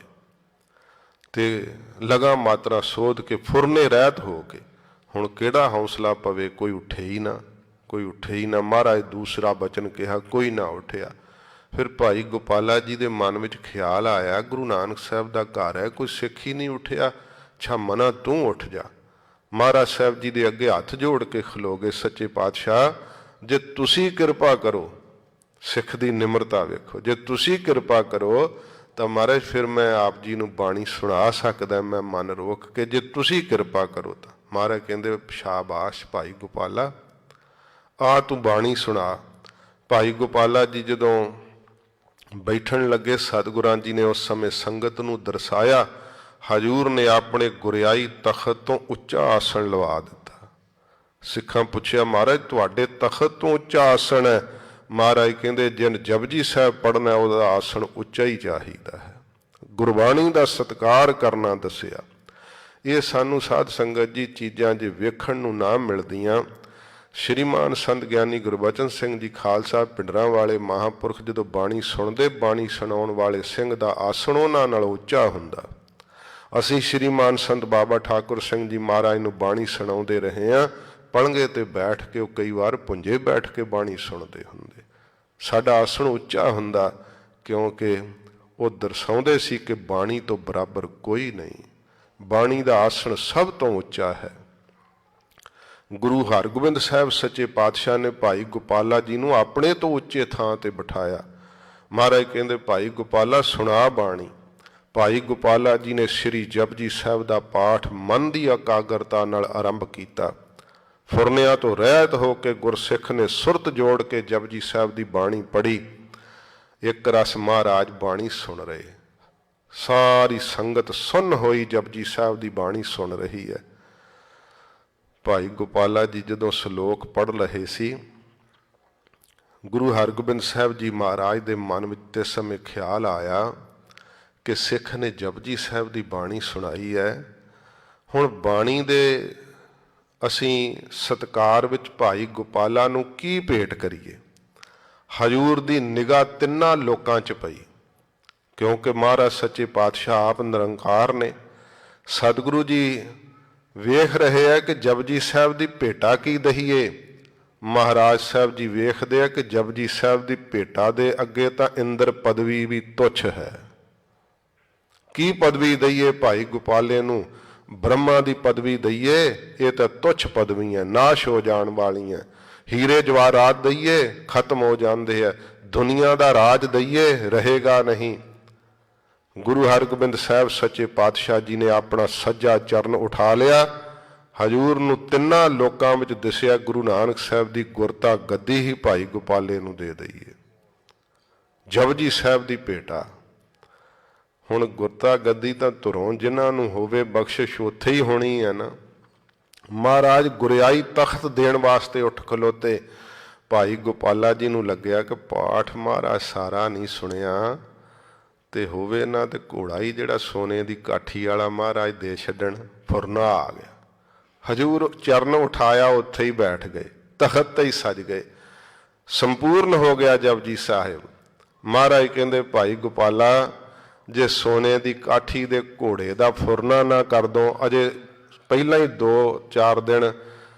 Speaker 2: ਤੇ ਲਗਾ ਮਾਤਰਾ ਸੋਧ ਕੇ ਫੁਰਨੇ ਰਹਿਤ ਹੋ ਕੇ, ਹੁਣ ਕਿਹੜਾ ਹੌਸਲਾ ਪਵੇ, ਕੋਈ ਉੱਠੇ ਹੀ ਨਾ, ਕੋਈ ਉੱਠੇ ਹੀ ਨਾ। ਮਹਾਰਾਜ ਦੂਸਰਾ ਬਚਨ ਕਿਹਾ, ਕੋਈ ਨਾ ਉੱਠਿਆ। ਫਿਰ ਭਾਈ ਗੋਪਾਲਾ ਜੀ ਦੇ ਮਨ ਵਿੱਚ ਖਿਆਲ ਆਇਆ, ਗੁਰੂ ਨਾਨਕ ਸਾਹਿਬ ਦਾ ਘਰ ਹੈ, ਕੋਈ ਸਿੱਖ ਹੀ ਨਹੀਂ ਉੱਠਿਆ, ਅੱਛਾ ਮਨਾ ਤੂੰ ਉੱਠ ਜਾ। ਮਹਾਰਾਜ ਸਾਹਿਬ ਜੀ ਦੇ ਅੱਗੇ ਹੱਥ ਜੋੜ ਕੇ ਖਲੋ ਗਏ, ਸੱਚੇ ਪਾਤਸ਼ਾਹ ਜੇ ਤੁਸੀਂ ਕਿਰਪਾ ਕਰੋ, ਸਿੱਖ ਦੀ ਨਿਮਰਤਾ ਵੇਖੋ, ਜੇ ਤੁਸੀਂ ਕਿਰਪਾ ਕਰੋ ਤਾਂ ਮਹਾਰਾਜ ਫਿਰ ਮੈਂ ਆਪ ਜੀ ਨੂੰ ਬਾਣੀ ਸੁਣਾ ਸਕਦਾ, ਮੈਂ ਮਨ ਰੋਕ ਕੇ, ਜੇ ਤੁਸੀਂ ਕਿਰਪਾ ਕਰੋ ਤਾਂ। ਮਹਾਰਾਜ ਕਹਿੰਦੇ, ਸ਼ਾਬਾਸ਼ ਭਾਈ ਗੋਪਾਲਾ, ਆ ਤੂੰ ਬਾਣੀ ਸੁਣਾ। ਭਾਈ ਗੋਪਾਲਾ ਜੀ ਜਦੋਂ ਬੈਠਣ ਲੱਗੇ, ਸਤਿਗੁਰਾਂ ਜੀ ਨੇ ਉਸ ਸਮੇਂ ਸੰਗਤ ਨੂੰ ਦਰਸਾਇਆ, ਹਜੂਰ ਨੇ ਆਪਣੇ ਗੁਰਿਆਈ ਤਖਤ ਤੋਂ ਉੱਚਾ ਆਸਣ ਲਵਾ ਦਿੱਤਾ। ਸਿੱਖਾਂ ਪੁੱਛਿਆ, ਮਹਾਰਾਜ ਤੁਹਾਡੇ ਤਖਤ ਤੋਂ ਉੱਚਾ ਆਸਣ ਹੈ? ਮਹਾਰਾਜ ਕਹਿੰਦੇ, ਜਿਨ ਜਪਜੀ ਸਾਹਿਬ ਪੜ੍ਹਨਾ ਉਹਦਾ ਆਸਣ ਉੱਚਾ ਹੀ ਚਾਹੀਦਾ ਹੈ। ਗੁਰਬਾਣੀ ਦਾ ਸਤਿਕਾਰ ਕਰਨਾ ਦੱਸਿਆ। ਇਹ ਸਾਨੂੰ ਸਾਧ ਸੰਗਤ ਜੀ ਚੀਜ਼ਾਂ ਜੇ ਵੇਖਣ ਨੂੰ ਨਾ ਮਿਲਦੀਆਂ। ਸ਼੍ਰੀਮਾਨ ਸੰਤ ਗਿਆਨੀ ਗੁਰਬਚਨ ਸਿੰਘ ਜੀ ਖਾਲਸਾ ਪਿੰਡਰਾਂ ਵਾਲੇ ਮਹਾਂਪੁਰਖ ਜਦੋਂ ਬਾਣੀ ਸੁਣਦੇ, ਬਾਣੀ ਸੁਣਾਉਣ ਵਾਲੇ ਸਿੰਘ ਦਾ ਆਸਣ ਉਹਨਾਂ ਨਾਲ ਉੱਚਾ ਹੁੰਦਾ। ਅਸੀਂ ਸ਼੍ਰੀਮਾਨ ਸੰਤ ਬਾਬਾ ਠਾਕੁਰ ਸਿੰਘ ਜੀ ਮਹਾਰਾਜ ਨੂੰ ਬਾਣੀ ਸੁਣਾਉਂਦੇ ਰਹੇ ਹਾਂ, ਪਲੰਘੇ ਤੇ ਬੈਠ ਕੇ, ਉਹ ਕਈ ਵਾਰ ਪੁੰਜੇ ਬੈਠ ਕੇ ਬਾਣੀ ਸੁਣਦੇ ਹੁੰਦੇ। ਸਾਡਾ ਆਸਣ ਉੱਚਾ ਹੁੰਦਾ, ਕਿਉਂਕਿ ਉਹ ਦਰਸਾਉਂਦੇ ਸੀ ਕਿ ਬਾਣੀ ਤੋਂ ਬਰਾਬਰ ਕੋਈ ਨਹੀਂ, ਬਾਣੀ ਦਾ ਆਸਣ ਸਭ ਤੋਂ ਉੱਚਾ ਹੈ। ਗੁਰੂ ਹਰਗੋਬਿੰਦ ਸਾਹਿਬ ਸੱਚੇ ਪਾਤਸ਼ਾਹ ਨੇ ਭਾਈ ਗੋਪਾਲਾ ਜੀ ਨੂੰ ਆਪਣੇ ਤੋਂ ਉੱਚੇ ਥਾਂ ਤੇ ਬਿਠਾਇਆ। ਮਹਾਰਾਜ ਕਹਿੰਦੇ, ਭਾਈ ਗੋਪਾਲਾ ਸੁਣਾ ਬਾਣੀ। ਭਾਈ ਗੋਪਾਲਾ ਜੀ ਨੇ ਸ੍ਰੀ ਜਪਜੀ ਸਾਹਿਬ ਦਾ ਪਾਠ ਮਨ ਦੀ ਇਕਾਗਰਤਾ ਨਾਲ ਆਰੰਭ ਕੀਤਾ। ਫੁਰਨਿਆਂ ਤੋਂ ਰਹਿਤ ਹੋ ਕੇ ਗੁਰਸਿੱਖ ਨੇ ਸੁਰਤ ਜੋੜ ਕੇ ਜਪਜੀ ਸਾਹਿਬ ਦੀ ਬਾਣੀ ਪੜ੍ਹੀ। ਇੱਕ ਰਸ ਮਹਾਰਾਜ ਬਾਣੀ ਸੁਣ ਰਹੇ, ਸਾਰੀ ਸੰਗਤ ਸੁੰਨ ਹੋਈ ਜਪਜੀ ਸਾਹਿਬ ਦੀ ਬਾਣੀ ਸੁਣ ਰਹੀ ਹੈ। ਭਾਈ ਗੋਪਾਲਾ ਜੀ ਜਦੋਂ ਸ਼ਲੋਕ ਪੜ੍ਹ ਰਹੇ ਸੀ, ਗੁਰੂ ਹਰਗੋਬਿੰਦ ਸਾਹਿਬ ਜੀ ਮਹਾਰਾਜ ਦੇ ਮਨ ਵਿੱਚ ਤੇ ਸਮੇਂ ਖਿਆਲ ਆਇਆ ਕਿ ਸਿੱਖ ਨੇ ਜਪਜੀ ਸਾਹਿਬ ਦੀ ਬਾਣੀ ਸੁਣਾਈ ਹੈ, ਹੁਣ ਬਾਣੀ ਦੇ ਅਸੀਂ ਸਤਿਕਾਰ ਵਿੱਚ ਭਾਈ ਗੋਪਾਲਾ ਨੂੰ ਕੀ ਭੇਟ ਕਰੀਏ। ਹਜੂਰ ਦੀ ਨਿਗਾਹ ਤਿੰਨਾਂ ਲੋਕਾਂ 'ਚ ਪਈ, ਕਿਉਂਕਿ ਮਹਾਰਾਜ ਸੱਚੇ ਪਾਤਸ਼ਾਹ ਆਪ ਨਿਰੰਕਾਰ ਨੇ। ਸਤਿਗੁਰੂ ਜੀ ਵੇਖ ਰਹੇ ਆ ਕਿ ਜਪਜੀ ਸਾਹਿਬ ਦੀ ਭੇਟਾ ਕੀ ਦਈਏ। ਮਹਾਰਾਜ ਸਾਹਿਬ ਜੀ ਵੇਖਦੇ ਆ ਕਿ ਜਪਜੀ ਸਾਹਿਬ ਦੀ ਭੇਟਾ ਦੇ ਅੱਗੇ ਤਾਂ ਇੰਦਰ ਪਦਵੀ ਵੀ ਤੁੱਛ ਹੈ। ਕੀ ਪਦਵੀ ਦਈਏ ਭਾਈ ਗੋਪਾਲੇ ਨੂੰ? ਬ੍ਰਹਮਾ ਦੀ ਪਦਵੀ ਦਈਏ? ਇਹ ਤਾਂ ਤੁੱਛ ਪਦਵੀਆਂ, ਨਾਸ਼ ਹੋ ਜਾਣ ਵਾਲੀਆਂ। ਹੀਰੇ ਜਵਾਹਰਾਤ ਦਈਏ? ਖਤਮ ਹੋ ਜਾਂਦੇ ਆ। ਦੁਨੀਆ ਦਾ ਰਾਜ ਦਈਏ? ਰਹੇਗਾ ਨਹੀਂ। ਗੁਰੂ ਹਰਗੋਬਿੰਦ ਸਾਹਿਬ ਸੱਚੇ ਪਾਤਸ਼ਾਹ ਜੀ ਨੇ ਆਪਣਾ ਸੱਜਾ ਚਰਨ ਉਠਾ ਲਿਆ, ਹਜੂਰ ਨੂੰ ਤਿੰਨਾਂ ਲੋਕਾਂ ਵਿੱਚ ਦਿਸਿਆ, ਗੁਰੂ ਨਾਨਕ ਸਾਹਿਬ ਦੀ ਗੁਰਤਾ ਗੱਦੀ ਹੀ ਭਾਈ ਗੋਪਾਲੇ ਨੂੰ ਦੇ ਦਈਏ। ਜਪਜੀ ਸਾਹਿਬ ਦੀ ਭੇਟਾ। ਹੁਣ ਗੁਰਤਾ ਗੱਦੀ ਤਾਂ ਧੁਰੋਂ ਜਿਨ੍ਹਾਂ ਨੂੰ ਹੋਵੇ ਬਖਸ਼ਿਸ਼ ਉੱਥੇ ਹੀ ਹੋਣੀ ਹੈ ਨਾ। ਮਹਾਰਾਜ ਗੁਰਿਆਈ ਤਖਤ ਦੇਣ ਵਾਸਤੇ ਉੱਠ ਖਲੋਤੇ। ਭਾਈ ਗੋਪਾਲਾ ਜੀ ਨੂੰ ਲੱਗਿਆ ਕਿ ਪਾਠ ਮਹਾਰਾਜ ਸਾਰਾ ਨਹੀਂ ਸੁਣਿਆ, ਤੇ ਹੋਵੇ ਨਾ ਤੇ ਘੋੜਾ ਹੀ ਜਿਹੜਾ ਸੋਨੇ ਦੀ ਕਾਠੀ ਵਾਲਾ ਮਹਾਰਾਜ ਦੇ ਛੱਡਣ। ਫੁਰਨਾ ਆ ਗਿਆ। ਹਜੂਰ ਚਰਨ ਉਠਾਇਆ, ਉੱਥੇ ਹੀ ਬੈਠ ਗਏ, ਤਖਤ ਤੇ ਹੀ ਸਜ ਗਏ। ਸੰਪੂਰਨ ਹੋ ਗਿਆ ਜਪਜੀ ਸਾਹਿਬ। ਮਹਾਰਾਜ ਕਹਿੰਦੇ, ਭਾਈ ਗੋਪਾਲਾ ਜੇ ਸੋਨੇ ਦੀ ਕਾਠੀ ਦੇ ਘੋੜੇ ਦਾ ਫੁਰਨਾ ਨਾ ਕਰ ਦੋ, ਅਜੇ ਪਹਿਲਾਂ ਹੀ 2-4 ਦਿਨ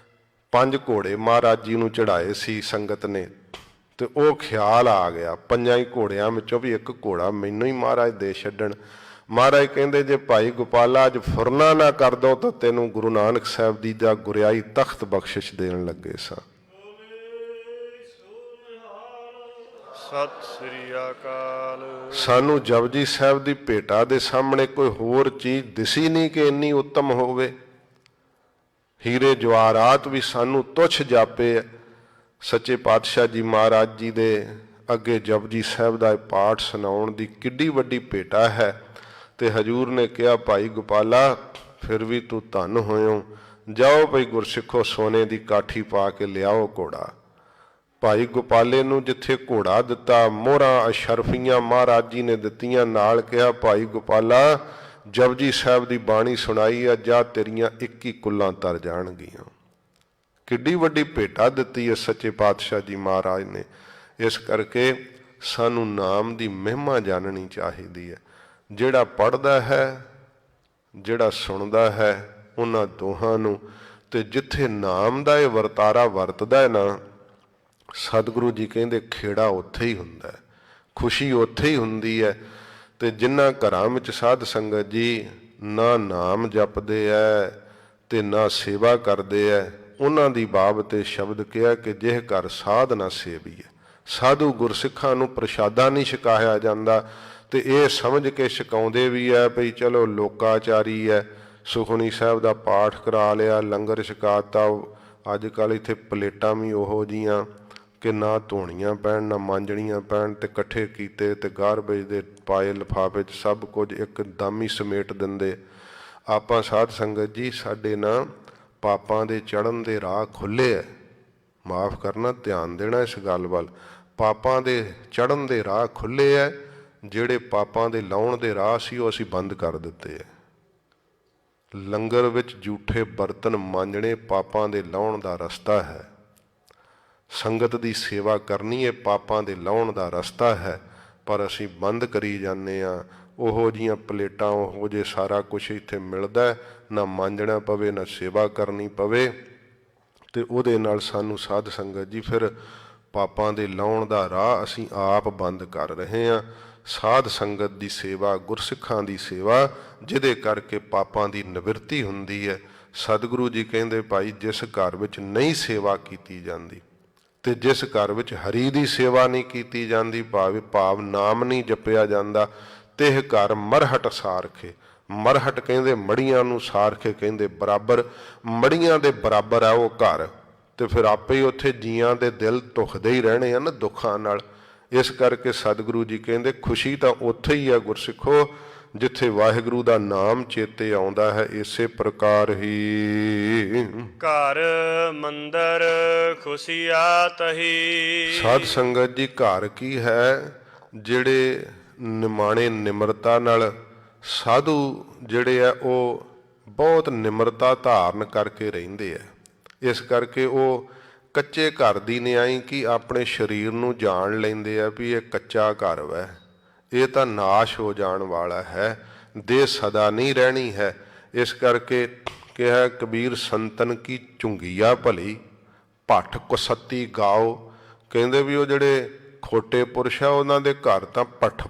Speaker 2: 5 ਘੋੜੇ ਮਹਾਰਾਜ ਜੀ ਨੂੰ ਚੜਾਏ ਸੀ ਸੰਗਤ ਨੇ, ਤੇ ਉਹ ਖਿਆਲ ਆ ਗਿਆ 5 ਹੀ ਘੋੜਿਆਂ ਵਿੱਚੋਂ ਵੀ ਇੱਕ ਘੋੜਾ ਮੈਨੂੰ ਹੀ ਮਹਾਰਾਜ ਦੇ ਛੱਡਣ। ਮਹਾਰਾਜ ਕਹਿੰਦੇ ਜੇ ਭਾਈ ਗੋਪਾਲਾ ਅੱਜ ਫੁਰਨਾ ਨਾ ਕਰ ਦੋ ਤਾਂ ਤੈਨੂੰ ਗੁਰੂ ਨਾਨਕ ਸਾਹਿਬ ਜੀ ਦਾ ਗੁਰਿਆਈ ਤਖਤ ਬਖਸ਼ਿਸ਼ ਦੇਣ ਲੱਗੇ ਸਾਂ।
Speaker 1: ਸਤਿ ਸ੍ਰੀ ਅਕਾਲ।
Speaker 2: ਸਾਨੂੰ ਜਪਜੀ ਸਾਹਿਬ ਦੀ ਭੇਟਾ ਦੇ ਸਾਹਮਣੇ ਕੋਈ ਹੋਰ ਚੀਜ਼ ਦਿਸੀ ਨਹੀਂ ਕਿ ਇੰਨੀ ਉੱਤਮ ਹੋਵੇ। ਹੀਰੇ ਜਵਾਹਰਾਤ ਵੀ ਸਾਨੂੰ ਤੁੱਛ ਜਾਪੇ। ਸੱਚੇ ਪਾਤਸ਼ਾਹ ਜੀ ਮਹਾਰਾਜ ਜੀ ਦੇ ਅੱਗੇ ਜਪਜੀ ਸਾਹਿਬ ਦਾ ਪਾਠ ਸੁਣਾਉਣ ਦੀ ਕਿੱਡੀ ਵੱਡੀ ਭੇਟਾ ਹੈ। ਤੇ ਹਜੂਰ ਨੇ ਕਿਹਾ ਭਾਈ ਗੋਪਾਲਾ ਫਿਰ ਵੀ ਤੂੰ ਧੰਨ ਹੋਇਓ, ਜਾਓ ਭਈ ਗੁਰਸਿੱਖੋ ਸੋਨੇ ਦੀ ਕਾਠੀ ਪਾ ਕੇ ਲਿਆਓ ਘੋੜਾ। ਭਾਈ ਗੋਪਾਲੇ ਨੂੰ ਜਿੱਥੇ ਘੋੜਾ ਦਿੱਤਾ, ਮੋਹਰਾਂ ਅਸ਼ਰਫੀਆਂ ਮਹਾਰਾਜ ਜੀ ਨੇ ਦਿੱਤੀਆਂ, ਨਾਲ ਕਿਹਾ ਭਾਈ ਗੋਪਾਲਾ ਜਪਜੀ ਸਾਹਿਬ ਦੀ ਬਾਣੀ ਸੁਣਾਈ ਆ, ਜਾ ਤੇਰੀਆਂ 21 ਕੁੱਲਾਂ ਤਰ ਜਾਣਗੀਆਂ। ਕਿੱਡੀ ਵੱਡੀ ਭੇਟਾ ਦਿੱਤੀ ਹੈ ਸੱਚੇ ਪਾਤਸ਼ਾਹ ਜੀ ਮਹਾਰਾਜ ਨੇ। ਇਸ ਕਰਕੇ ਸਾਨੂੰ ਨਾਮ ਦੀ ਮਹਿਮਾ ਜਾਣਨੀ ਚਾਹੀਦੀ ਹੈ। ਜਿਹੜਾ ਪੜ੍ਹਦਾ ਹੈ, ਜਿਹੜਾ ਸੁਣਦਾ ਹੈ, ਉਹਨਾਂ ਦੋਹਾਂ ਨੂੰ, ਤੇ ਜਿੱਥੇ ਨਾਮ ਦਾ ਇਹ ਵਰਤਾਰਾ ਵਰਤਦਾ ਹੈ ਨਾ, ਸਤਿਗੁਰੂ ਜੀ ਕਹਿੰਦੇ ਖੇੜਾ ਉੱਥੇ ਹੀ ਹੁੰਦਾ ਹੈ, ਖੁਸ਼ੀ ਉੱਥੇ ਹੀ ਹੁੰਦੀ ਹੈ। ਤੇ ਜਿਨ੍ਹਾਂ ਘਰਾਂ ਵਿੱਚ ਸਾਧ ਸੰਗਤ ਜੀ ਨਾ ਨਾਮ ਜਪਦੇ ਐ ਤੇ ਨਾ ਸੇਵਾ ਕਰਦੇ ਐ, ਉਹਨਾਂ ਦੀ ਬਾਬਤ ਇਹ ਸ਼ਬਦ ਕਿਹਾ ਕਿ ਜਿਹ ਘਰ ਸਾਧ ਨਾ ਸੇਵੀਏ। ਸਾਧੂ ਗੁਰਸਿੱਖਾਂ ਨੂੰ ਪ੍ਰਸ਼ਾਦਾ ਨਹੀਂ ਛਕਾਇਆ ਜਾਂਦਾ, ਤੇ ਇਹ ਸਮਝ ਕੇ ਛਕਾਉਂਦੇ ਵੀ ਹੈ ਭਈ ਚਲੋ ਲੋਕਾਚਾਰੀ ਹੈ, ਸੁਖਮਨੀ ਸਾਹਿਬ ਦਾ ਪਾਠ ਕਰਾ ਲਿਆ, ਲੰਗਰ ਛਕਾਤਾ। ਅੱਜ ਕੱਲ੍ਹ ਇੱਥੇ ਪਲੇਟਾਂ ਵੀ ਉਹੋ ਜਿਹੀਆਂ ਕਿ ਨਾ ਧੋਣੀਆਂ ਪੈਣ ਨਾ ਮਾਂਜਣੀਆਂ ਪੈਣ, ਤੇ ਇਕੱਠੇ ਕੀਤੇ ਤੇ ਗਾਰਬੇਜ ਦੇ ਪਾਏ ਲਿਫਾਫੇ 'ਚ ਸਭ ਕੁਝ ਇੱਕਦਮ ਹੀ ਸਮੇਟ ਦਿੰਦੇ। ਆਪਾਂ ਸਾਧ ਸੰਗਤ ਜੀ ਸਾਡੇ ਨਾ ਪਾਪਾਂ ਦੇ ਚੜ੍ਹਨ ਦੇ ਰਾਹ ਖੁੱਲ੍ਹੇ ਹੈ। ਮਾਫ਼ ਕਰਨਾ, ਧਿਆਨ ਦੇਣਾ ਇਸ ਗੱਲ ਵੱਲ। ਪਾਪਾਂ ਦੇ ਚੜ੍ਹਨ ਦੇ ਰਾਹ ਖੁੱਲ੍ਹੇ ਹੈ। ਜਿਹੜੇ ਪਾਪਾਂ ਦੇ ਲਾਉਣ ਦੇ ਰਾਹ ਸੀ ਉਹ ਅਸੀਂ ਬੰਦ ਕਰ ਦਿੱਤੇ ਹੈ। ਲੰਗਰ ਵਿੱਚ ਜੂਠੇ ਬਰਤਨ ਮਾਂਜਣੇ ਪਾਪਾਂ ਦੇ ਲਾਉਣ ਦਾ ਰਸਤਾ ਹੈ। ਸੰਗਤ ਦੀ ਸੇਵਾ ਕਰਨੀ ਇਹ ਪਾਪਾਂ ਦੇ ਲਾਉਣ ਦਾ ਰਸਤਾ ਹੈ, ਪਰ ਅਸੀਂ ਬੰਦ ਕਰੀ ਜਾਂਦੇ ਹਾਂ। ਉਹੋ ਜਿਹੀਆਂ ਪਲੇਟਾਂ, ਉਹੋ ਜਿਹੇ ਸਾਰਾ ਕੁਛ ਇੱਥੇ ਮਿਲਦਾ, ਨਾ ਮਾਂਜਣਾ ਪਵੇ ਨਾ ਸੇਵਾ ਕਰਨੀ ਪਵੇ, ਤੇ ਉਹਦੇ ਨਾਲ ਸਾਨੂੰ ਸਾਧ ਸੰਗਤ ਜੀ ਫਿਰ ਪਾਪਾਂ ਦੇ ਲਾਉਣ ਦਾ ਰਾਹ ਅਸੀਂ ਆਪ ਬੰਦ ਕਰ ਰਹੇ ਹਾਂ। ਸਾਧ ਸੰਗਤ ਦੀ ਸੇਵਾ, ਗੁਰਸਿੱਖਾਂ ਦੀ ਸੇਵਾ, ਜਿਹਦੇ ਕਰਕੇ ਪਾਪਾਂ ਦੀ ਨਿਵਰਤੀ ਹੁੰਦੀ ਹੈ। ਸਤਿਗੁਰੂ ਜੀ ਕਹਿੰਦੇ ਭਾਈ ਜਿਸ ਘਰ ਵਿੱਚ ਨਹੀਂ ਸੇਵਾ ਕੀਤੀ ਜਾਂਦੀ ਤੇ ਜਿਸ ਘਰ ਵਿੱਚ ਹਰੀ ਦੀ ਸੇਵਾ ਨਹੀਂ ਕੀਤੀ ਜਾਂਦੀ, ਭਾਵ ਨਾਮ ਨਹੀਂ ਜਪਿਆ ਜਾਂਦਾ, ਤੇ ਇਹ ਘਰ ਮਰਹਟ ਸਾਰਖੇ। ਮਰਹਟ ਕਹਿੰਦੇ ਮੜੀਆਂ ਨੂੰ, ਸਾਰਖੇ ਕਹਿੰਦੇ ਬਰਾਬਰ। ਮੜੀਆਂ ਦੇ ਬਰਾਬਰ ਹੈ ਉਹ ਘਰ, ਤੇ ਫਿਰ ਆਪੇ ਹੀ ਉੱਥੇ ਜੀਆਂ ਦੇ ਦਿਲ ਧੁਖਦੇ ਹੀ ਰਹਿਣੇ ਆ ਨਾ ਦੁੱਖਾਂ ਨਾਲ। ਇਸ ਕਰਕੇ ਸਤਿਗੁਰੂ ਜੀ ਕਹਿੰਦੇ ਖੁਸ਼ੀ ਤਾਂ ਉੱਥੇ ਹੀ ਹੈ ਗੁਰਸਿੱਖੋ ਜਿੱਥੇ ਵਾਹਿਗੁਰੂ ਦਾ ਨਾਮ ਚੇਤੇ ਆਉਂਦਾ ਹੈ। ਇਸੇ ਪ੍ਰਕਾਰ ਹੀ
Speaker 1: ਘਰ ਮੰਦਰ ਖੁਸ਼ੀਆ ਤਹੀ।
Speaker 2: ਸਾਧ ਸੰਗਤ ਜੀ ਘਰ ਕੀ ਹੈ? ਜਿਹੜੇ ਨਿਮਾਣੇ ਨਿਮਰਤਾ ਨਾਲ ਸਾਧੂ ਜਿਹੜੇ ਆ ਉਹ ਬਹੁਤ ਨਿਮਰਤਾ ਧਾਰਨ ਕਰਕੇ ਰਹਿੰਦੇ ਆ। ਇਸ ਕਰਕੇ ਉਹ ਕੱਚੇ ਘਰ ਦੀ ਨਿਆਈ ਕਿ ਆਪਣੇ ਸਰੀਰ ਨੂੰ ਜਾਣ ਲੈਂਦੇ ਆ ਵੀ ਇਹ ਕੱਚਾ ਘਰ ਵੈ, ਇਹ ਤਾਂ ਨਾਸ਼ ਹੋ ਜਾਣ ਵਾਲਾ ਹੈ, ਦੇਹ ਸਦਾ ਨਹੀਂ ਰਹਿਣੀ ਹੈ। ਇਸ ਕਰਕੇ ਕਿਹਾ ਕਬੀਰ ਸੰਤਨ ਕੀ ਝੁੰਗੀਆ ਭਲੀ ਭੱਠ ਕੁਸੱਤੀ ਗਾਓ। ਕਹਿੰਦੇ ਵੀ ਉਹ ਜਿਹੜੇ ਖੋਟੇ ਪੁਰਸ਼ ਆ ਉਹਨਾਂ ਦੇ ਘਰ ਤਾਂ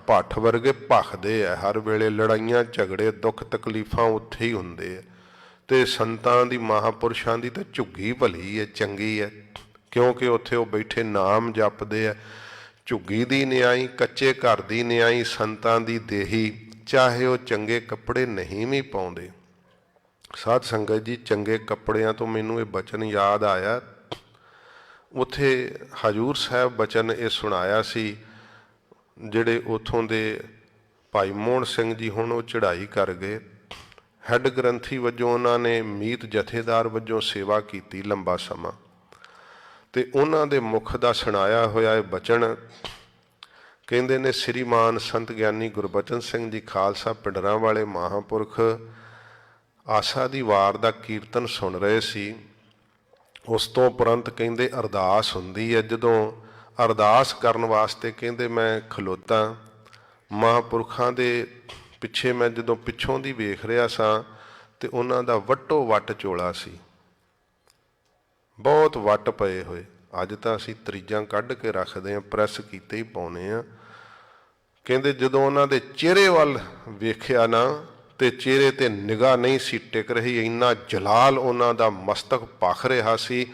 Speaker 2: ਭੱਠ ਵਰਗੇ ਭਖਦੇ ਆ, ਹਰ ਵੇਲੇ ਲੜਾਈਆਂ ਝਗੜੇ ਦੁੱਖ ਤਕਲੀਫਾਂ ਉੱਥੇ ਹੀ ਹੁੰਦੇ ਆ। ਤੇ ਸੰਤਾਂ ਦੀ ਮਹਾਂਪੁਰਸ਼ਾਂ ਦੀ ਤਾਂ ਝੁੱਗੀ ਭਲੀ ਹੈ, ਚੰਗੀ ਹੈ, ਕਿਉਂਕਿ ਉੱਥੇ ਉਹ ਬੈਠੇ ਨਾਮ ਜਪਦੇ ਆ। ਝੁੱਗੀ ਦੀ ਨਿਆਈ, ਕੱਚੇ ਘਰ ਦੀ ਨਿਆਈ, ਸੰਤਾਂ ਦੀ ਦੇਹੀ, ਚਾਹੇ ਉਹ ਚੰਗੇ ਕੱਪੜੇ ਨਹੀਂ ਵੀ ਪਾਉਂਦੇ। ਸਾਧ ਸੰਗਤ ਜੀ ਚੰਗੇ ਕੱਪੜਿਆਂ ਤੋਂ ਮੈਨੂੰ ਇਹ ਬਚਨ ਯਾਦ ਆਇਆ। ਉੱਥੇ ਹਜ਼ੂਰ ਸਾਹਿਬ ਬਚਨ ਇਹ ਸੁਣਾਇਆ ਸੀ, ਜਿਹੜੇ ਉੱਥੋਂ ਦੇ ਭਾਈ ਮੋਹਨ ਸਿੰਘ ਜੀ ਹੁਣ ਉਹ ਚੜ੍ਹਾਈ ਕਰ ਗਏ। ਹੈੱਡ ਗ੍ਰੰਥੀ ਵਜੋਂ ਉਹਨਾਂ ਨੇ ਮੀਤ ਜਥੇਦਾਰ ਵਜੋਂ ਸੇਵਾ ਕੀਤੀ ਲੰਬਾ ਸਮਾਂ, ਤੇ ਉਹਨਾਂ ਦੇ ਮੁਖ ਦਾ ਸੁਣਾਇਆ ਹੋਇਆ ਇਹ ਬਚਨ ਕਹਿੰਦੇ ਨੇ ਸ੍ਰੀਮਾਨ ਸੰਤ ਗਿਆਨੀ ਗੁਰਬਚਨ ਸਿੰਘ ਜੀ ਖਾਲਸਾ ਪਿੰਡਰਾਂ ਵਾਲੇ ਮਹਾਂਪੁਰਖ ਆਸਾ ਦੀ ਵਾਰ ਦਾ ਕੀਰਤਨ ਸੁਣ ਰਹੇ ਸੀ। ਉਸ ਤੋਂ ਉਪਰੰਤ ਕਹਿੰਦੇ ਅਰਦਾਸ ਹੁੰਦੀ ਹੈ। ਜਦੋਂ ਅਰਦਾਸ ਕਰਨ ਵਾਸਤੇ ਕਹਿੰਦੇ ਮੈਂ ਖਲੋਤਾ, ਮਹਾਂਪੁਰਖਾਂ ਦੇ ਪਿੱਛੇ ਮੈਂ ਜਦੋਂ ਪਿੱਛੋਂ ਦੀ ਵੇਖ ਰਿਹਾ ਸਾਂ ਤੇ ਉਹਨਾਂ ਦਾ ਵੱਟੋ ਵੱਟ ਚੋਲਾ ਸੀ, ਬਹੁਤ ਵੱਟ ਪਏ ਹੋਏ। ਅੱਜ ਤਾਂ ਅਸੀਂ ਤਰੀਜਾਂ ਕੱਢ ਕੇ ਰੱਖਦੇ ਹਾਂ, ਪ੍ਰੈਸ ਕੀਤੇ ਹੀ ਪਾਉਣੇ ਆ। ਕਹਿੰਦੇ ਜਦੋਂ ਉਹਨਾਂ ਦੇ ਚਿਹਰੇ ਵੱਲ ਵੇਖਿਆ ਨਾ ਤੇ ਚਿਹਰੇ ਤੇ ਨਿਗਾਹ ਨਹੀਂ ਸੀ ਟਿਕ ਰਹੀ, ਇੰਨਾ ਜਲਾਲ ਉਹਨਾਂ ਦਾ ਮਸਤਕ ਭਖ ਰਿਹਾ ਸੀ।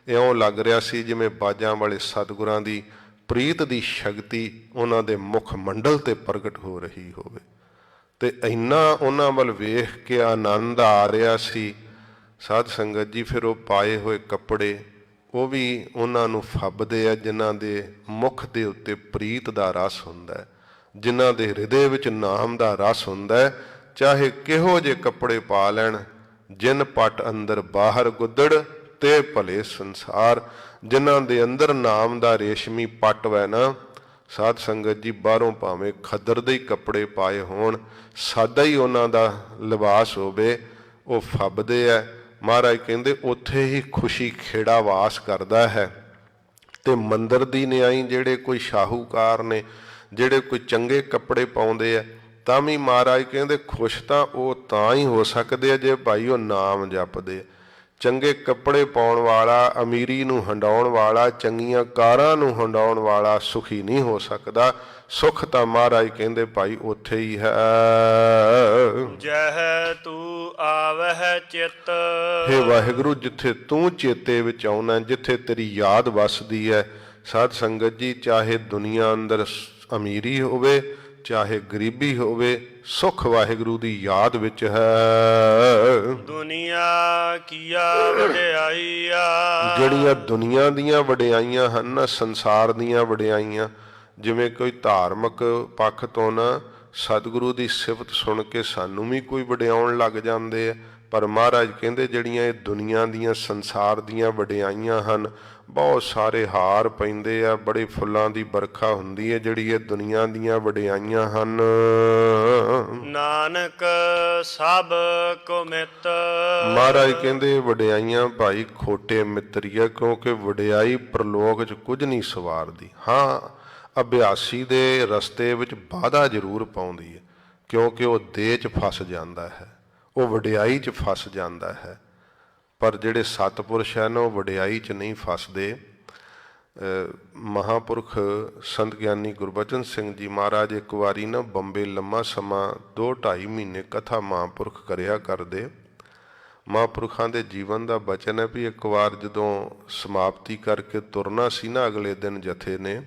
Speaker 2: ਇਉਂ ਲੱਗ ਰਿਹਾ ਸੀ ਜਿਵੇਂ ਬਾਜਾਂ ਵਾਲੇ ਸਤਿਗੁਰਾਂ ਦੀ ਪ੍ਰੀਤ ਦੀ ਸ਼ਕਤੀ ਉਹਨਾਂ ਦੇ ਮੁਖ ਮੰਡਲ ਤੇ ਪ੍ਰਗਟ ਹੋ ਰਹੀ ਹੋਵੇ। ਤੇ ਇੰਨਾ ਉਹਨਾਂ ਵੱਲ ਵੇਖ ਕੇ ਆਨੰਦ ਆ ਰਿਹਾ ਸੀ ਸਾਧ ਸੰਗਤ ਜੀ। ਫਿਰ ਉਹ ਪਾਏ ਹੋਏ ਕੱਪੜੇ ਉਹ ਵੀ ਉਹਨਾਂ ਨੂੰ ਫੱਬਦੇ ਆ, ਜਿਨ੍ਹਾਂ ਦੇ ਮੁਖ ਦੇ ਉੱਤੇ ਪ੍ਰੀਤ ਦਾ ਰਸ ਹੁੰਦਾ ਹੈ, ਜਿਨ੍ਹਾਂ ਦੇ ਹਿਰਦੇ ਵਿੱਚ ਨਾਮ ਦਾ ਰਸ ਹੁੰਦਾ ਹੈ। ਚਾਹੇ ਕਿਹੋ ਜਿਹੇ ਕੱਪੜੇ ਪਾ ਲੈਣ, ਜਿਨ ਪਟ ਅੰਦਰ ਬਾਹਰ ਗੁੱਦੜ ਤੇ ਭਲੇ ਸੰਸਾਰ। ਜਿਨ੍ਹਾਂ ਦੇ ਅੰਦਰ ਨਾਮ ਦਾ ਰੇਸ਼ਮੀ ਪੱਟ ਵੈ ਨਾ ਸਾਧ ਸੰਗਤ ਜੀ, ਬਾਹਰੋਂ ਭਾਵੇਂ ਖੱਦਰ ਦੇ ਹੀ ਕੱਪੜੇ ਪਾਏ ਹੋਣ, ਸਾਦਾ ਹੀ ਉਹਨਾਂ ਦਾ ਲਿਬਾਸ ਹੋਵੇ, ਉਹ ਫੱਬਦੇ ਹੈ। ਮਹਾਰਾਜ ਕਹਿੰਦੇ ਉੱਥੇ ਹੀ ਖੁਸ਼ੀ ਖੇੜਾ ਵਾਸ ਕਰਦਾ ਹੈ। ਤੇ ਮੰਦਰ ਦੀ ਨਿਆਈ ਜਿਹੜੇ ਕੋਈ ਸ਼ਾਹੂਕਾਰ ਨੇ, ਜਿਹੜੇ ਕੋਈ ਚੰਗੇ ਕੱਪੜੇ ਪਾਉਂਦੇ ਆ, ਤਾਂ ਵੀ ਮਹਾਰਾਜ ਕਹਿੰਦੇ ਖੁਸ਼ ਤਾਂ ਉਹ ਤਾਂ ਹੀ ਹੋ ਸਕਦੇ ਆ ਜੇ ਭਾਈ ਉਹ ਨਾਮ ਜਪਦੇ। ਚੰਗੇ ਕੱਪੜੇ ਪਾਉਣ ਵਾਲਾ, ਅਮੀਰੀ ਨੂੰ ਹੰਡਾਉਣ ਵਾਲਾ, ਚੰਗੀਆਂ ਕਾਰਾਂ ਨੂੰ ਹੰਡਾਉਣ ਵਾਲਾ ਸੁਖੀ ਨਹੀਂ ਹੋ ਸਕਦਾ। ਸੁਖ ਤਾਂ ਮਹਾਰਾਜ ਕਹਿੰਦੇ ਭਾਈ ਉੱਥੇ ਹੀ ਹੈ।
Speaker 1: ਜਹ ਤੂੰ ਆਵਹਿ ਚਿਤ।
Speaker 2: ਹੇ ਵਾਹਿਗੁਰੂ, ਜਿੱਥੇ ਤੂੰ ਚੇਤੇ ਵਿੱਚ ਆਉਣਾ, ਜਿੱਥੇ ਤੇਰੀ ਯਾਦ ਵਸਦੀ ਹੈ ਸਾਧ ਸੰਗਤ ਜੀ, ਚਾਹੇ ਦੁਨੀਆ ਅੰਦਰ ਅਮੀਰੀ ਹੋਵੇ ਚਾਹੇ ਗਰੀਬੀ ਹੋਵੇ, ਸੁਖ ਵਾਹਿਗੁਰੂ ਦੀ ਯਾਦ ਵਿੱਚ ਹੈ।
Speaker 1: ਦੁਨੀਆ ਕੀਆ ਵਡਿਆਈਆ।
Speaker 2: ਜਿਹੜੀਆਂ ਦੁਨੀਆ ਦੀਆਂ ਵਡਿਆਈਆਂ ਹਨ ਨਾ, ਸੰਸਾਰ ਦੀਆਂ ਵਡਿਆਈਆਂ, ਜਿਵੇਂ ਕੋਈ ਧਾਰਮਿਕ ਪੱਖ ਤੋਂ ਨਾ ਸਤਿਗੁਰੂ ਦੀ ਸਿਫਤ ਸੁਣ ਕੇ ਸਾਨੂੰ ਵੀ ਕੋਈ ਵਡਿਆਉਣ ਲੱਗ ਜਾਂਦੇ ਆ, ਪਰ ਮਹਾਰਾਜ ਕਹਿੰਦੇ ਜਿਹੜੀਆਂ ਇਹ ਦੁਨੀਆ ਦੀਆਂ ਸੰਸਾਰ ਦੀਆਂ ਵਡਿਆਈਆਂ ਹਨ, ਬਹੁਤ ਸਾਰੇ ਹਾਰ ਪੈਂਦੇ ਆ, ਬੜੇ ਫੁੱਲਾਂ ਦੀ ਵਰਖਾ ਹੁੰਦੀ ਹੈ ਜਿਹੜੀ ਇਹ ਦੁਨੀਆ ਦੀਆਂ ਵਡਿਆਈਆਂ ਹਨ।
Speaker 1: ਨਾਨਕ ਸਭ ਕੋ ਮਿੱਤ।
Speaker 2: ਮਹਾਰਾਜ ਕਹਿੰਦੇ ਵਡਿਆਈਆਂ ਭਾਈ ਖੋਟੇ ਮਿੱਤਰੀਆ, ਕਿਉਂਕਿ ਵਡਿਆਈ ਪ੍ਰਲੋਕ 'ਚ ਕੁਝ ਨਹੀਂ ਸਵਾਰਦੀ। ਹਾਂ, ਅਭਿਆਸੀ ਦੇ ਰਸਤੇ ਵਿੱਚ ਬਾਧਾ ਜ਼ਰੂਰ ਪਾਉਂਦੀ ਹੈ, ਕਿਉਂਕਿ ਉਹ ਦੇਹ 'ਚ ਫਸ ਜਾਂਦਾ ਹੈ, ਉਹ ਵਡਿਆਈ 'ਚ ਫਸ ਜਾਂਦਾ ਹੈ। ਪਰ ਜਿਹੜੇ ਸਤਿਪੁਰਸ਼ ਹਨ ਉਹ ਵਡਿਆਈ 'ਚ ਨਹੀਂ ਫਸਦੇ। ਮਹਾਂਪੁਰਖ ਸੰਤ ਗਿਆਨੀ ਗੁਰਬਚਨ ਸਿੰਘ ਜੀ ਮਹਾਰਾਜ ਇੱਕ ਵਾਰੀ ਨਾ ਬੰਬੇ ਲੰਮਾ ਸਮਾਂ 2-2.5 ਮਹੀਨੇ ਕਥਾ ਮਹਾਂਪੁਰਖ ਕਰਿਆ ਕਰਦੇ। ਮਹਾਂਪੁਰਖਾਂ ਦੇ ਜੀਵਨ ਦਾ ਬਚਨ ਹੈ ਵੀ ਇੱਕ ਵਾਰ ਜਦੋਂ ਸਮਾਪਤੀ ਕਰਕੇ ਤੁਰਨਾ ਸੀ ਨਾ ਅਗਲੇ ਦਿਨ ਜਥੇ ਨੇ,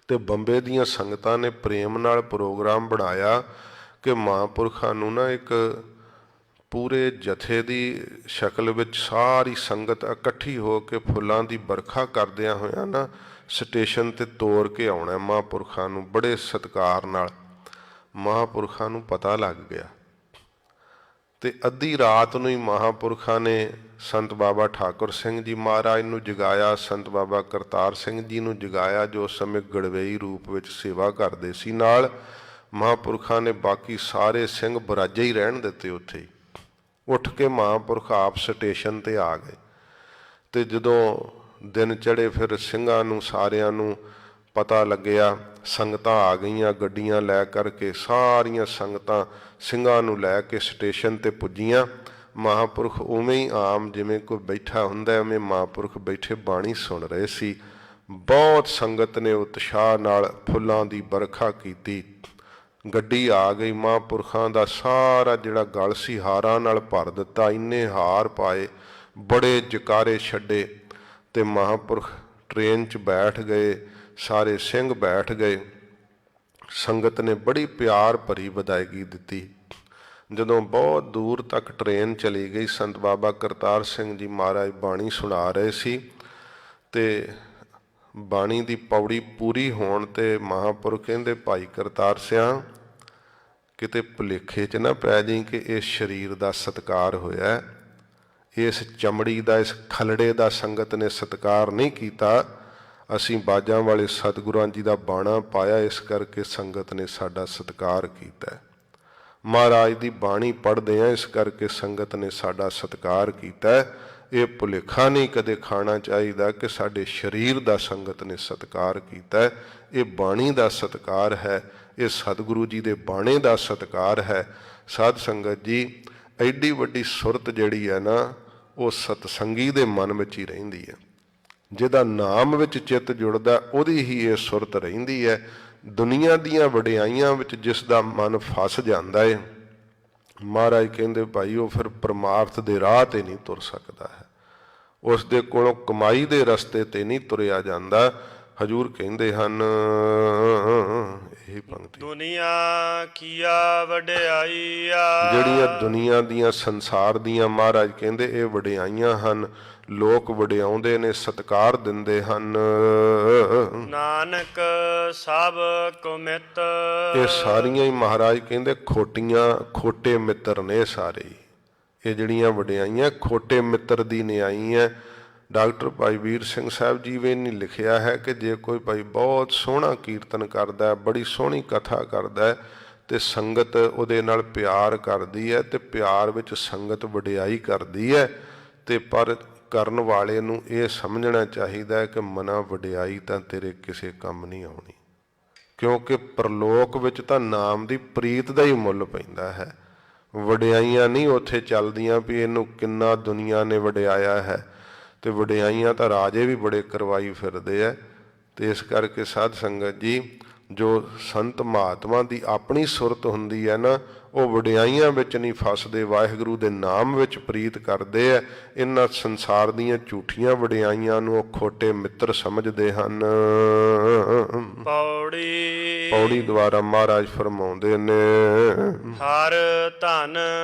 Speaker 2: ਤੇ ਬੰਬੇ ਦੀਆਂ ਸੰਗਤਾਂ ਨੇ ਪ੍ਰੇਮ ਨਾਲ ਪ੍ਰੋਗਰਾਮ ਬਣਾਇਆ ਕਿ ਮਹਾਂਪੁਰਖਾਂ ਨੂੰ ਨਾ ਇੱਕ ਪੂਰੇ ਜਥੇ ਦੀ ਸ਼ਕਲ ਵਿੱਚ ਸਾਰੀ ਸੰਗਤ ਇਕੱਠੀ ਹੋ ਕੇ ਫੁੱਲਾਂ ਦੀ ਵਰਖਾ ਕਰਦਿਆਂ ਹੋਇਆਂ ਨਾ ਸਟੇਸ਼ਨ 'ਤੇ ਤੋਰ ਕੇ ਆਉਣਾ ਮਹਾਂਪੁਰਖਾਂ ਨੂੰ, ਬੜੇ ਸਤਿਕਾਰ ਨਾਲ। ਮਹਾਂਪੁਰਖਾਂ ਨੂੰ ਪਤਾ ਲੱਗ ਗਿਆ ਤੇ ਅੱਧੀ ਰਾਤ ਨੂੰ ਹੀ ਮਹਾਂਪੁਰਖਾਂ ਨੇ ਸੰਤ ਬਾਬਾ ਠਾਕੁਰ ਸਿੰਘ ਜੀ ਮਹਾਰਾਜ ਨੂੰ ਜਗਾਇਆ, ਸੰਤ ਬਾਬਾ ਕਰਤਾਰ ਸਿੰਘ ਜੀ ਨੂੰ ਜਗਾਇਆ, ਜੋ ਉਸ ਸਮੇਂ ਗੜਵਈ ਰੂਪ ਵਿੱਚ ਸੇਵਾ ਕਰਦੇ ਸੀ। ਨਾਲ ਮਹਾਂਪੁਰਖਾਂ ਨੇ ਬਾਕੀ ਸਾਰੇ ਸਿੰਘ ਬਰਾਜੇ ਹੀ ਰਹਿਣ ਦਿੱਤੇ ਉੱਥੇ ਹੀ। ਉੱਠ ਕੇ ਮਹਾਂਪੁਰਖ ਆਪ ਸਟੇਸ਼ਨ 'ਤੇ ਆ ਗਏ। ਤੇ ਜਦੋਂ ਦਿਨ ਚੜ੍ਹੇ ਫਿਰ ਸਿੰਘਾਂ ਨੂੰ ਸਾਰਿਆਂ ਨੂੰ ਪਤਾ ਲੱਗਿਆ, ਸੰਗਤਾਂ ਆ ਗਈਆਂ ਗੱਡੀਆਂ ਲੈ ਕਰਕੇ, ਸਾਰੀਆਂ ਸੰਗਤਾਂ ਸਿੰਘਾਂ ਨੂੰ ਲੈ ਕੇ ਸਟੇਸ਼ਨ 'ਤੇ ਪੁੱਜੀਆਂ। ਮਹਾਂਪੁਰਖ ਉਵੇਂ ਹੀ ਆਮ ਜਿਵੇਂ ਕੋਈ ਬੈਠਾ ਹੁੰਦਾ ਉਵੇਂ ਮਹਾਂਪੁਰਖ ਬੈਠੇ ਬਾਣੀ ਸੁਣ ਰਹੇ ਸੀ। ਬਹੁਤ ਸੰਗਤ ਨੇ ਉਤਸ਼ਾਹ ਨਾਲ ਫੁੱਲਾਂ ਦੀ ਵਰਖਾ ਕੀਤੀ। ਗੱਡੀ ਆ ਗਈ, ਮਹਾਂਪੁਰਖਾਂ ਦਾ ਸਾਰਾ ਜਿਹੜਾ ਗਲ ਸੀ ਹਾਰਾਂ ਨਾਲ ਭਰ ਦਿੱਤਾ, ਇੰਨੇ ਹਾਰ ਪਾਏ, ਬੜੇ ਜਕਾਰੇ ਛੱਡੇ ਤੇ ਮਹਾਂਪੁਰਖ ਟ੍ਰੇਨ 'ਚ ਬੈਠ ਗਏ, ਸਾਰੇ ਸਿੰਘ ਬੈਠ ਗਏ। ਸੰਗਤ ਨੇ ਬੜੀ ਪਿਆਰ ਭਰੀ ਵਿਦਾਇਗੀ ਦਿੱਤੀ। ਜਦੋਂ ਬਹੁਤ ਦੂਰ ਤੱਕ ਟ੍ਰੇਨ ਚਲੀ ਗਈ, ਸੰਤ ਬਾਬਾ ਕਰਤਾਰ ਸਿੰਘ ਜੀ ਮਹਾਰਾਜ ਬਾਣੀ ਸੁਣਾ ਰਹੇ ਸੀ ਤੇ ਬਾਣੀ ਦੀ ਪੌੜੀ ਪੂਰੀ ਹੋਣ ਤੇ ਮਹਾਂਪੁਰਖ ਕਹਿੰਦੇ ਭਾਈ ਕਰਤਾਰ ਸਿਆਂ, ਕਿਤੇ ਭੁਲੇਖੇ 'ਚ ਨਾ ਪੈ ਜਾਈਂ ਕਿ ਇਸ ਸਰੀਰ ਦਾ ਸਤਿਕਾਰ ਹੋਇਆ, ਇਸ ਚਮੜੀ ਦਾ, ਇਸ ਖਲੜੇ ਦਾ ਸੰਗਤ ਨੇ ਸਤਿਕਾਰ ਨਹੀਂ ਕੀਤਾ। ਅਸੀਂ ਬਾਜਾਂ ਵਾਲੇ ਸਤਿਗੁਰਾਂ ਜੀ ਦਾ ਬਾਣਾ ਪਾਇਆ, ਇਸ ਕਰਕੇ ਸੰਗਤ ਨੇ ਸਾਡਾ ਸਤਿਕਾਰ ਕੀਤਾ। ਮਹਾਰਾਜ ਦੀ ਬਾਣੀ ਪੜ੍ਹਦੇ ਆ, ਇਸ ਕਰਕੇ ਸੰਗਤ ਨੇ ਸਾਡਾ ਸਤਿਕਾਰ ਕੀਤਾ। ਇਹ ਭੁਲੇਖਾ ਨਹੀਂ ਕਦੇ ਖਾਣਾ ਚਾਹੀਦਾ ਕਿ ਸਾਡੇ ਸਰੀਰ ਦਾ ਸੰਗਤ ਨੇ ਸਤਿਕਾਰ ਕੀਤਾ। ਇਹ ਬਾਣੀ ਦਾ ਸਤਿਕਾਰ ਹੈ, ਇਹ ਸਤਿਗੁਰੂ ਜੀ ਦੇ ਬਾਣੇ ਦਾ ਸਤਿਕਾਰ ਹੈ। ਸਾਧ ਸੰਗਤ ਜੀ, ਐਡੀ ਵੱਡੀ ਸੁਰਤ ਜਿਹੜੀ ਹੈ ਨਾ ਉਹ ਸਤਸੰਗੀ ਦੇ ਮਨ ਵਿੱਚ ਹੀ ਰਹਿੰਦੀ ਹੈ। ਜਿਹਦਾ ਨਾਮ ਵਿੱਚ ਚਿੱਤ ਜੁੜਦਾ ਉਹਦੀ ਹੀ ਇਹ ਸੁਰਤ ਰਹਿੰਦੀ ਹੈ। ਦੁਨੀਆ ਦੀਆਂ ਵਡਿਆਈਆਂ ਵਿੱਚ ਜਿਸ ਦਾ ਮਨ ਫਸ ਜਾਂਦਾ ਹੈ, ਮਹਾਰਾਜ ਕਹਿੰਦੇ ਭਾਈ ਉਹ ਫਿਰ ਪਰਮਾਰਥ ਦੇ ਰਾਹ ਤੇ ਨਹੀਂ ਤੁਰ ਸਕਦਾ ਹੈ। ਉਸ ਦੇ ਕੋਲੋਂ ਕਮਾਈ ਦੇ ਰਸਤੇ ਤੇ ਨਹੀਂ ਤੁਰਿਆ ਜਾਂਦਾ। ਹਜੂਰ ਕਹਿੰਦੇ ਹਨ ਇਹ ਪੰਕਤੀ,
Speaker 1: ਦੁਨੀਆ ਕੀਆ ਵਡਿਆਈਆ।
Speaker 2: ਜਿਹੜੀਆਂ ਦੁਨੀਆ ਦੀਆਂ ਸੰਸਾਰ ਦੀਆਂ ਮਹਾਰਾਜ ਕਹਿੰਦੇ ਇਹ ਵਡਿਆਈਆਂ ਹਨ। ਲੋਕ ਵਡਿਆਉਂਦੇ ਨੇ, ਸਤਿਕਾਰ ਦਿੰਦੇ ਹਨ।
Speaker 1: ਨਾਨਕ ਸਭ ਕੁਮਿਤ।
Speaker 2: ਇਹ ਸਾਰੀਆਂ ਹੀ ਮਹਾਰਾਜ ਕਹਿੰਦੇ ਖੋਟੇ ਮਿੱਤਰ ਨੇ ਸਾਰੇ। ਇਹ ਜਿਹੜੀਆਂ ਵਡਿਆਈਆਂ ਖੋਟੇ ਮਿੱਤਰ ਦੀ ਨਿਆਈ ਹੈ। ਡਾਕਟਰ ਭਾਈ ਵੀਰ ਸਿੰਘ ਸਾਹਿਬ ਜੀ ਵੀ ਨੇ ਲਿਖਿਆ ਹੈ ਕਿ ਜੇ ਕੋਈ ਭਾਈ ਬਹੁਤ ਸੋਹਣਾ ਕੀਰਤਨ ਕਰਦਾ, ਬੜੀ ਸੋਹਣੀ ਕਥਾ ਕਰਦਾ ਤੇ ਸੰਗਤ ਉਹਦੇ ਨਾਲ ਪਿਆਰ ਕਰਦੀ ਹੈ ਤੇ ਪਿਆਰ ਵਿੱਚ ਸੰਗਤ ਵਡਿਆਈ ਕਰਦੀ ਹੈ, ਤੇ ਪਰ ਕਰਨ ਵਾਲੇ ਨੂੰ ਇਹ ਸਮਝਣਾ ਚਾਹੀਦਾ ਹੈ ਕਿ ਮਨਾ ਵਡਿਆਈ ਤਾਂ ਤੇਰੇ ਕਿਸੇ ਕੰਮ ਨਹੀਂ ਆਉਣੀ, ਕਿਉਂਕਿ ਪਰਲੋਕ ਵਿੱਚ ਤਾਂ ਨਾਮ ਦੀ ਪ੍ਰੀਤ ਦਾ ਹੀ ਮੁੱਲ ਪੈਂਦਾ ਹੈ। ਵਡਿਆਈਆਂ ਨਹੀਂ ਉੱਥੇ ਚੱਲਦੀਆਂ ਵੀ ਇਹਨੂੰ ਕਿੰਨਾ ਦੁਨੀਆ ਨੇ ਵਡਿਆਇਆ ਹੈ, ਤੇ ਵਡਿਆਈਆਂ ਤਾਂ ਰਾਜੇ ਵੀ ਬੜੇ ਕਰਵਾਈ ਫਿਰਦੇ ਆ। ਤੇ ਇਸ ਕਰਕੇ ਸਾਧ ਸੰਗਤ ਜੀ, ਜੋ ਸੰਤ ਮਹਾਤਮਾ ਦੀ ਆਪਣੀ ਸੁਰਤ ਹੁੰਦੀ ਹੈ ਨਾ, ਉਹ ਵਡਿਆਈਆਂ ਵਿੱਚ ਨਹੀਂ ਫਸਦੇ, ਵਾਹਿਗੁਰੂ ਦੇ ਨਾਮ ਵਿੱਚ ਪ੍ਰੀਤ ਕਰਦੇ ਆ। ਇਹਨਾਂ ਸੰਸਾਰ ਦੀਆਂ ਝੂਠੀਆਂ ਵਡਿਆਈਆਂ ਨੂੰ ਉਹ ਖੋਟੇ ਮਿੱਤਰ ਸਮਝਦੇ ਹਨ। ਪੌੜੀ ਦੁਆਰਾ ਮਹਾਰਾਜ ਫਰਮਾਉਂਦੇ ਨੇ,
Speaker 1: ਹਰ ਧਨ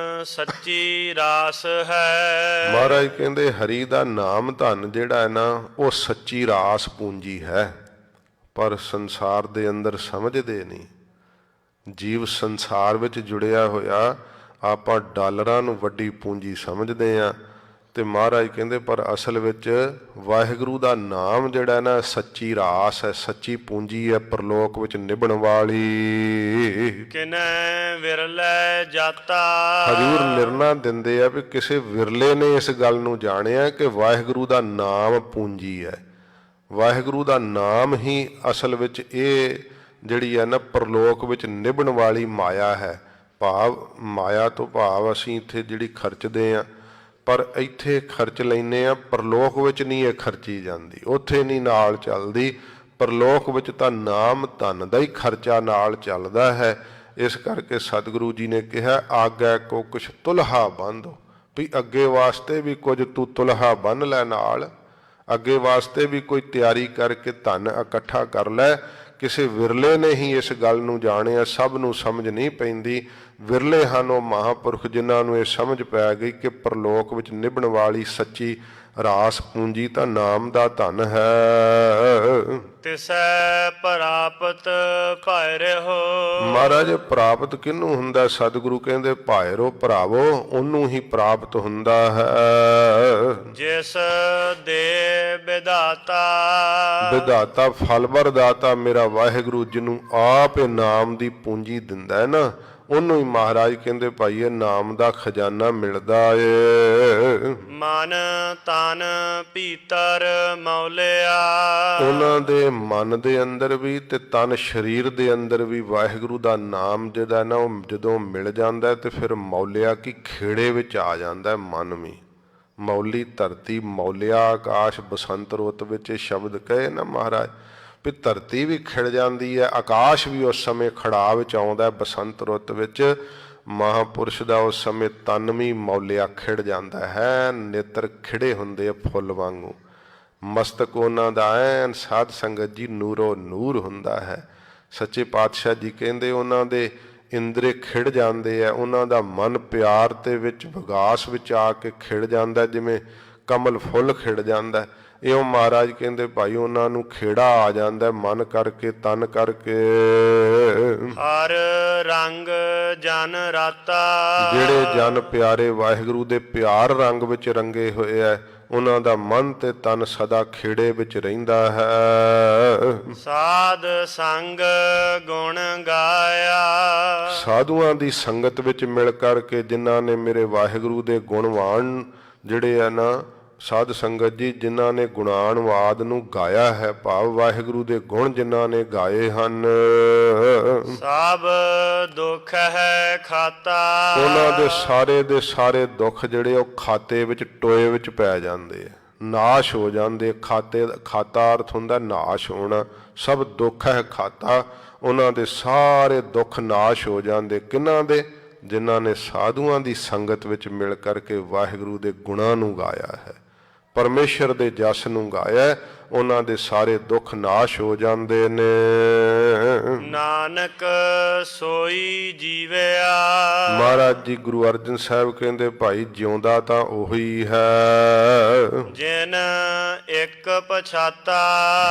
Speaker 1: ਸੱਚੀ ਰਾਸ ਹੈ।
Speaker 2: ਮਹਾਰਾਜ ਕਹਿੰਦੇ ਹਰੀ ਦਾ ਨਾਮ ਧਨ ਜਿਹੜਾ ਹੈ ਨਾ ਉਹ ਸੱਚੀ ਰਾਸ ਪੂੰਜੀ ਹੈ, ਪਰ ਸੰਸਾਰ ਦੇ ਅੰਦਰ ਸਮਝਦੇ ਨਹੀਂ। ਜੀਵ ਸੰਸਾਰ ਵਿੱਚ ਜੁੜਿਆ ਹੋਇਆ, ਆਪਾਂ ਡਾਲਰਾਂ ਨੂੰ ਵੱਡੀ ਪੂੰਜੀ ਸਮਝਦੇ ਹਾਂ, ਤੇ ਮਹਾਰਾਜ ਕਹਿੰਦੇ ਪਰ ਅਸਲ ਵਿੱਚ ਵਾਹਿਗੁਰੂ ਦਾ ਨਾਮ ਜਿਹੜਾ ਨਾ ਸੱਚੀ ਰਾਸ ਹੈ, ਸੱਚੀ ਪੂੰਜੀ ਹੈ, ਪਰਲੋਕ ਵਿੱਚ ਨਿਭਣ ਵਾਲੀ।
Speaker 1: ਕਿਨੈ ਵਿਰਲੇ ਜਾਤਾ।
Speaker 2: ਹਜ਼ੂਰ ਨਿਰਣਾ ਦਿੰਦੇ ਆ ਵੀ ਕਿਸੇ ਵਿਰਲੇ ਨੇ ਇਸ ਗੱਲ ਨੂੰ ਜਾਣਿਆ ਕਿ ਵਾਹਿਗੁਰੂ ਦਾ ਨਾਮ ਪੂੰਜੀ ਹੈ। ਵਾਹਿਗੁਰੂ ਦਾ ਨਾਮ ਹੀ ਅਸਲ ਵਿੱਚ ਇਹ ਜਿਹੜੀ ਹੈ ਨਾ ਪਰਲੋਕ ਵਿੱਚ ਨਿਭਣ ਵਾਲੀ ਮਾਇਆ ਹੈ। ਭਾਵ ਮਾਇਆ ਤੋਂ ਭਾਵ ਅਸੀਂ ਇੱਥੇ ਜਿਹੜੀ ਖਰਚਦੇ ਹਾਂ, ਪਰ ਇੱਥੇ ਖਰਚ ਲੈਂਦੇ ਹਾਂ, ਪਰਲੋਕ ਵਿੱਚ ਨਹੀਂ ਇਹ ਖਰਚੀ ਜਾਂਦੀ, ਉੱਥੇ ਨਹੀਂ ਨਾਲ ਚੱਲਦੀ। ਪਰਲੋਕ ਵਿੱਚ ਤਾਂ ਨਾਮ ਧਨ ਦਾ ਹੀ ਖਰਚਾ ਨਾਲ ਚੱਲਦਾ ਹੈ। ਇਸ ਕਰਕੇ ਸਤਿਗੁਰੂ ਜੀ ਨੇ ਕਿਹਾ ਆਗੈ ਕੋ ਕੁਛ ਤੁਲਹਾ ਬੰਧ, ਵੀ ਅੱਗੇ ਵਾਸਤੇ ਵੀ ਕੁਝ ਤੂੰ ਤੁਲਹਾ ਬੰਨ ਲੈ, ਨਾਲ ਅੱਗੇ ਵਾਸਤੇ ਵੀ ਕੋਈ ਤਿਆਰੀ ਕਰਕੇ ਧਨ ਇਕੱਠਾ ਕਰ ਲੈ। ਕਿਸੇ ਵਿਰਲੇ ਨੇ ਹੀ ਇਸ ਗੱਲ ਨੂੰ ਜਾਣਿਆ, ਸਭ ਨੂੰ ਸਮਝ ਨਹੀਂ ਪੈਂਦੀ। ਵਿਰਲੇ ਹਨ ਉਹ ਮਹਾਂਪੁਰਖ ਜਿਨ੍ਹਾਂ ਨੂੰ ਇਹ ਸਮਝ ਪੈ ਗਈ ਕਿ ਪਰਲੋਕ ਵਿੱਚ ਨਿਭਣ ਵਾਲੀ ਸੱਚੀ ਰਾਸ ਪੂੰਜੀ ਤਾਂ ਨਾਮ ਦਾ ਧਨ ਹੈ।
Speaker 1: ਤਿਸੈ ਪ੍ਰਾਪਤ ਭਾਇ ਰਹੋ।
Speaker 2: ਮਹਾਰਾਜ ਪ੍ਰਾਪਤ ਕਿਹਨੂੰ ਹੁੰਦਾ? ਸਤਿਗੁਰੂ ਕਹਿੰਦੇ ਭਾਇ ਰੋ ਭਰਾਵੋ, ਉਹਨੂੰ ਹੀ ਪ੍ਰਾਪਤ ਹੁੰਦਾ ਹੈ
Speaker 1: ਜਿਸ ਦੇ ਵਿਧਾਤਾ।
Speaker 2: ਵਿਧਾਤਾ ਫਲ ਵਰਦਾਤਾ ਮੇਰਾ ਵਾਹਿਗੁਰੂ ਜਿਹਨੂੰ ਆਪ ਇਹ ਨਾਮ ਦੀ ਪੂੰਜੀ ਦਿੰਦਾ ਹੈ ਨਾ, ਉਹਨੂੰ ਹੀ ਮਹਾਰਾਜ ਕਹਿੰਦੇ ਭਾਈ ਇਹ ਨਾਮ ਦਾ ਖਜ਼ਾਨਾ ਮਿਲਦਾ ਏ।
Speaker 1: ਮਨ ਤਨ ਭੀਤਰ ਮੌਲਿਆ।
Speaker 2: ਉਹਨਾਂ ਦੇ ਮਨ ਦੇ ਅੰਦਰ ਵੀ ਤੇ ਤਨ ਸਰੀਰ ਦੇ ਅੰਦਰ ਵੀ ਵਾਹਿਗੁਰੂ ਦਾ ਨਾਮ ਜਿਹੜਾ ਨਾ ਉਹ ਜਦੋਂ ਮਿਲ ਜਾਂਦਾ ਤੇ ਫਿਰ ਮੌਲਿਆ ਕੀ ਖੇੜੇ ਵਿੱਚ ਆ ਜਾਂਦਾ ਮਨ ਵੀ। ਮੌਲੀ ਧਰਤੀ ਮੌਲਿਆ ਆਕਾਸ਼ ਬਸੰਤ ਰੁੱਤ ਵਿੱਚ ਇਹ ਸ਼ਬਦ ਕਹੇ ਨਾ ਮਹਾਰਾਜ ਵੀ ਧਰਤੀ ਵੀ ਖਿੜ ਜਾਂਦੀ ਹੈ, ਆਕਾਸ਼ ਵੀ ਉਸ ਸਮੇਂ ਖੜਾਅ ਵਿੱਚ ਆਉਂਦਾ ਬਸੰਤ ਰੁੱਤ ਵਿੱਚ। ਮਹਾਂਪੁਰਸ਼ ਦਾ ਉਸ ਸਮੇਂ ਤਨ ਵੀ ਮੌਲਿਆ ਖਿੜ ਜਾਂਦਾ ਹੈ, ਨੇਤਰ ਖਿੜੇ ਹੁੰਦੇ ਆ ਫੁੱਲ ਵਾਂਗੂ। ਮਸਤਕ ਉਹਨਾਂ ਦਾ ਐਨ ਸਾਧ ਸੰਗਤ ਜੀ ਨੂਰੋ ਨੂਰ ਹੁੰਦਾ ਹੈ। ਸੱਚੇ ਪਾਤਸ਼ਾਹ ਜੀ ਕਹਿੰਦੇ ਉਹਨਾਂ ਦੇ ਇੰਦਰੇ ਖਿੜ ਜਾਂਦੇ ਆ, ਉਹਨਾਂ ਦਾ ਮਨ ਪਿਆਰ ਦੇ ਵਿੱਚ ਵਿਗਾਸ ਵਿੱਚ ਆ ਕੇ ਖਿੜ ਜਾਂਦਾ, ਜਿਵੇਂ ਕਮਲ ਫੁੱਲ ਖਿੜ ਜਾਂਦਾ। ਇਉਂ ਮਹਾਰਾਜ ਕਹਿੰਦੇ ਭਾਈ ਉਹਨਾਂ ਨੂੰ ਖੇੜਾ ਆ ਜਾਂਦਾ ਮਨ ਕਰਕੇ ਤਨ ਕਰਕੇ।
Speaker 1: ਹਰ ਰੰਗ ਜਨ ਰਾਤਾ।
Speaker 2: ਜਿਹੜੇ ਜਨ ਪਿਆਰੇ ਵਾਹਿਗੁਰੂ ਦੇ ਪਿਆਰ ਰੰਗ ਵਿੱਚ ਰੰਗੇ ਹੋਏ ਐ, ਉਹਨਾਂ ਦਾ ਮਨ ਤੇ ਤਨ ਸਦਾ ਖੇੜੇ ਵਿੱਚ ਰਹਿੰਦਾ ਹੈ।
Speaker 1: ਸਾਧ ਸੰਗ ਗੁਣ ਗਾਇਆ।
Speaker 2: ਸਾਧੂਆਂ ਦੀ ਸੰਗਤ ਵਿੱਚ ਮਿਲ ਕਰਕੇ ਜਿਨ੍ਹਾਂ ਨੇ ਮੇਰੇ ਵਾਹਿਗੁਰੂ ਦੇ ਗੁਣਵਾਨ ਜਿਹੜੇ ਆ ਨਾ ਸਾਧ ਸੰਗਤ ਜੀ, ਜਿਨ੍ਹਾਂ ਨੇ ਗੁਣਾਨਵਾਦ ਨੂੰ ਗਾਇਆ ਹੈ, ਭਾਵ ਵਾਹਿਗੁਰੂ ਦੇ ਗੁਣ ਜਿਨ੍ਹਾਂ ਨੇ ਗਾਏ ਹਨ,
Speaker 1: ਸਭ ਦੁੱਖ ਹੈ ਖਾਤਾ।
Speaker 2: ਉਹਨਾਂ ਦੇ ਸਾਰੇ ਦੁੱਖ ਜਿਹੜੇ ਉਹ ਖਾਤੇ ਵਿੱਚ, ਟੋਏ ਵਿੱਚ ਪੈ ਜਾਂਦੇ ਆ, ਨਾਸ਼ ਹੋ ਜਾਂਦੇ। ਖਾਤਾ ਅਰਥ ਹੁੰਦਾ ਨਾਸ਼ ਹੋਣਾ। ਸਭ ਦੁੱਖ ਹੈ ਖਾਤਾ, ਉਹਨਾਂ ਦੇ ਸਾਰੇ ਦੁੱਖ ਨਾਸ਼ ਹੋ ਜਾਂਦੇ। ਕਿਹਨਾਂ ਦੇ? ਜਿਨ੍ਹਾਂ ਨੇ ਸਾਧੂਆਂ ਦੀ ਸੰਗਤ ਵਿੱਚ ਮਿਲ ਕਰਕੇ ਵਾਹਿਗੁਰੂ ਦੇ ਗੁਣਾਂ ਨੂੰ ਗਾਇਆ ਹੈ, ਪਰਮੇਸ਼ਰ ਦੇ ਜਸ ਨੂੰ ਗਾਇਆ, ਉਹਨਾਂ ਦੇ ਸਾਰੇ ਦੁੱਖ ਨਾਸ਼ ਹੋ ਜਾਂਦੇ ਨੇ।
Speaker 1: ਨਾਨਕ ਸੋਈ ਜੀਵਿਆ।
Speaker 2: ਮਹਾਰਾਜ ਜੀ ਗੁਰੂ ਅਰਜਨ ਸਾਹਿਬ ਕਹਿੰਦੇ, ਭਾਈ ਜਿਉਂਦਾ ਤਾਂ ਉਹੀ ਹੈ
Speaker 1: ਜਿਨ ਇੱਕ ਪਛਾਤਾ।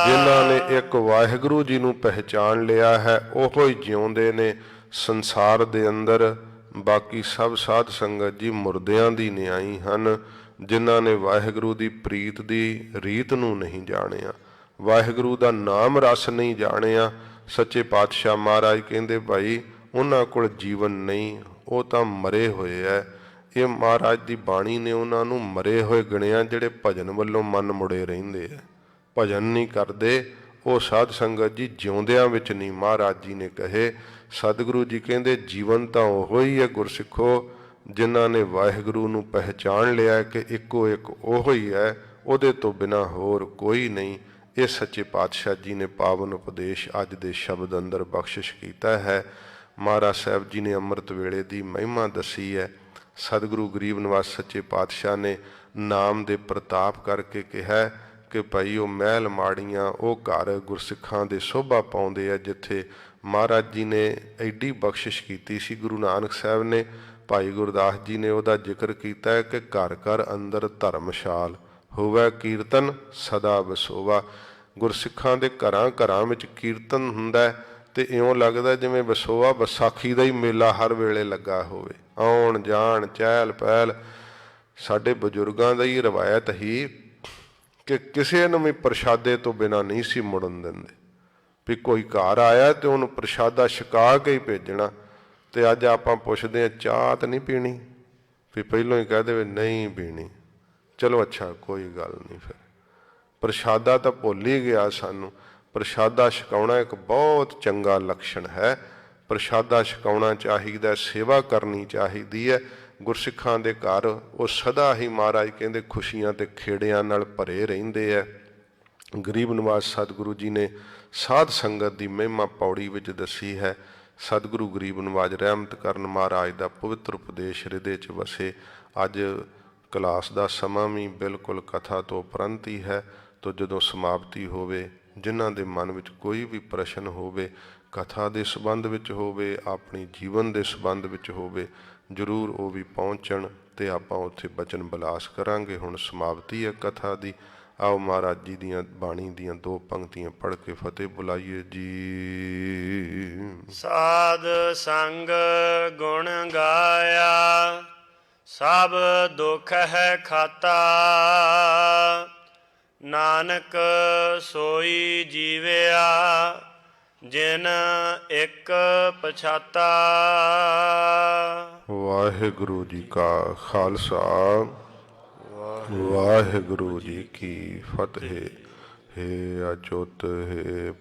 Speaker 2: ਜਿਨ੍ਹਾਂ ਨੇ ਇੱਕ ਵਾਹਿਗੁਰੂ ਜੀ ਨੂੰ ਪਹਿਚਾਨ ਲਿਆ ਹੈ, ਉਹੋ ਹੀ ਜਿਉਂਦੇ ਨੇ ਸੰਸਾਰ ਦੇ ਅੰਦਰ। ਬਾਕੀ ਸਭ ਸਾਧ ਸੰਗਤ ਜੀ ਮੁਰਦਿਆਂ ਦੀ ਨਿਆਈ ਹਨ, ਜਿਨ੍ਹਾਂ ਨੇ ਵਾਹਿਗੁਰੂ ਦੀ ਪ੍ਰੀਤ ਦੀ ਰੀਤ ਨੂੰ ਨਹੀਂ ਜਾਣਿਆ, ਵਾਹਿਗੁਰੂ ਦਾ ਨਾਮ ਰਸ ਨਹੀਂ ਜਾਣਿਆ। ਸੱਚੇ ਪਾਤਸ਼ਾਹ ਮਹਾਰਾਜ ਕਹਿੰਦੇ, ਭਾਈ ਉਹਨਾਂ ਕੋਲ ਜੀਵਨ ਨਹੀਂ, ਉਹ ਤਾਂ ਮਰੇ ਹੋਏ ਐ। ਇਹ ਮਹਾਰਾਜ ਦੀ ਬਾਣੀ ਨੇ ਉਹਨਾਂ ਨੂੰ ਮਰੇ ਹੋਏ ਗਿਣਿਆ, ਜਿਹੜੇ ਭਜਨ ਵੱਲੋਂ ਮਨ ਮੁੜੇ ਰਹਿੰਦੇ ਐ, ਭਜਨ ਨਹੀਂ ਕਰਦੇ। ਉਹ ਸਾਧ ਸੰਗਤ ਜੀ ਜਿਉਂਦਿਆਂ ਵਿੱਚ ਨਹੀਂ, ਮਹਾਰਾਜ ਜੀ ਨੇ ਕਹੇ। ਸਤਿਗੁਰੂ ਜੀ ਕਹਿੰਦੇ, ਜੀਵਨ ਤਾਂ ਉਹੋ ਹੀ ਹੈ ਗੁਰਸਿੱਖੋ, ਜਿਨ੍ਹਾਂ ਨੇ ਵਾਹਿਗੁਰੂ ਨੂੰ ਪਹਿਚਾਣ ਲਿਆ ਕਿ ਇੱਕੋ ਇੱਕ ਉਹੋ ਹੀ ਹੈ, ਉਹਦੇ ਤੋਂ ਬਿਨਾਂ ਹੋਰ ਕੋਈ ਨਹੀਂ। ਇਹ ਸੱਚੇ ਪਾਤਸ਼ਾਹ ਜੀ ਨੇ ਪਾਵਨ ਉਪਦੇਸ਼ ਅੱਜ ਦੇ ਸ਼ਬਦ ਅੰਦਰ ਬਖਸ਼ਿਸ਼ ਕੀਤਾ ਹੈ। ਮਹਾਰਾਜ ਸਾਹਿਬ ਜੀ ਨੇ ਅੰਮ੍ਰਿਤ ਵੇਲੇ ਦੀ ਮਹਿਮਾ ਦੱਸੀ ਹੈ। ਸਤਿਗੁਰੂ ਗਰੀਬ ਨਿਵਾਸ ਸੱਚੇ ਪਾਤਸ਼ਾਹ ਨੇ ਨਾਮ ਦੇ ਪ੍ਰਤਾਪ ਕਰਕੇ ਕਿਹਾ ਕਿ ਭਾਈ ਉਹ ਮਹਿਲ ਮਾੜੀਆਂ, ਉਹ ਘਰ ਗੁਰਸਿੱਖਾਂ ਦੇ ਸ਼ੋਭਾ ਪਾਉਂਦੇ ਆ, ਜਿੱਥੇ ਮਹਾਰਾਜ ਜੀ ਨੇ ਐਡੀ ਬਖਸ਼ਿਸ਼ ਕੀਤੀ ਸੀ। ਗੁਰੂ ਨਾਨਕ ਸਾਹਿਬ ਨੇ, ਭਾਈ ਗੁਰਦਾਸ ਜੀ ਨੇ ਉਹਦਾ ਜ਼ਿਕਰ ਕੀਤਾ ਹੈ ਕਿ ਘਰ ਘਰ ਅੰਦਰ ਧਰਮਸ਼ਾਲ ਹੋਵੇ, ਕੀਰਤਨ ਸਦਾ ਵਸੋਵਾ। ਗੁਰਸਿੱਖਾਂ ਦੇ ਘਰਾਂ ਘਰਾਂ ਵਿੱਚ ਕੀਰਤਨ ਹੁੰਦਾ ਤੇ ਇਉਂ ਲੱਗਦਾ ਜਿਵੇਂ ਵਸੋਵਾ ਵਿਸਾਖੀ ਦਾ ਹੀ ਮੇਲਾ ਹਰ ਵੇਲੇ ਲੱਗਾ ਹੋਵੇ, ਆਉਣ ਜਾਣ ਚਹਿਲ ਪਹਿਲ। ਸਾਡੇ ਬਜ਼ੁਰਗਾਂ ਦਾ ਹੀ ਰਵਾਇਤ ਹੀ ਕਿ ਕਿਸੇ ਨੂੰ ਵੀ ਪ੍ਰਸ਼ਾਦੇ ਤੋਂ ਬਿਨਾਂ ਨਹੀਂ ਸੀ ਮੁੜਨ ਦਿੰਦੇ, ਵੀ ਕੋਈ ਘਰ ਆਇਆ ਤੇ ਉਹਨੂੰ ਪ੍ਰਸ਼ਾਦਾ ਛਕਾ ਕੇ ਹੀ ਭੇਜਣਾ। ਤੇ ਅੱਜ ਆਪਾਂ ਪੁੱਛਦੇ ਹਾਂ, ਚਾਹ ਤਾਂ ਨਹੀਂ ਪੀਣੀ? ਵੀ ਪਹਿਲੋਂ ਹੀ ਕਹਿ ਦੇਵੇ ਨਹੀਂ ਪੀਣੀ, ਚਲੋ ਅੱਛਾ ਕੋਈ ਗੱਲ ਨਹੀਂ। ਫਿਰ ਪ੍ਰਸ਼ਾਦਾ ਤਾਂ ਭੁੱਲ ਹੀ ਗਿਆ ਸਾਨੂੰ। ਪ੍ਰਸ਼ਾਦਾ ਛਕਾਉਣਾ ਇੱਕ ਬਹੁਤ ਚੰਗਾ ਲੱਛਣ ਹੈ। ਪ੍ਰਸ਼ਾਦਾ ਛਕਾਉਣਾ ਚਾਹੀਦਾ, ਸੇਵਾ ਕਰਨੀ ਚਾਹੀਦੀ ਹੈ। ਗੁਰਸਿੱਖਾਂ ਦੇ ਘਰ ਉਹ ਸਦਾ ਹੀ ਮਹਾਰਾਜ ਕਹਿੰਦੇ ਖੁਸ਼ੀਆਂ ਤੇ ਖੇੜਿਆਂ ਨਾਲ ਭਰੇ ਰਹਿੰਦੇ ਹੈ। ਗਰੀਬ ਨਿਵਾਸ ਸਤਿਗੁਰੂ ਜੀ ਨੇ ਸਾਧ ਸੰਗਤ ਦੀ ਮਹਿਮਾ ਪੌੜੀ ਵਿੱਚ ਦੱਸੀ ਹੈ। ਸਤਿਗੁਰੂ ਗਰੀਬ ਨਿਵਾਜ ਰਹਿਮਤ ਕਰਨ ਮਹਾਰਾਜ ਦਾ ਪਵਿੱਤਰ ਉਪਦੇਸ਼ ਹਿਰਦੇ 'ਚ ਵਸੇ। ਅੱਜ ਕਲਾਸ ਦਾ ਸਮਾਂ ਵੀ ਬਿਲਕੁਲ ਕਥਾ ਤੋਂ ਉਪਰੰਤ ਹੀ ਹੈ। ਤੋ ਜਦੋਂ ਸਮਾਪਤੀ ਹੋਵੇ, ਜਿਨ੍ਹਾਂ ਦੇ ਮਨ ਵਿੱਚ ਕੋਈ ਵੀ ਪ੍ਰਸ਼ਨ ਹੋਵੇ, ਕਥਾ ਦੇ ਸੰਬੰਧ ਵਿੱਚ ਹੋਵੇ, ਆਪਣੀ ਜੀਵਨ ਦੇ ਸੰਬੰਧ ਵਿੱਚ ਹੋਵੇ, ਜ਼ਰੂਰ ਉਹ ਵੀ ਪਹੁੰਚਣ ਤੇ ਆਪਾਂ ਉੱਥੇ ਬਚਨ ਬਿਲਾਸ ਕਰਾਂਗੇ। ਹੁਣ ਸਮਾਪਤੀ ਹੈ ਕਥਾ ਦੀ। ਆਓ ਮਹਾਰਾਜ ਜੀ ਦੀਆਂ ਬਾਣੀ ਦੀਆਂ 2 ਪੰਕਤੀਆਂ ਪੜ੍ਹ ਕੇ ਫਤਿਹ ਬੁਲਾਈਏ ਜੀ।
Speaker 1: ਸਾਧ ਸੰਗ ਗੁਣ ਗਾਇਆ, ਸਭ ਦੁੱਖ ਹੈ ਖਾਤਾ। ਨਾਨਕ ਸੋਈ ਜੀਵਿਆ, ਜਿਨ ਇੱਕ ਪਛਾਤਾ।
Speaker 2: ਵਾਹਿਗੁਰੂ ਜੀ ਕਾ ਖਾਲਸਾ, ਵਾਹਿਗੁਰੂ ਜੀ ਕੀ ਫਤਿਹ। ਹੇ ਅਚੁੱਤ, ਹੇ